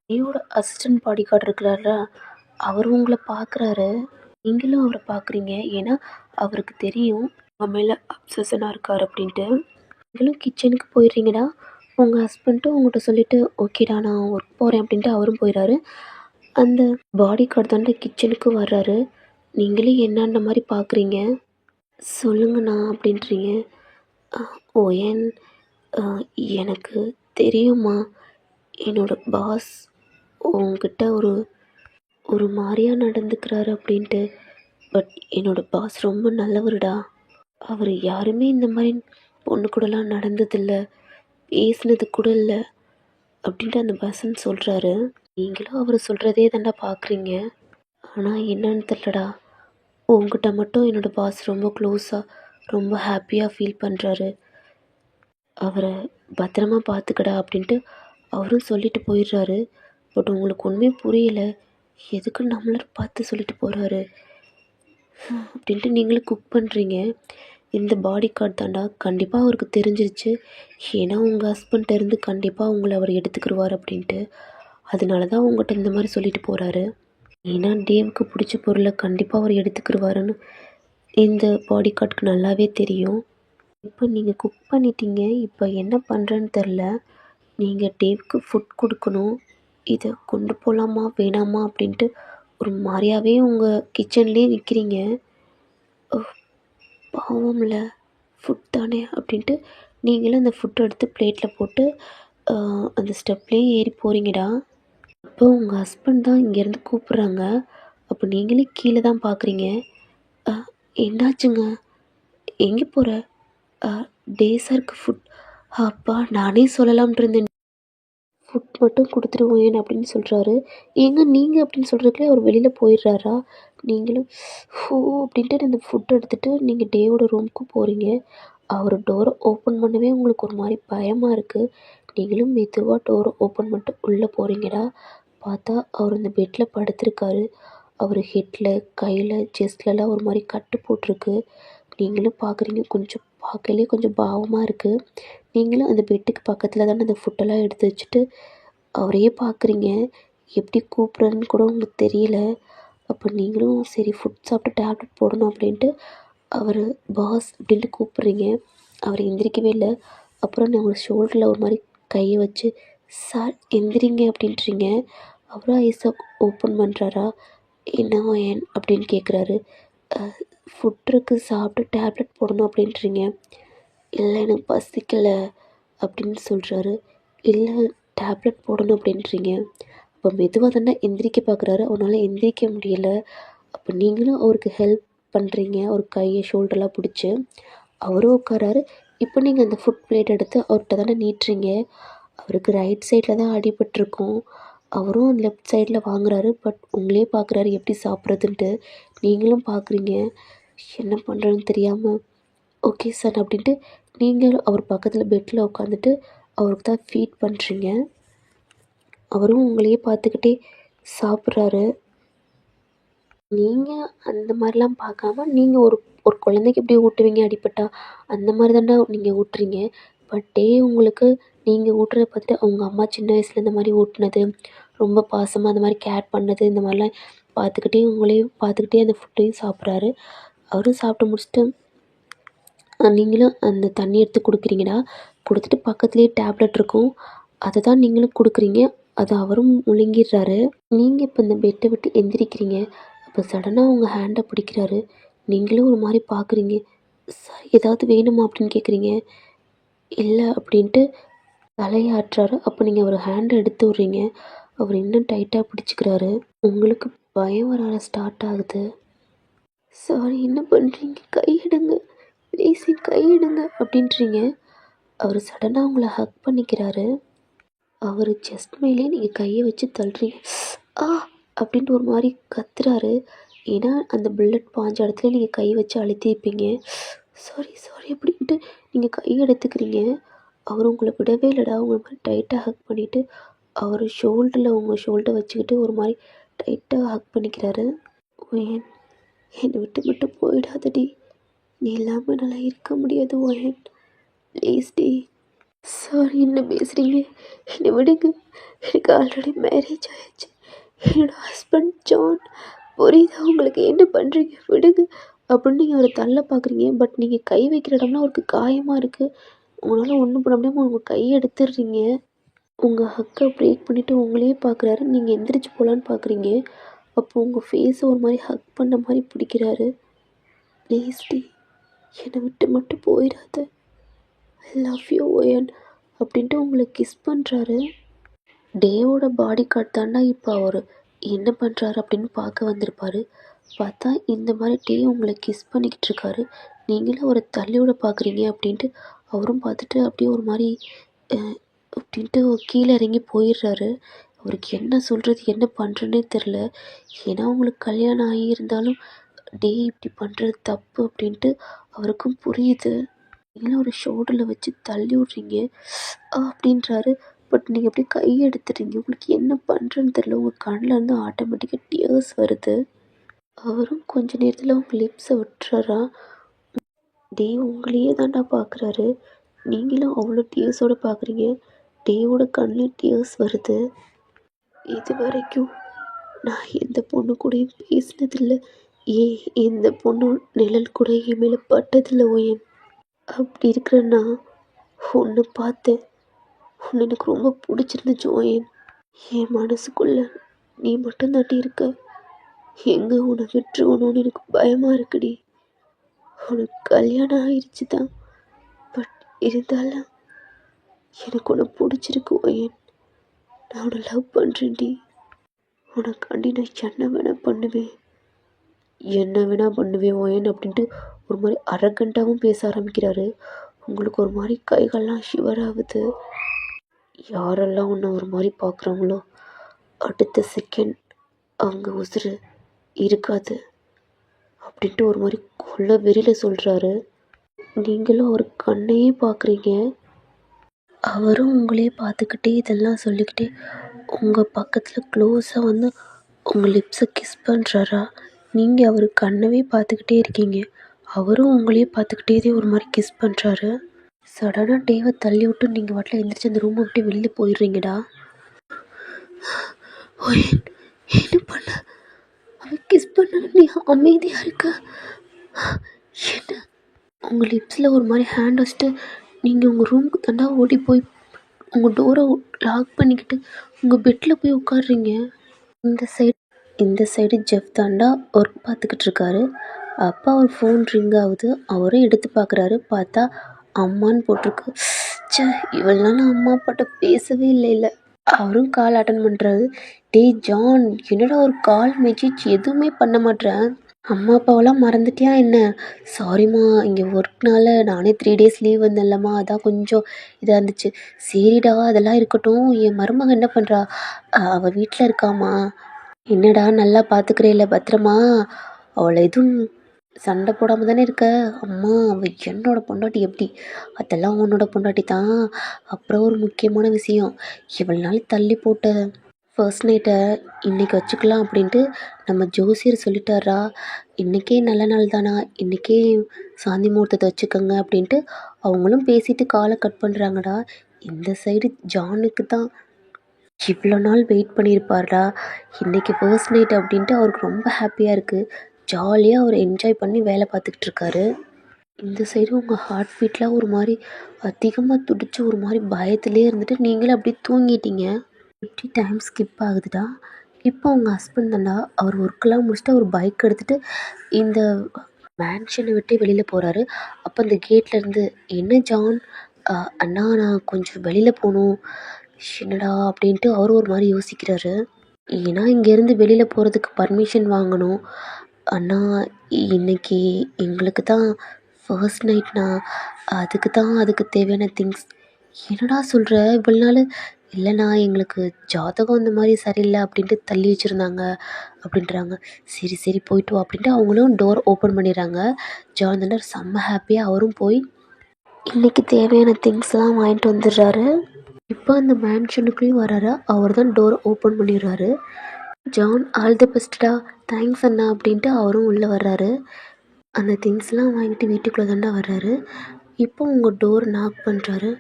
டேவோட அசிஸ்டன்ட் பாடி கார்டு இருக்கிறாரா, அவர் உங்களை பார்க்குறாரு. நீங்களும் அவரை பார்க்குறீங்க. ஏன்னா அவருக்கு தெரியும் உங்கள் மேலே அப்சஷனாக இருக்கார் அப்படின்ட்டு. நீங்களும் கிச்சனுக்கு போயிடுறீங்கடா. உங்கள் ஹஸ்பண்ட்டும் உங்கள்கிட்ட சொல்லிவிட்டு ஓகேடா நான் ஒர்க் போகிறேன் அப்படின்ட்டு அவரும் போயிடுறாரு. அந்த பாடி கார்டு தாண்டா கிச்சனுக்கு வர்றாரு. நீங்களே என்னன்ற மாதிரி பார்க்குறீங்க. சொல்லுங்கண்ணா அப்படின்றீங்க. ஓயன் எனக்கு தெரியுமா, என்னோடய பாஸ் உங்ககிட்ட ஒரு மாதிரியாக நடந்துக்கிறாரு அப்படின்ட்டு. பட் என்னோடய பாஸ் ரொம்ப நல்லவருடா. அவர் யாருமே இந்த மாதிரி பொண்ணு கூடலாம் நடந்ததில்லை, பேசினது கூட இல்லை அப்படின்ட்டு அந்த பர்சன் சொல்கிறாரு. நீங்களும் அவர் சொல்கிறதே தாண்டா பார்க்குறீங்க. ஆனால் என்னன்னு தெரிலடா, உங்ககிட்ட மட்டும் என்னோடய பாஸ் ரொம்ப க்ளோஸாக ரொம்ப ஹாப்பியாக ஃபீல் பண்ணுறாரு. அவரை பத்திரமா பார்த்துக்கடா அப்படின்ட்டு அவரும் சொல்லிட்டு போயிடுறாரு. பட் உங்களுக்கு ஒன்றுமே புரியலை, எதுக்கு நம்மளை பார்த்து சொல்லிட்டு போகிறாரு அப்படின்ட்டு நீங்களும் குக் பண்ணுறீங்க. இந்த பாடி கார்டு தாண்டா கண்டிப்பாக அவருக்கு தெரிஞ்சிருச்சு. ஏன்னா உங்கள் ஹஸ்பண்ட்ட இருந்து கண்டிப்பாக உங்களை அவர் எடுத்துக்கிடுவார் அப்படின்ட்டு. அதனால தான் உங்கள்கிட்ட இந்த மாதிரி சொல்லிட்டு போகிறாரு. ஏன்னா டேவுக்கு பிடிச்ச பொருளை கண்டிப்பாக அவர் எடுத்துக்கிடுவாருன்னு இந்த பாடி கார்டுக்கு நல்லாவே தெரியும். இப்போ நீங்கள் குக் பண்ணிட்டீங்க. இப்போ என்ன பண்ணுறேன்னு தெரில. நீங்கள் டேவுக்கு ஃபுட் கொடுக்கணும். இதை கொண்டு போகலாமா வேணாமா அப்படின்ட்டு ஒரு மாதிரியாவே உங்கள் கிச்சன்லேயே நிற்கிறீங்க. பாவம்ல ஃபுட் தானே அப்படின்ட்டு நீங்களும் அந்த ஃபுட்டை எடுத்து பிளேட்டில் போட்டு அந்த ஸ்டெப்லேயே ஏறி போகிறீங்கடா. அப்போ உங்கள் ஹஸ்பண்ட் தான் இங்கேருந்து கூப்பிட்றாங்க. அப்போ நீங்களே கீழே தான் பார்க்குறீங்க. என்னாச்சுங்க? எங்கே போகிற? டேஸருக்கு ஃபுட். அப்பா நானே சொல்லலாம்னு இருந்தேன். ஃபுட் மட்டும் கொடுத்துருவேன் அப்படின்னு சொல்கிறாரு. ஏங்க நீங்கள் அப்படின்னு சொல்கிறதுக்குள்ளே அவர் வெளியில் போயிடுறாரா? நீங்களும் ஹூ அப்படின்ட்டு அந்த ஃபுட் எடுத்துகிட்டு நீங்கள் டேவோட ரூமுக்கு போகிறீங்க. அவர் டோரை ஓப்பன் பண்ணவே உங்களுக்கு ஒரு மாதிரி பயமாக இருக்குது. நீங்களும் மெதுவாக டோரை ஓப்பன் பண்ணிட்டு உள்ளே போகிறீங்கடா. பார்த்தா அவர் அந்த பெட்டில் படுத்திருக்காரு. அவர் ஹெட்டில் கையில் செஸ்ட்லலாம் ஒரு மாதிரி கட்டு போட்டிருக்கு. நீங்களும் பார்க்குறீங்க. கொஞ்சம் பார்க்கலே கொஞ்சம் பாவமாக இருக்குது. நீங்களும் அந்த பெட்டுக்கு பக்கத்தில் தானே அந்த ஃபுட்டெல்லாம் எடுத்து வச்சுட்டு அவரையே பார்க்குறீங்க. எப்படி கூப்பிட்றன்னு கூட உங்களுக்கு தெரியல. அப்போ நீங்களும் சரி ஃபுட் சாப்பிட்டு டேப்லெட் போடணும் அப்படின்ட்டு அவர் பாஸ் அப்படின்ட்டு கூப்பிட்றீங்க. அவர் எந்திரிக்கவே இல்லை. அப்புறம் நான் உங்கள் ஷோல்டரில் ஒரு மாதிரி கையை வச்சு சார் எந்திரிங்க அப்படின்றீங்க. அவரும் ஐஸை ஓப்பன் பண்ணுறாரா? என்னவோ ஏன் அப்படின்னு கேட்குறாரு. ஃபுட் இருக்குது சாப்பிட்டு டேப்லெட் போடணும் அப்படின்றீங்க. இல்லை எனக்கு பசிக்கலை அப்படின்னு சொல்கிறாரு. இல்லை டேப்லெட் போடணும் அப்படின்றீங்க. அப்போ மெதுவாக தானே எந்திரிக்க பார்க்குறாரு. அவனால் எந்திரிக்க முடியலை. அப்போ நீங்களும் அவருக்கு ஹெல்ப் பண்ணுறீங்க. அவர் கையை ஷோல்டரெலாம் பிடிச்சி அவரும் உட்காராரு. இப்போ நீங்கள் அந்த ஃபுட் பிளேட் எடுத்து அவர்கிட்ட தானே நீட்டுறீங்க. அவருக்கு ரைட் சைடில் தான் அடிபட்டிருக்கும். அவரும் லெஃப்ட் சைடில் வாங்குறாரு. பட் உங்களே பார்க்குறாரு எப்படி சாப்பிட்றதுன்ட்டு. நீங்களும் பார்க்குறீங்க. என்ன பண்ணுறதுன்னு தெரியாமல் ஓகே சார் அப்படின்ட்டு நீங்களும் அவர் பக்கத்தில் பெட்டில் உட்காந்துட்டு அவருக்கு தான் ஃபீட் பண்ணுறீங்க. அவரும் உங்களையே பார்த்துக்கிட்டே சாப்பிட்றாரு. நீங்கள் அந்த மாதிரிலாம் பார்க்காம நீங்கள் ஒரு ஒரு குழந்தைக்கு எப்படி ஊட்டுவீங்க அடிபட்டா அந்த மாதிரி தானே நீங்கள் ஊட்டுறீங்க. பட் உங்களுக்கு நீங்கள் ஊட்டுறத பார்த்துட்டு அவங்க அம்மா சின்ன வயசில் இந்த மாதிரி ஊட்டினது ரொம்ப பாசமாக அந்த மாதிரி கேர் பண்ணது இந்த மாதிரிலாம் பார்த்துக்கிட்டே உங்களையும் பார்த்துக்கிட்டே அந்த ஃபுட்டையும் சாப்பிட்றாரு. அவரும் சாப்பிட்டு முடிச்சுட்டு நீங்களும் அந்த தண்ணி எடுத்து கொடுக்குறீங்கடா. கொடுத்துட்டு பக்கத்துலேயே டேப்லெட் இருக்கும். அதை தான் நீங்களும் கொடுக்குறீங்க. அதை அவரும் முழுங்கிடுறாரு. நீங்கள் இப்போ இந்த பெட்டை விட்டு எந்திரிக்கிறீங்க. அப்போ சடனாக உங்கள் ஹேண்டை பிடிக்கிறாரு. நீங்களும் ஒரு மாதிரி பார்க்குறீங்க. சார் ஏதாவது வேணுமா அப்படின்னு கேட்குறீங்க. இல்லை அப்படின்ட்டு தலையாட்டுறாரு. அப்போ நீங்கள் அவர் ஹேண்டை எடுத்து விட்றீங்க. அவர் இன்னும் டைட்டாக பிடிச்சிக்கிறாரு. உங்களுக்கு பயம் வர ஸ்டார்ட் ஆகுது. சாரி என்ன பண்ணுறீங்க? கையெடுங்க ப்ளீஸ் கையெடுங்க அப்படின்றீங்க. அவர் சடனாக உங்களை ஹக் பண்ணிக்கிறாரு. அவர் செஸ்ட் மேலே நீங்கள் கையை வச்சு தள்ளுறீங்க. ஆ அப்படின்ட்டு ஒரு மாதிரி கத்துறாரு. ஏன்னா அந்த புல்லட் பாஞ்ச இடத்துல நீங்கள் கை வச்சு அழுத்திருப்பீங்க. சாரி சாரி அப்படின்ட்டு நீங்கள் கையை எடுத்துக்கிறீங்க. அவர் உங்களை விடவே இல்லைடா. உங்களை மாதிரி டைட்டாக ஹக் பண்ணிவிட்டு அவர் ஷோல்டரில் உங்கள் ஷோல்டரை வச்சுக்கிட்டு ஒரு மாதிரி டைட்டாக ஹக் பண்ணிக்கிறாரு. ஏன் என்னை விட்டு மட்டும் போயிடாதடி. நீ இல்லாமல் என்னால் இருக்க முடியாது ஓயன் ப்ளீஸ் டி. சாரி என்ன பேசுகிறீங்க? என்னை விடுங்க. எனக்கு ஆல்ரெடி மேரேஜ் ஆயிடுச்சு. என்னோடய ஹஸ்பண்ட் ஜான். புரியுதா உங்களுக்கு? என்ன பண்ணுறீங்க? விடுங்க அப்படின்னு நீங்கள் அவரை தள்ள பார்க்குறீங்க. பட் நீங்கள் கை வைக்கிற இடம்லாம் அவருக்கு காயமாக இருக்குது. உங்களால் ஒன்றும் பண்ண முடியாமல் உங்கள் கையை எடுத்துடுறீங்க. உங்கள் ஹக்கை பிரேக் பண்ணிவிட்டு உங்களையே பார்க்குறாரு. நீங்கள் எந்திரிச்சு போகலான்னு பார்க்குறீங்க. அப்போ உங்கள் ஃபேஸை ஒரு மாதிரி ஹக் பண்ண மாதிரி பிடிக்கிறாரு. ப்ளீஸ் டி என்னை விட்டு மட்டும் போயிடாத. ஐ லவ் யூ ஓயன் அப்படின்ட்டு உங்களை கிஸ் பண்ணுறாரு. டேவோட பாடி கார்டு தாண்டா இப்போ அவர் என்ன பண்ணுறாரு அப்படின்னு பார்க்க வந்திருப்பார். பார்த்தா இந்த மாதிரி டே உங்களை கிஸ் பண்ணிக்கிட்டு இருக்காரு. நீங்களும் அவரை தள்ளிவிட பார்க்குறீங்க அப்படின்ட்டு அவரும் பார்த்துட்டு அப்படியே ஒரு மாதிரி அப்படின்ட்டு கீழே இறங்கி போயிடுறாரு. அவருக்கு என்ன சொல்கிறது என்ன பண்ணுறதுனே தெரில. ஏன்னா அவங்களுக்கு கல்யாணம் ஆகியிருந்தாலும் டே இப்படி பண்ணுறது தப்பு அப்படின்ட்டு அவருக்கும் புரியுது. நீங்களும் ஒரு ஷோல்டரில் வச்சு தள்ளி விட்றீங்க அப்படின்றாரு. பட் நீங்கள் அப்படியே கையை எடுத்துடுறீங்க. உங்களுக்கு என்ன பண்ணுறன்னு தெரில. உங்கள் கண்ணில் இருந்து ஆட்டோமேட்டிக்காக டியர்ஸ் வருது. அவரும் கொஞ்ச நேரத்தில் உங்கள் லிப்ஸை விட்டுறாரா. டே உங்களையே தாண்டா பார்க்குறாரு. நீங்களும் அவ்வளோ டியர்ஸோடு பார்க்குறீங்க. டேவோட கண்ணில் டியர்ஸ் வருது. இது வரைக்கும் நான் எந்த பொண்ணு கூடயும் பேசினதில்லை. ஏன் எந்த பொண்ணு நிழல் கூட என் மேலே பட்டதில்லை ஓயன். அப்படி இருக்கிறேன்னா உன்னை பார்த்தேன். உன்னை எனக்கு ரொம்ப பிடிச்சிருந்துச்சு ஓயன். என் மனசுக்குள்ள நீ மட்டும் தாண்டி இருக்க. எங்கே உன்னை விட்டுருவணும்னு எனக்கு பயமாக இருக்குடி. உனக்கு கல்யாணம் ஆயிடுச்சு தான், பட் இருந்தாலும் எனக்கு உன்னை பிடிச்சிருக்கு ஓயன். நான் உன்னை லவ் பண்ணுறேன்டி. உனக்காண்டி நான் என்ன வேணால் பண்ணுவேன் ஓயன் அப்படின்ட்டு ஒரு மாதிரி அரகண்டாகவும் பேச ஆரம்பிக்கிறாரு. உங்களுக்கு ஒரு மாதிரி கைகள்லாம் ஷிவர் ஆகுது. யாரெல்லாம் உன்னை ஒரு மாதிரி பார்க்குறாங்களோ அடுத்த செகண்ட் அவங்க உசுறு இருக்காது அப்படின்ட்டு ஒரு மாதிரி கொள்ள வெறியில் சொல்கிறாரு. நீங்களும் அவர் கண்ணையே பார்க்குறீங்க. அவரும் உங்களையே பார்த்துக்கிட்டே இதெல்லாம் சொல்லிக்கிட்டே உங்கள் பக்கத்தில் க்ளோஸாக வந்து உங்கள் லிப்ஸை கிஸ் பண்ணுறாரா? நீங்கள் அவர் கண்ணவே பார்த்துக்கிட்டே இருக்கீங்க. அவரும் உங்களையே பார்த்துக்கிட்டே ஒரு மாதிரி கிஸ் பண்ணுறாரு. சடனாக டேவை தள்ளி விட்டு நீங்கள் வாட்டில் எழுந்திரிச்சு அந்த ரூமை விட்டு வெளியில் போயிடுறீங்கடா. என்ன பண்ண? அவன் கிஸ் பண்ண நீ அமைதியாக இருக்க. என்ன உங்கள் லிப்ஸில் ஒரு மாதிரி ஹேண்ட் வச்சுட்டு நீங்கள் உங்கள் ரூமுக்கு தண்டா ஓடி போய் உங்கள் டோரை லாக் பண்ணிக்கிட்டு உங்கள் பெட்டில் போய் உட்காடுறீங்க. இந்த சைடு ஜெஃப் தாண்டா ஒர்க் பார்த்துக்கிட்டு இருக்காரு. அப்போ அவர் ஃபோன் ரிங் ஆகுது. அவரும் எடுத்து பார்க்குறாரு. பார்த்தா அம்மான்னு போட்டிருக்கு. சே, இவ்வளோ நாள் அம்மா அப்பாட்ட பேசவே இல்லை. அவரும் கால் அட்டன் பண்ணுறாரு. டேய் ஜான், என்னடா ஒரு கால் மெசேஜ் எதுவுமே பண்ண மாட்டேறேன். அம்மா அப்பாவெல்லாம் மறந்துட்டியா என்ன? சாரிம்மா, இங்கே ஒர்க்னால நானே 3 days லீவ் வந்தேன்லம்மா, அதான் கொஞ்சம் இதாக இருந்துச்சு. சரிடா, அதெல்லாம் இருக்கட்டும். என் மருமக என்ன பண்ணுறா? அவள் வீட்டில் இருக்காம்மா. என்னடா நல்லா பார்த்துக்கிறேல்ல பத்திரமா? அவளை எதுவும் சண்டை போடாமல் தானே இருக்க? அம்மா, அவள் என்னோட பொண்டாட்டி. எப்படி? அதெல்லாம் உன்னோட பொண்டாட்டி தான். அப்புறம் ஒரு முக்கியமான விஷயம், இவ்வளோ நாள் தள்ளி போட்ட ஃபர்ஸ்ட் நைட்டை இன்றைக்கி வச்சுக்கலாம் அப்படின்ட்டு நம்ம ஜோசியர் சொல்லிட்டாரா. இன்றைக்கே நல்ல நாள் தானா, இன்றைக்கே சாந்தி முகூர்த்தத்தை வச்சுக்கோங்க அப்படின்ட்டு அவங்களும் பேசிட்டு காலை கட் பண்ணுறாங்கடா. இந்த சைடு ஜானுக்கு தான் இவ்வளோ நாள் வெயிட் பண்ணியிருப்பார்டா. இன்றைக்கி ஃபர்ஸ்ட் நைட் அப்படின்ட்டு அவருக்கு ரொம்ப ஹாப்பியாக இருக்குது. ஜாலியாக அவர் என்ஜாய் பண்ணி வேலை பார்த்துக்கிட்டு இருக்காரு. இந்த சைடு உங்கள் ஹார்ட் பீட்லாம் ஒரு மாதிரி அதிகமாக துடிச்சு ஒரு மாதிரி பயத்துலேயே இருந்துட்டு நீங்களே அப்படியே தூங்கிட்டீங்க. எப்படி டைம் ஸ்கிப் ஆகுதுடா. இப்போ உங்கள் ஹஸ்பண்ட் தான்டா, அவர் ஒர்க்கெலாம் முடிச்சுட்டு அவர் பைக் எடுத்துகிட்டு இந்த மேன்ஷனை விட்டு வெளியில் போகிறாரு. அப்போ அந்த கேட்லேருந்து, என்ன ஜான், அண்ணா நான் கொஞ்சம் வெளியில் போகணும். என்னடா அப்படின்ட்டு அவர் ஒரு மாதிரி யோசிக்கிறாரு. ஏன்னா இங்கேருந்து வெளியில் போகிறதுக்கு பர்மிஷன் வாங்கணும். அண்ணா, இன்னைக்கு எங்களுக்கு தான் ஃபர்ஸ்ட் நைட்ண்ணா, அதுக்கு தேவையான திங்ஸ். என்னடா சொல்கிற? இவ்வளோ நாள் இல்லைண்ணா, எங்களுக்கு ஜாதகம் இந்த மாதிரி சரியில்லை அப்படின்ட்டு தள்ளி வச்சுருந்தாங்க அப்படின்றாங்க. சரி போயிட்டு வா அப்படின்ட்டு அவங்களும் டோர் ஓப்பன் பண்ணிடுறாங்க. ஜான் தண்டர் செம்ம ஹாப்பியாக அவரும் போய் இன்றைக்கி தேவையான திங்ஸ்லாம் வாங்கிட்டு வந்துடுறாரு. இப்போ அந்த மேன்ஷனுக்குள்ளேயும் வராரு. அவர் தான் டோர் ஓப்பன் பண்ணிடுறாரு. ஜான், ஆல் தி பெஸ்ட்டா, தேங்க்ஸ் அண்ணா அப்படின்ட்டு அவரும் உள்ளே வர்றாரு. அந்த திங்ஸ்லாம் வாங்கிட்டு வீட்டுக்குள்ளே தாண்டா வர்றாரு. இப்போ உங்கள் டோர் நாக் பண்ணுறாரு.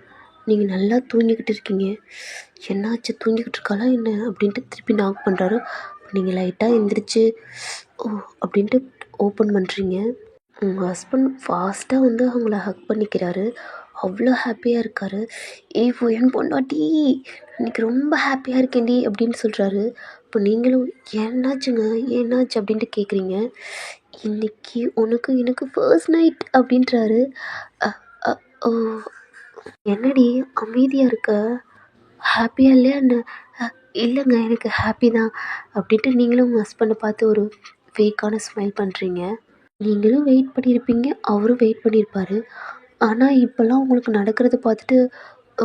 நீங்கள் நல்லா தூங்கிக்கிட்டு இருக்கீங்க. என்னாச்சு, தூங்கிக்கிட்டு இருக்காளா என்ன அப்படின்ட்டு திருப்பி நாக் பண்ணுறாரு. நீங்கள் லைட்டாக எந்திரிச்சு ஓ அப்படின்ட்டு ஓப்பன் பண்ணுறீங்க. உங்கள் ஹஸ்பண்ட் ஃபாஸ்ட்டாக வந்து அவங்கள ஹக் பண்ணிக்கிறாரு. அவ்வளோ ஹாப்பியாக இருக்கார். என் பொண்டாட்டி இன்றைக்கி ரொம்ப ஹாப்பியாக இருக்கேன்டி அப்படின்னு சொல்கிறாரு. இப்போ நீங்களும் என்னாச்சு அப்படின்ட்டு கேட்குறீங்க. இன்றைக்கி உனக்கு எனக்கு ஃபர்ஸ்ட் நைட் அப்படின்றாரு. ஓ, என்னடி அமைதியாக இருக்க? ஹாப்பியாக இல்லையா என்ன? இல்லைங்க, எனக்கு ஹாப்பி தான் அப்படின்ட்டு நீங்களும் உங்கள் ஹஸ்பண்டை பார்த்து ஒரு ஃபேக்கான ஸ்மைல் பண்ணுறீங்க. நீங்களும் வெயிட் பண்ணியிருப்பீங்க, அவரும் வெயிட் பண்ணியிருப்பார். ஆனால் இப்போல்லாம் உங்களுக்கு நடக்கிறத பார்த்துட்டு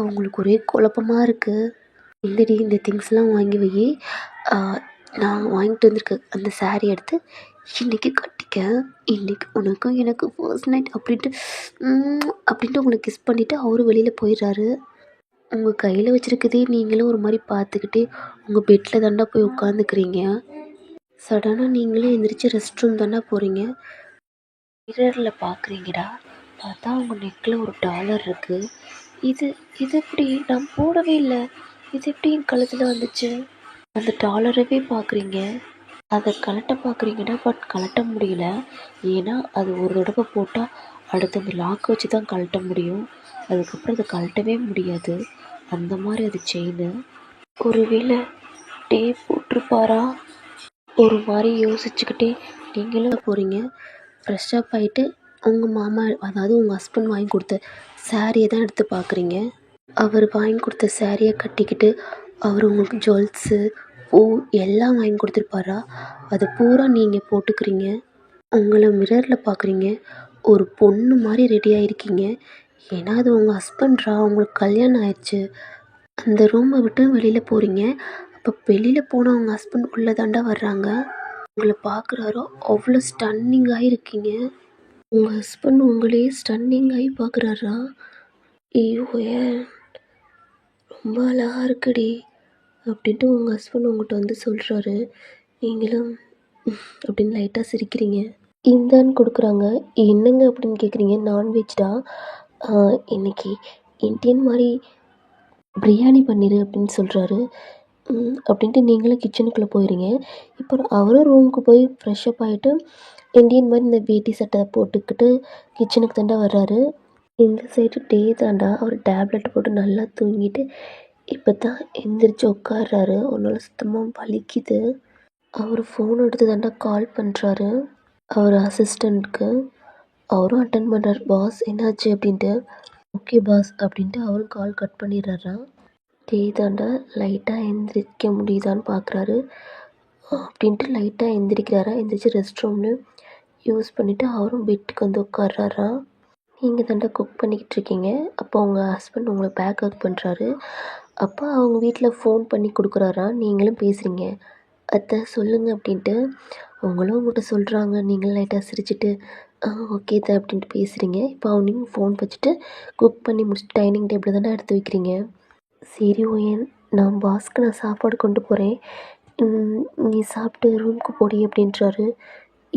உங்களுக்கு ஒரே குழப்பமாக இருக்குது. எங்கடி இந்த திங்ஸ்லாம் வாங்கி வை, நான் வாங்கிட்டு வந்திருக்க அந்த சாரீ எடுத்து இன்றைக்கி கட்டிக்க. இன்றைக்கி உனக்கும் எனக்கு ஃபர்ஸ்ட் நைட் அப்படின்ட்டு உங்களை கிஸ் பண்ணிவிட்டு அவரும் வெளியில் போயிடுறாரு. உங்கள் கையில் வச்சுருக்கதே நீங்களும் ஒரு மாதிரி பார்த்துக்கிட்டே உங்கள் பெட்டில் தாண்டா போய் உட்காந்துக்கிறீங்க. சடனாக நீங்களும் எந்திரிச்சு ரெஸ்ட் ரூம் தாண்டா போகிறீங்க. மிரரில் பார்க்குறீங்கடா. பார்த்தா உங்கள் நெக்கில் ஒரு டாலர் இருக்குது. இது எப்படி? நான் போடவே இல்லை. இது எப்படி என் கழுத்தில் வந்துச்சு? அந்த டாலரவே பார்க்குறீங்க. அதை கழட்ட பார்க்குறீங்கடா, பட் கழட்ட முடியல. ஏன்னா அது ஒரு தடவை போட்டால் அடுத்து அந்த லாக்கை வச்சு தான் கழட்ட முடியும். அதுக்கப்புறம் அதை கழட்டவே முடியாது. அந்த மாதிரி அது செயின். ஒருவேளை டே போட்டிருப்பாரா? ஒரு மாதிரி யோசிச்சுக்கிட்டே நீங்களும் போகிறீங்க. ஃப்ரெஷ் அப் ஆகிட்டு உங்கள் மாமா, அதாவது உங்கள் ஹஸ்பண்ட் வாங்கி கொடுத்த சாரியை தான் எடுத்து பார்க்குறீங்க. அவர் வாங்கி கொடுத்த சாரியை கட்டிக்கிட்டு அவர் உங்களுக்கு ஜுவல்ஸு, பூ எல்லாம் வாங்கி கொடுத்துருப்பாரா? அது பூரா நீங்கள் போட்டுக்கிறீங்க. உங்களை மிரரில் பார்க்குறீங்க. ஒரு பொண்ணு மாதிரி ரெடி ஆகிருக்கீங்க. ஏன்னா அது உங்கள் ஹஸ்பண்ட்ரா, உங்களுக்கு கல்யாணம் ஆயிடுச்சு. அந்த ரூமை விட்டு வெளியில் போகிறீங்க. அப்போ வெளியில் போனால் உங்கள் ஹஸ்பண்ட் உள்ளே தாண்டா வர்றாங்க. உங்களை பார்க்குறாரோ, அவ்வளோ ஸ்டன்னிங்காக இருக்கீங்க. உங்கள் ஹஸ்பண்ட் உங்களையே ஸ்டன்னிங்காகி பார்க்குறாரா? ஐயோ ஏன் ரொம்ப அழகாக இருக்குடி அப்படின்ட்டு உங்கள் ஹஸ்பண்ட் உங்கள்கிட்ட வந்து சொல்கிறாரு. நீங்களும் அப்படின்னு லைட்டாக சிரிக்கிறீங்க. இந்தான்னு கொடுக்குறாங்க. என்னங்க அப்படின்னு கேட்குறீங்க. நான்வெஜ்டா? இன்னைக்கு இந்தியன் மாதிரி பிரியாணி பண்ணிடு அப்படின்னு சொல்கிறாரு. அப்படின்ட்டு நீங்களும் கிச்சனுக்குள்ளே போயிடுறீங்க. இப்போ அவரும் ரூமுக்கு போய் ஃப்ரெஷ் அப் ஆகிட்டு இந்தியன் மாதிரி இந்த வேட்டி சட்டை போட்டுக்கிட்டு கிச்சனுக்கு தாண்டா வர்றாரு. இந்த சைடு டே தாண்டா அவர் டேப்லெட் போட்டு நல்லா தூங்கிட்டு இப்போ தான் எந்திரிச்சு உட்கார்றாரு. ஒன்றால் சுத்தமாக வலிக்குது. அவர் ஃபோன் எடுத்து தாண்டா கால் பண்ணுறாரு அவர் அசிஸ்டண்ட்க்கு. அவரும் அட்டன் பண்ணுறாரு. பாஸ் என்னாச்சு அப்படின்ட்டு. ஓகே பாஸ் அப்படின்ட்டு அவரும் கால் கட் பண்ணிடுறாரா. டே தாண்டா லைட்டாக எந்திரிக்க முடியுதான்னு பார்க்குறாரு. அப்படின்ட்டு லைட்டாக எந்திரிக்கிறாரா. எந்திரிச்சு ரெஸ்ட் ரூம்னு யூஸ் பண்ணிவிட்டு அவரும் பெட்டுக்கு வந்து உட்கார்றாரா. நீங்கள் தாண்டா குக் பண்ணிக்கிட்டு இருக்கீங்க. அப்போ உங்கள் ஹஸ்பண்ட் உங்களை பேக் அவுட் பண்ணுறாரு. அப்போ அவங்க வீட்டில் ஃபோன் பண்ணி கொடுக்குறாரா. நீங்களும் பேசுகிறீங்க. அத்தை சொல்லுங்கள் அப்படின்ட்டு. அவங்களும் உங்கள்கிட்ட சொல்கிறாங்க. நீங்களும் லைட்டாக சிரிச்சிட்டு ஓகே தான் அப்படின்ட்டு பேசுகிறீங்க. இப்போ அவங்க ஃபோன் வச்சுட்டு குக் பண்ணி முடிச்சுட்டு டைனிங் டேபிள் தானே எடுத்து வைக்கிறீங்க. சரி ஓயன், நான் பாஸ்க்கு நான் சாப்பாடு கொண்டு போகிறேன், நீ சாப்பிட்டு ரூமுக்கு போடி அப்படின்றாரு.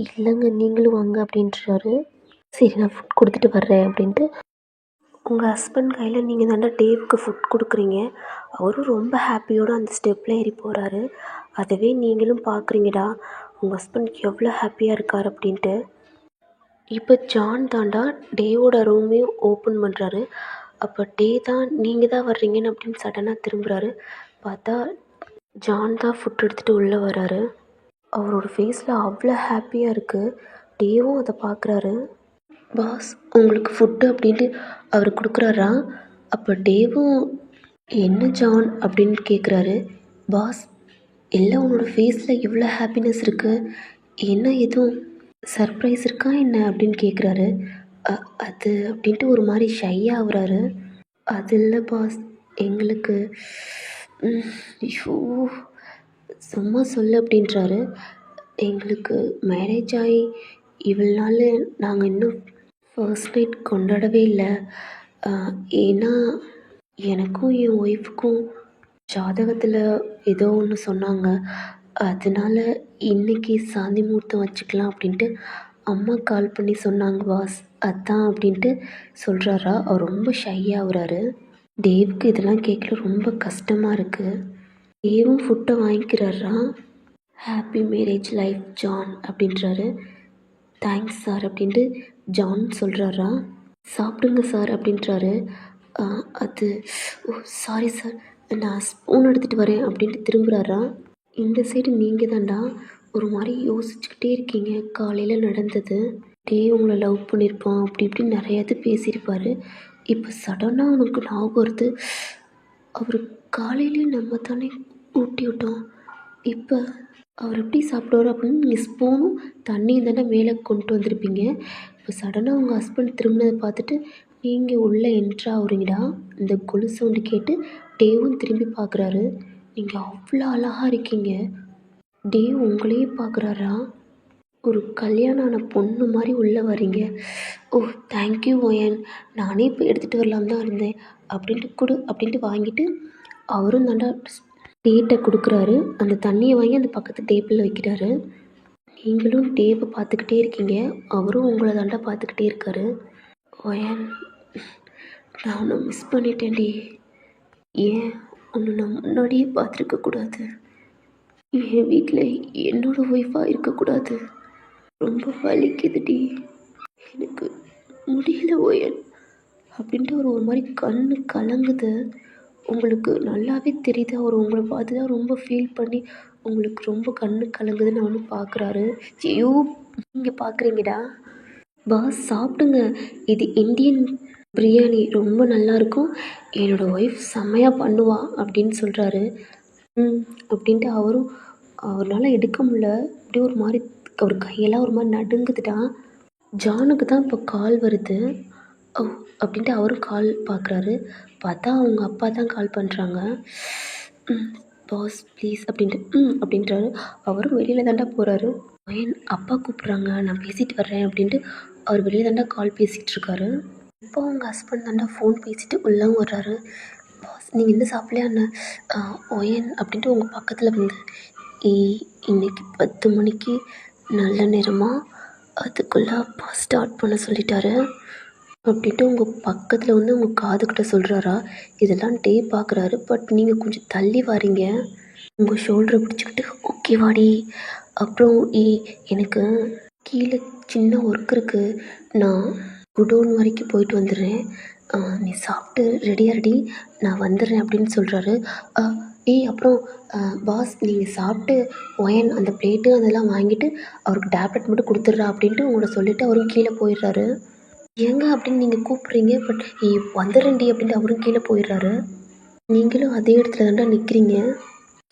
இல்லைங்க நீங்களும் வாங்க அப்படின்றாரு. சரி நான் ஃபுட் கொடுத்துட்டு வர்றேன் அப்படின்ட்டு உங்கள் ஹஸ்பண்ட் கையில் நீங்கள் தானே டேவுக்கு ஃபுட் கொடுக்குறீங்க. அவரும் ரொம்ப ஹாப்பியோடு அந்த ஸ்டெப்பில் ஏறி போகிறாரு. அதுவே நீங்களும் பார்க்குறீங்கடா உங்கள் ஹஸ்பண்ட் எவ்வளோ ஹாப்பியாக இருக்கார் அப்படின்ட்டு. இப்போ ஜான் தாண்டா டேவோட ரூமையும் ஓப்பன் பண்ணுறாரு. அப்போ டே தான் நீங்கள் தான் வர்றீங்கன்னு அப்படின்னு சடனாக திரும்புகிறாரு. பார்த்தா ஜான் தான் ஃபுட் எடுத்துகிட்டு உள்ளே வராரு. அவரோட ஃபேஸில் அவ்வளோ ஹாப்பியாக இருக்குது. டேவும் அதை பார்க்குறாரு. பாஸ் உங்களுக்கு ஃபுட்டு அப்படின்ட்டு அவர் கொடுக்குறாரா. அப்போ டேவும் என்ன ஜான் அப்படின்னு கேட்குறாரு. பாஸ் இல்லை உன்னோட ஃபேஸில் இவ்வளோ ஹாப்பினஸ் இருக்குது, என்ன எதுவும் சர்ப்ரைஸ் இருக்கா என்ன அப்படின்னு கேட்குறாரு. அது அப்படின்ட்டு ஒரு மாதிரி ஷை ஆகுறாரு. அது இல்லை பாஸ், எங்களுக்கு ஐயோ சும்மா சொல்லு அப்படின்றாரு. எங்களுக்கு மேரேஜ் ஆகி இவ்வளோ நாள் நாங்கள் இன்னும் ஃபர்ஸ்ட் நைட் கொண்டாடவே இல்லை. ஏன்னா எனக்கும் என் ஒய்ஃபுக்கும் ஜாதகத்தில் ஏதோ ஒன்று சொன்னாங்க. அதனால் இன்றைக்கி சாந்தி முகூர்த்தம் வச்சுக்கலாம் அப்படின்ட்டு அம்மா கால் பண்ணி சொன்னாங்க பாஸ், அதான் அப்படின்ட்டு சொல்கிறாரா. அவர் ரொம்ப ஷை ஆகுறாரு. டேவுக்கு இதெல்லாம் கேட்கல ரொம்ப கஷ்டமாக இருக்குது. டேவும் ஃபுட்டை வாங்கிக்கிறாரா. ஹாப்பி மேரேஜ் லைஃப் ஜான் அப்படின்றாரு. தேங்க்ஸ் சார் அப்படின்ட்டு ஜான் சொல்கிறாரா. சாப்பிடுங்க சார் அப்படின்றாரு. அது ஓ சாரி சார், நான் ஸ்பூன் எடுத்துகிட்டு வரேன் அப்படின்ட்டு திரும்புகிறாரா. இந்த சைடு நீங்கள் தாண்டா ஒரு மாதிரி யோசிச்சுக்கிட்டே இருக்கீங்க. காலையில் நடந்தது, டே உங்களை லவ் பண்ணியிருப்பான் அப்படி இப்படின்னு நிறையாவது பேசியிருப்பார். இப்போ சடனாக உனக்கு ஞாபகம் வருது, அவர் காலையிலே நம்ம தானே ஊட்டி விட்டோம், இப்போ அவர் எப்படி சாப்பிடுவார் அப்படின்னு நீங்கள் ஸ்பூனும் தண்ணியும் தானே மேலே கொண்டு வந்திருப்பீங்க. இப்போ சடனாக உங்கள் ஹஸ்பண்ட் திரும்பினதை பார்த்துட்டு நீங்கள் உள்ளே என்ட்ரு ஆகுறீங்கடா. இந்த கொலு சவுண்டு கேட்டு டேவும் திரும்பி பார்க்குறாரு. நீங்கள் அவ்வளோ அழகாக இருக்கீங்க. டேவ் உங்களையே பார்க்குறாரா. ஒரு கல்யாணம் ஆன பொண்ணு மாதிரி உள்ளே வரீங்க. ஓ தேங்க்யூ ஓயன், நானே இப்போ எடுத்துகிட்டு வரலாம் தான் இருந்தேன் அப்படின்ட்டு கொடு அப்படின்ட்டு வாங்கிட்டு அவரும் தாண்டா டேட்டை கொடுக்குறாரு. அந்த தண்ணியை வாங்கி அந்த பக்கத்து டேபிளில் வைக்கிறாரு. நீங்களும் டேவை பார்த்துக்கிட்டே இருக்கீங்க. அவரும் உங்களை தாண்டா பார்த்துக்கிட்டே இருக்காரு. ஓயன் நான் உன்னை மிஸ் பண்ணிட்டேன்டி. ஏன் உன்னை நான் முன்னாடியே பார்த்துருக்கக்கூடாது. என் வீட்டில் என்னோடய ஒய்ஃபாக இருக்கக்கூடாது. ரொம்ப வலிக்குதுடி எனக்கு. முடியல ஓயன் அப்படின்ட்டு அவர் ஒரு மாதிரி கண்ணு கலங்குது. உங்களுக்கு நல்லாவே தெரியுது அவர் உங்களை பார்த்து தான் ரொம்ப ஃபீல் பண்ணி உங்களுக்கு ரொம்ப கண்ணு கலங்குதுன்னு அவனும் பார்க்குறாரு. ஐயோ நீங்கள் பார்க்குறீங்கடா. பாஸ் சாப்பிடுங்க, இது இந்தியன் பிரியாணி ரொம்ப நல்லாயிருக்கும், என்னோடய ஒய்ஃப் செம்மையாக பண்ணுவா அப்படின்னு சொல்கிறாரு. ம் அப்படின்ட்டு அவரால் எடுக்க முடில. அப்படியே ஒரு மாதிரி அவர் கையெல்லாம் ஒரு மாதிரி நடுங்குதுடா. ஜானுக்கு தான் இப்போ கால் வருது. ஓ அப்படின்ட்டு அவரும் கால் பார்க்குறாரு. பார்த்தா அவங்க அப்பா தான் கால் பண்ணுறாங்க. பாஸ் ப்ளீஸ் அப்படின்ட்டு அப்படின்றாரு. அவரும் வெளியில் தாண்டா போகிறாரு. என் அப்பா கூப்பிட்றாங்க, நான் பேசிட்டு வர்றேன் அப்படின்ட்டு அவர் வெளியே தாண்டா கால் பேசிகிட்டு இருக்காரு. இப்போ அவங்க ஹஸ்பண்ட் தாண்டா ஃபோன் பேசிட்டு உள்ளவும் வர்றாரு. பாஸ் நீங்கள் இன்னும் சாப்பிட்லையாண்ணே? ஒயன் அப்படின்ட்டு உங்கள் பக்கத்தில் வந்து இன்னைக்கு 10 மணிக்கு நல்ல நேரமாக அதுக்குள்ளே அப்பா ஸ்டார்ட் பண்ண சொல்லிட்டாரு அப்படின்ட்டு உங்கள் பக்கத்தில் வந்து உங்கள் காதுகிட்ட சொல்கிறாரா. இதெல்லாம் டே பார்க்குறாரு. பட் நீங்கள் கொஞ்சம் தள்ளி வாரீங்க. உங்கள் ஷோல்டரை பிடிச்சிக்கிட்டு ஓகே வாடி. அப்புறம் எனக்கு கீழே சின்ன ஒர்க் இருக்குது, நான் குடோன் வரைக்கும் போயிட்டு வந்துடுறேன், நீ சாப்பிட்டு ரெடியாக ரெடி, நான் வந்துடுறேன் அப்படின்னு சொல்கிறாரு. அப்புறம் பாஸ் நீங்கள் சாப்பிட்டு ஒயன் அந்த பிளேட்டு அதெல்லாம் வாங்கிட்டு அவருக்கு டேப்லெட் மட்டும் கொடுத்துட்றா அப்படின்ட்டு உங்களை சொல்லிவிட்டு அவரும் கீழே போயிடுறாரு. ஏங்க அப்படின்னு நீங்கள் கூப்பிட்றீங்க, பட் வந்துடுறேன்டி அப்படின்ட்டு அவரும் கீழே போயிடுறாரு. நீங்களும் அதே இடத்துல தாண்டா நிற்கிறீங்க,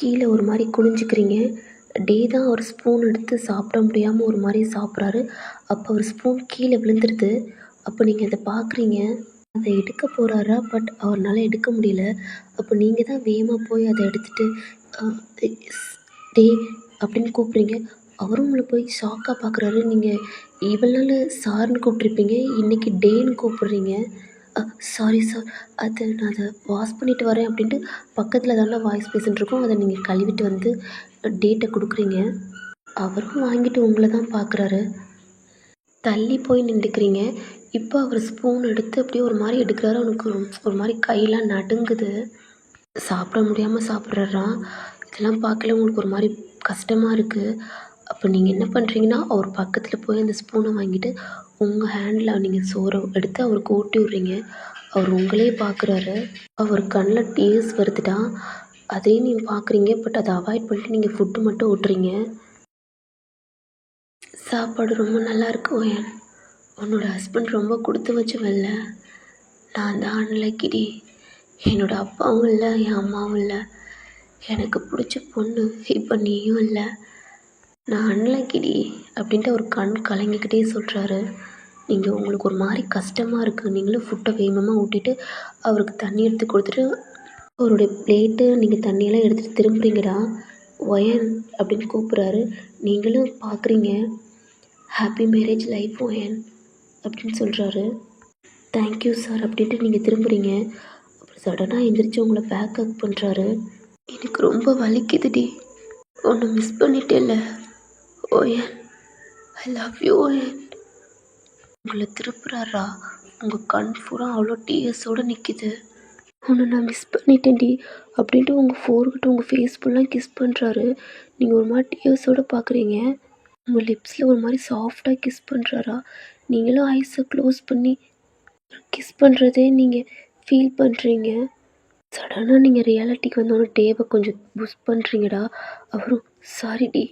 கீழே ஒரு மாதிரி குனிஞ்சிக்கிறீங்க. டே தான் ஒரு ஸ்பூன் எடுத்து சாப்பிட முடியாமல் ஒரு மாதிரி சாப்பிட்றாரு. அப்போ ஒரு ஸ்பூன் கீழே விழுந்துடுது. அப்போ நீங்கள் அதை பார்க்குறீங்க. அதை எடுக்க போகிறாரா, பட் அவரால் எடுக்க முடியல. அப்போ நீங்கள் தான் வேகமாக போய் அதை எடுத்துகிட்டு டே அப்படின்னு கூப்பிட்றீங்க. அவரும் உங்களை போய் ஷாக்காக பார்க்குறாரு. நீங்கள் இவ்வளோ நாள் சார்னு கூப்பிட்ருப்பீங்க, இன்றைக்கி டேன்னு கூப்பிட்றீங்க. சாரி சார், அது நான் அதை வாஷ் பண்ணிவிட்டு வரேன் அப்படின்ட்டு பக்கத்தில் தானே வாய்ஸ் பேசிகிட்டு இருக்கோம், அதை நீங்கள் கழுவிட்டு வந்து டேட்டை கொடுக்குறீங்க. அவரும் வாங்கிட்டு உங்களை தான் பார்க்குறாரு. தள்ளி போய் நின்றுக்கிறீங்க. இப்போ அவர் ஸ்பூன் எடுத்து அப்படியே ஒரு மாதிரி எடுக்கிறாரு. அவனுக்கு ஒரு மாதிரி கையெல்லாம் நடுங்குது. சாப்பிட முடியாமல் சாப்பிட்றாராம். இதெல்லாம் பார்க்கல உங்களுக்கு ஒரு மாதிரி கஷ்டமாக இருக்குது. அப்போ நீங்கள் என்ன பண்ணுறீங்கன்னா, அவர் பக்கத்தில் போய் அந்த ஸ்பூனை வாங்கிட்டு உங்கள் ஹேண்டில் நீங்கள் சோறை எடுத்து அவருக்கு ஊட்டி விட்றீங்க. அவர் உங்களே பார்க்குறாரு. அவர் கண்ணில் டீயர்ஸ் வருதுடா. அதையும் நீங்கள் பார்க்குறீங்க. பட் அதை அவாய்ட் பண்ணிட்டு நீங்கள் ஃபுட்டு மட்டும் ஊட்டுறீங்க. சாப்பாடு ரொம்ப நல்லா இருக்கு ஓயன், உன்னோட ஹஸ்பண்ட் ரொம்ப கொடுத்து வச்சவல்ல. நான் தான் அன்லக்கிடி, என்னோடய அப்பாவும் இல்லை, என் அம்மாவும் இல்லை, எனக்கு பிடிச்ச பொண்ணு இப்போ நீயும் இல்லை, நான் அன்லக்கிடி அப்படின்ட்டு ஒரு கண் கலங்கிக்கிட்டே சொல்கிறாரு. நீங்கள் உங்களுக்கு ஒரு மாதிரி கஷ்டமாக இருக்குது. நீங்களும் ஃபுட்டை வேகமாக ஊட்டிட்டு அவருக்கு தண்ணி எடுத்து கொடுத்துட்டு அவருடைய பிளேட்டு நீங்கள் தண்ணியெல்லாம் எடுத்துகிட்டு திரும்புறீங்கடா. ஒயன் அப்படின்னு கூப்பிட்றாரு. நீங்களும் பார்க்குறீங்க. ஹாப்பி மேரேஜ் லைஃப் ஒயன் அப்படின்னு சொல்கிறாரு. தேங்க்யூ சார் அப்படின்ட்டு நீங்கள் திரும்புகிறீங்க. அப்புறம் சடனாக எந்திரிச்சு உங்களை பேக் அப் பண்ணுறாரு. எனக்கு ரொம்ப வலிக்குதுடி, உன்னை மிஸ் பண்ணிட்டேல்ல ஓயன், ஐ லவ் யூ ஓயன். உங்களை திருப்புறாரா. உங்கள் கண் பூரா அவ்வளோ டீயர்ஸோடு நிற்கிது. உன்னை நான் மிஸ் பண்ணிட்டேன்டி அப்படின்ட்டு உங்கள் ஃபோர்கிட்ட உங்கள் ஃபேஸ் ஃபுல்லாக கிஸ் பண்ணுறாரு. நீங்கள் ஒரு மாதிரி டீயர்ஸோடு பார்க்குறீங்க. உங்கள் லிப்ஸில் ஒரு மாதிரி சாஃப்டாக கிஸ் பண்ணுறாரா. நீங்களும் ஐஸை க்ளோஸ் பண்ணி கிஸ் பண்ணுறதே நீங்கள் ஃபீல் பண்ணுறீங்க. சடனாக நீங்கள் ரியாலிட்டிக்கு வந்தோன்னே டேவை கொஞ்சம் புஷ் பண்ணுறீங்கடா. அவரும் சாரிடி,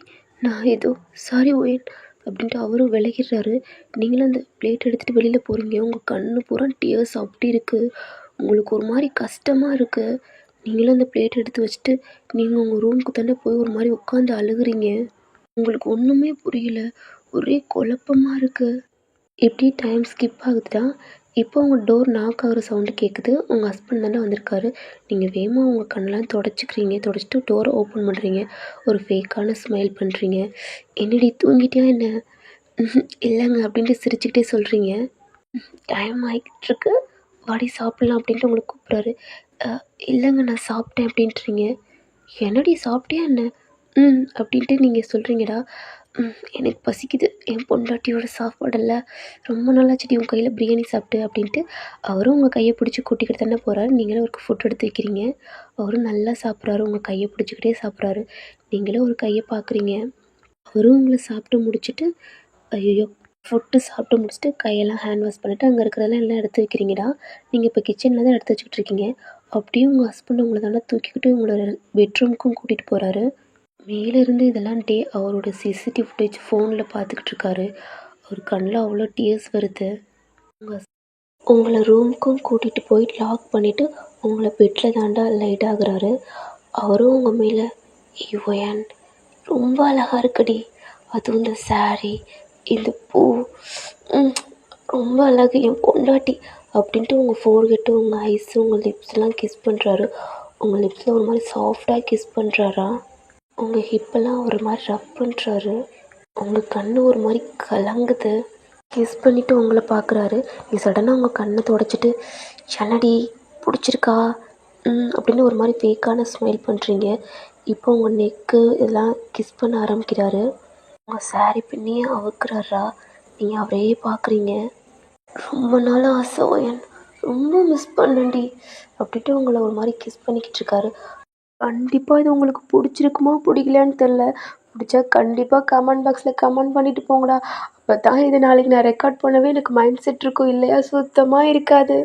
நான் ஏதோ சாரி ஓயன் அப்படின்ட்டு அவரும் விலகிடுறாரு. நீங்களும் அந்த பிளேட் எடுத்துகிட்டு வெளியில் போகிறீங்க. உங்கள் கண்ணு பூரா டியர்ஸ் அப்படி இருக்குது. உங்களுக்கு ஒரு மாதிரி கஷ்டமாக இருக்குது. நீங்களும் அந்த பிளேட் எடுத்து வச்சுட்டு நீங்கள் உங்கள் ரூமுக்கு தானே போய் ஒரு மாதிரி உட்காந்து அழுகுறீங்க. உங்களுக்கு ஒன்றுமே புரியல, ஒரே குழப்பமாக இருக்குது. எப்படி டைம் ஸ்கிப் ஆகுதுடா. இப்போ உங்கள் டோர் நாக் ஆகிற சவுண்டு கேட்குது. உங்கள் ஹஸ்பண்ட் தானே வந்திருக்காரு. நீங்கள் வேகமாக உங்கள் கண்ணெலாம் தொடச்சிட்டு டோரை ஓப்பன் பண்ணுறீங்க. ஒரு ஃபேக்கான ஸ்மைல் பண்ணுறீங்க. என்னடி தூங்கிட்டியா என்ன? இல்லைங்க அப்படின்ட்டு சிரிச்சுக்கிட்டே சொல்கிறீங்க. டைம் ஆகிட்டுருக்கு, வாடி சாப்பிட்லாம் அப்படின்ட்டு உங்களை கூப்பிட்றாரு. இல்லைங்க நான் சாப்பிட்டேன் அப்படின்ட்டுறீங்க. என்னடி சாப்பிட்டியா என்ன? அப்படின்ட்டு நீங்கள் சொல்கிறீங்கடா. எனக்கு பசிக்குது, என் பொண்டாட்டியோட சாப்பாடல்ல, ரொம்ப நாளாச்சுடி உன் கையில் பிரியாணி சாப்பிட்டு அப்படின்ட்டு அவரும் உங்கள் கையை பிடிச்சி கூட்டிக்கிட்டு தானே போகிறாரு. நீங்களும் அவருக்கு ஃபுட் எடுத்து வைக்கிறீங்க. அவரும் நல்லா சாப்பிட்றாரு, உங்கள் கையை பிடிச்சிக்கிட்டே சாப்பிட்றாரு. நீங்களும் ஒரு கையை பார்க்குறீங்க. அவரும் உங்களை சாப்பிட்டு முடிச்சுட்டு ஐயோ ஃபுட்டு சாப்பிட்டு முடிச்சுட்டு கையெல்லாம் ஹேண்ட் வாஷ் பண்ணிவிட்டு அங்கே இருக்கிறதெல்லாம் எல்லாம் எடுத்து வைக்கிறீங்கடா. நீங்கள் இப்போ கிச்சனில் தான் எடுத்து வச்சுக்கிட்டு இருக்கீங்க. அப்படியே உங்கள் ஹஸ்பண்ட் உங்களை தானே தூக்கிக்கிட்டு உங்களோட பெட்ரூமுக்கும் கூட்டிகிட்டு போகிறாரு. மேலேருந்து இதெல்லாம் அவரோட சிசிடிவி ஃபுட்டேஜ் ஃபோனில் பார்த்துக்கிட்டு இருக்காரு. அவர் கண்ணில் அவ்வளோ டியர்ஸ் வருது. உங்களை ரூமுக்கும் கூட்டிகிட்டு போய் லாக் பண்ணிவிட்டு உங்களை பெட்டில் தாண்டா லைட் ஆகுறாரு. அவரும் உங்கள் மேலே யுவன் ரொம்ப அழகாக இருக்குடி, அதுவும் இந்த சாரீ இந்த பூ ரொம்ப அழகு என் பொண்டாட்டி அப்படின்ட்டு உங்கள் ஃபோர்ஹெட்டு உங்கள் ஐஸு உங்கள் லிப்ஸ்லாம் கிஸ் பண்ணுறாரு. உங்கள் லிப்ஸில் ஒரு மாதிரி சாஃப்டாக கிஸ் பண்ணுறாரா. உங்கள் ஹிப்பெல்லாம் ஒரு மாதிரி ரப் பண்ணுறாரு. உங்கள் கண் ஒரு மாதிரி கலங்குது. கிஸ் பண்ணிவிட்டு உங்களை பார்க்குறாரு. நீ சடனாக உங்கள் கண்ணை தொடச்சிட்டு என்னடி பிடிச்சிருக்கா அப்படின்னு ஒரு மாதிரி ஃபேக்கான ஸ்மைல் பண்ணுறீங்க. இப்போ உங்கள் நெக்கு இதெல்லாம் கிஸ் பண்ண ஆரம்பிக்கிறாரு. உங்கள் சாரீ பின்னியே அவுக்குறாரா. நீங்கள் அவரையே பார்க்குறீங்க. ரொம்ப நாள் ஆசை என் ரொம்ப மிஸ் பண்ணண்டி அப்படின்ட்டு உங்களை ஒரு மாதிரி கிஸ் பண்ணிக்கிட்டு இருக்காரு. கண்டிப்பாக இது உங்களுக்கு பிடிச்சிருக்குமா பிடிக்கலையான்னு தெரில. பிடிச்சா கண்டிப்பாக கமெண்ட் பாக்ஸில் கமெண்ட் பண்ணிட்டு போங்கடா. அப்போ தான் இது நாளைக்கு நான் ரெக்கார்ட் பண்ணவே எனக்கு மைண்ட் செட் இருக்கும், இல்லையா சுத்தமாக இருக்காது.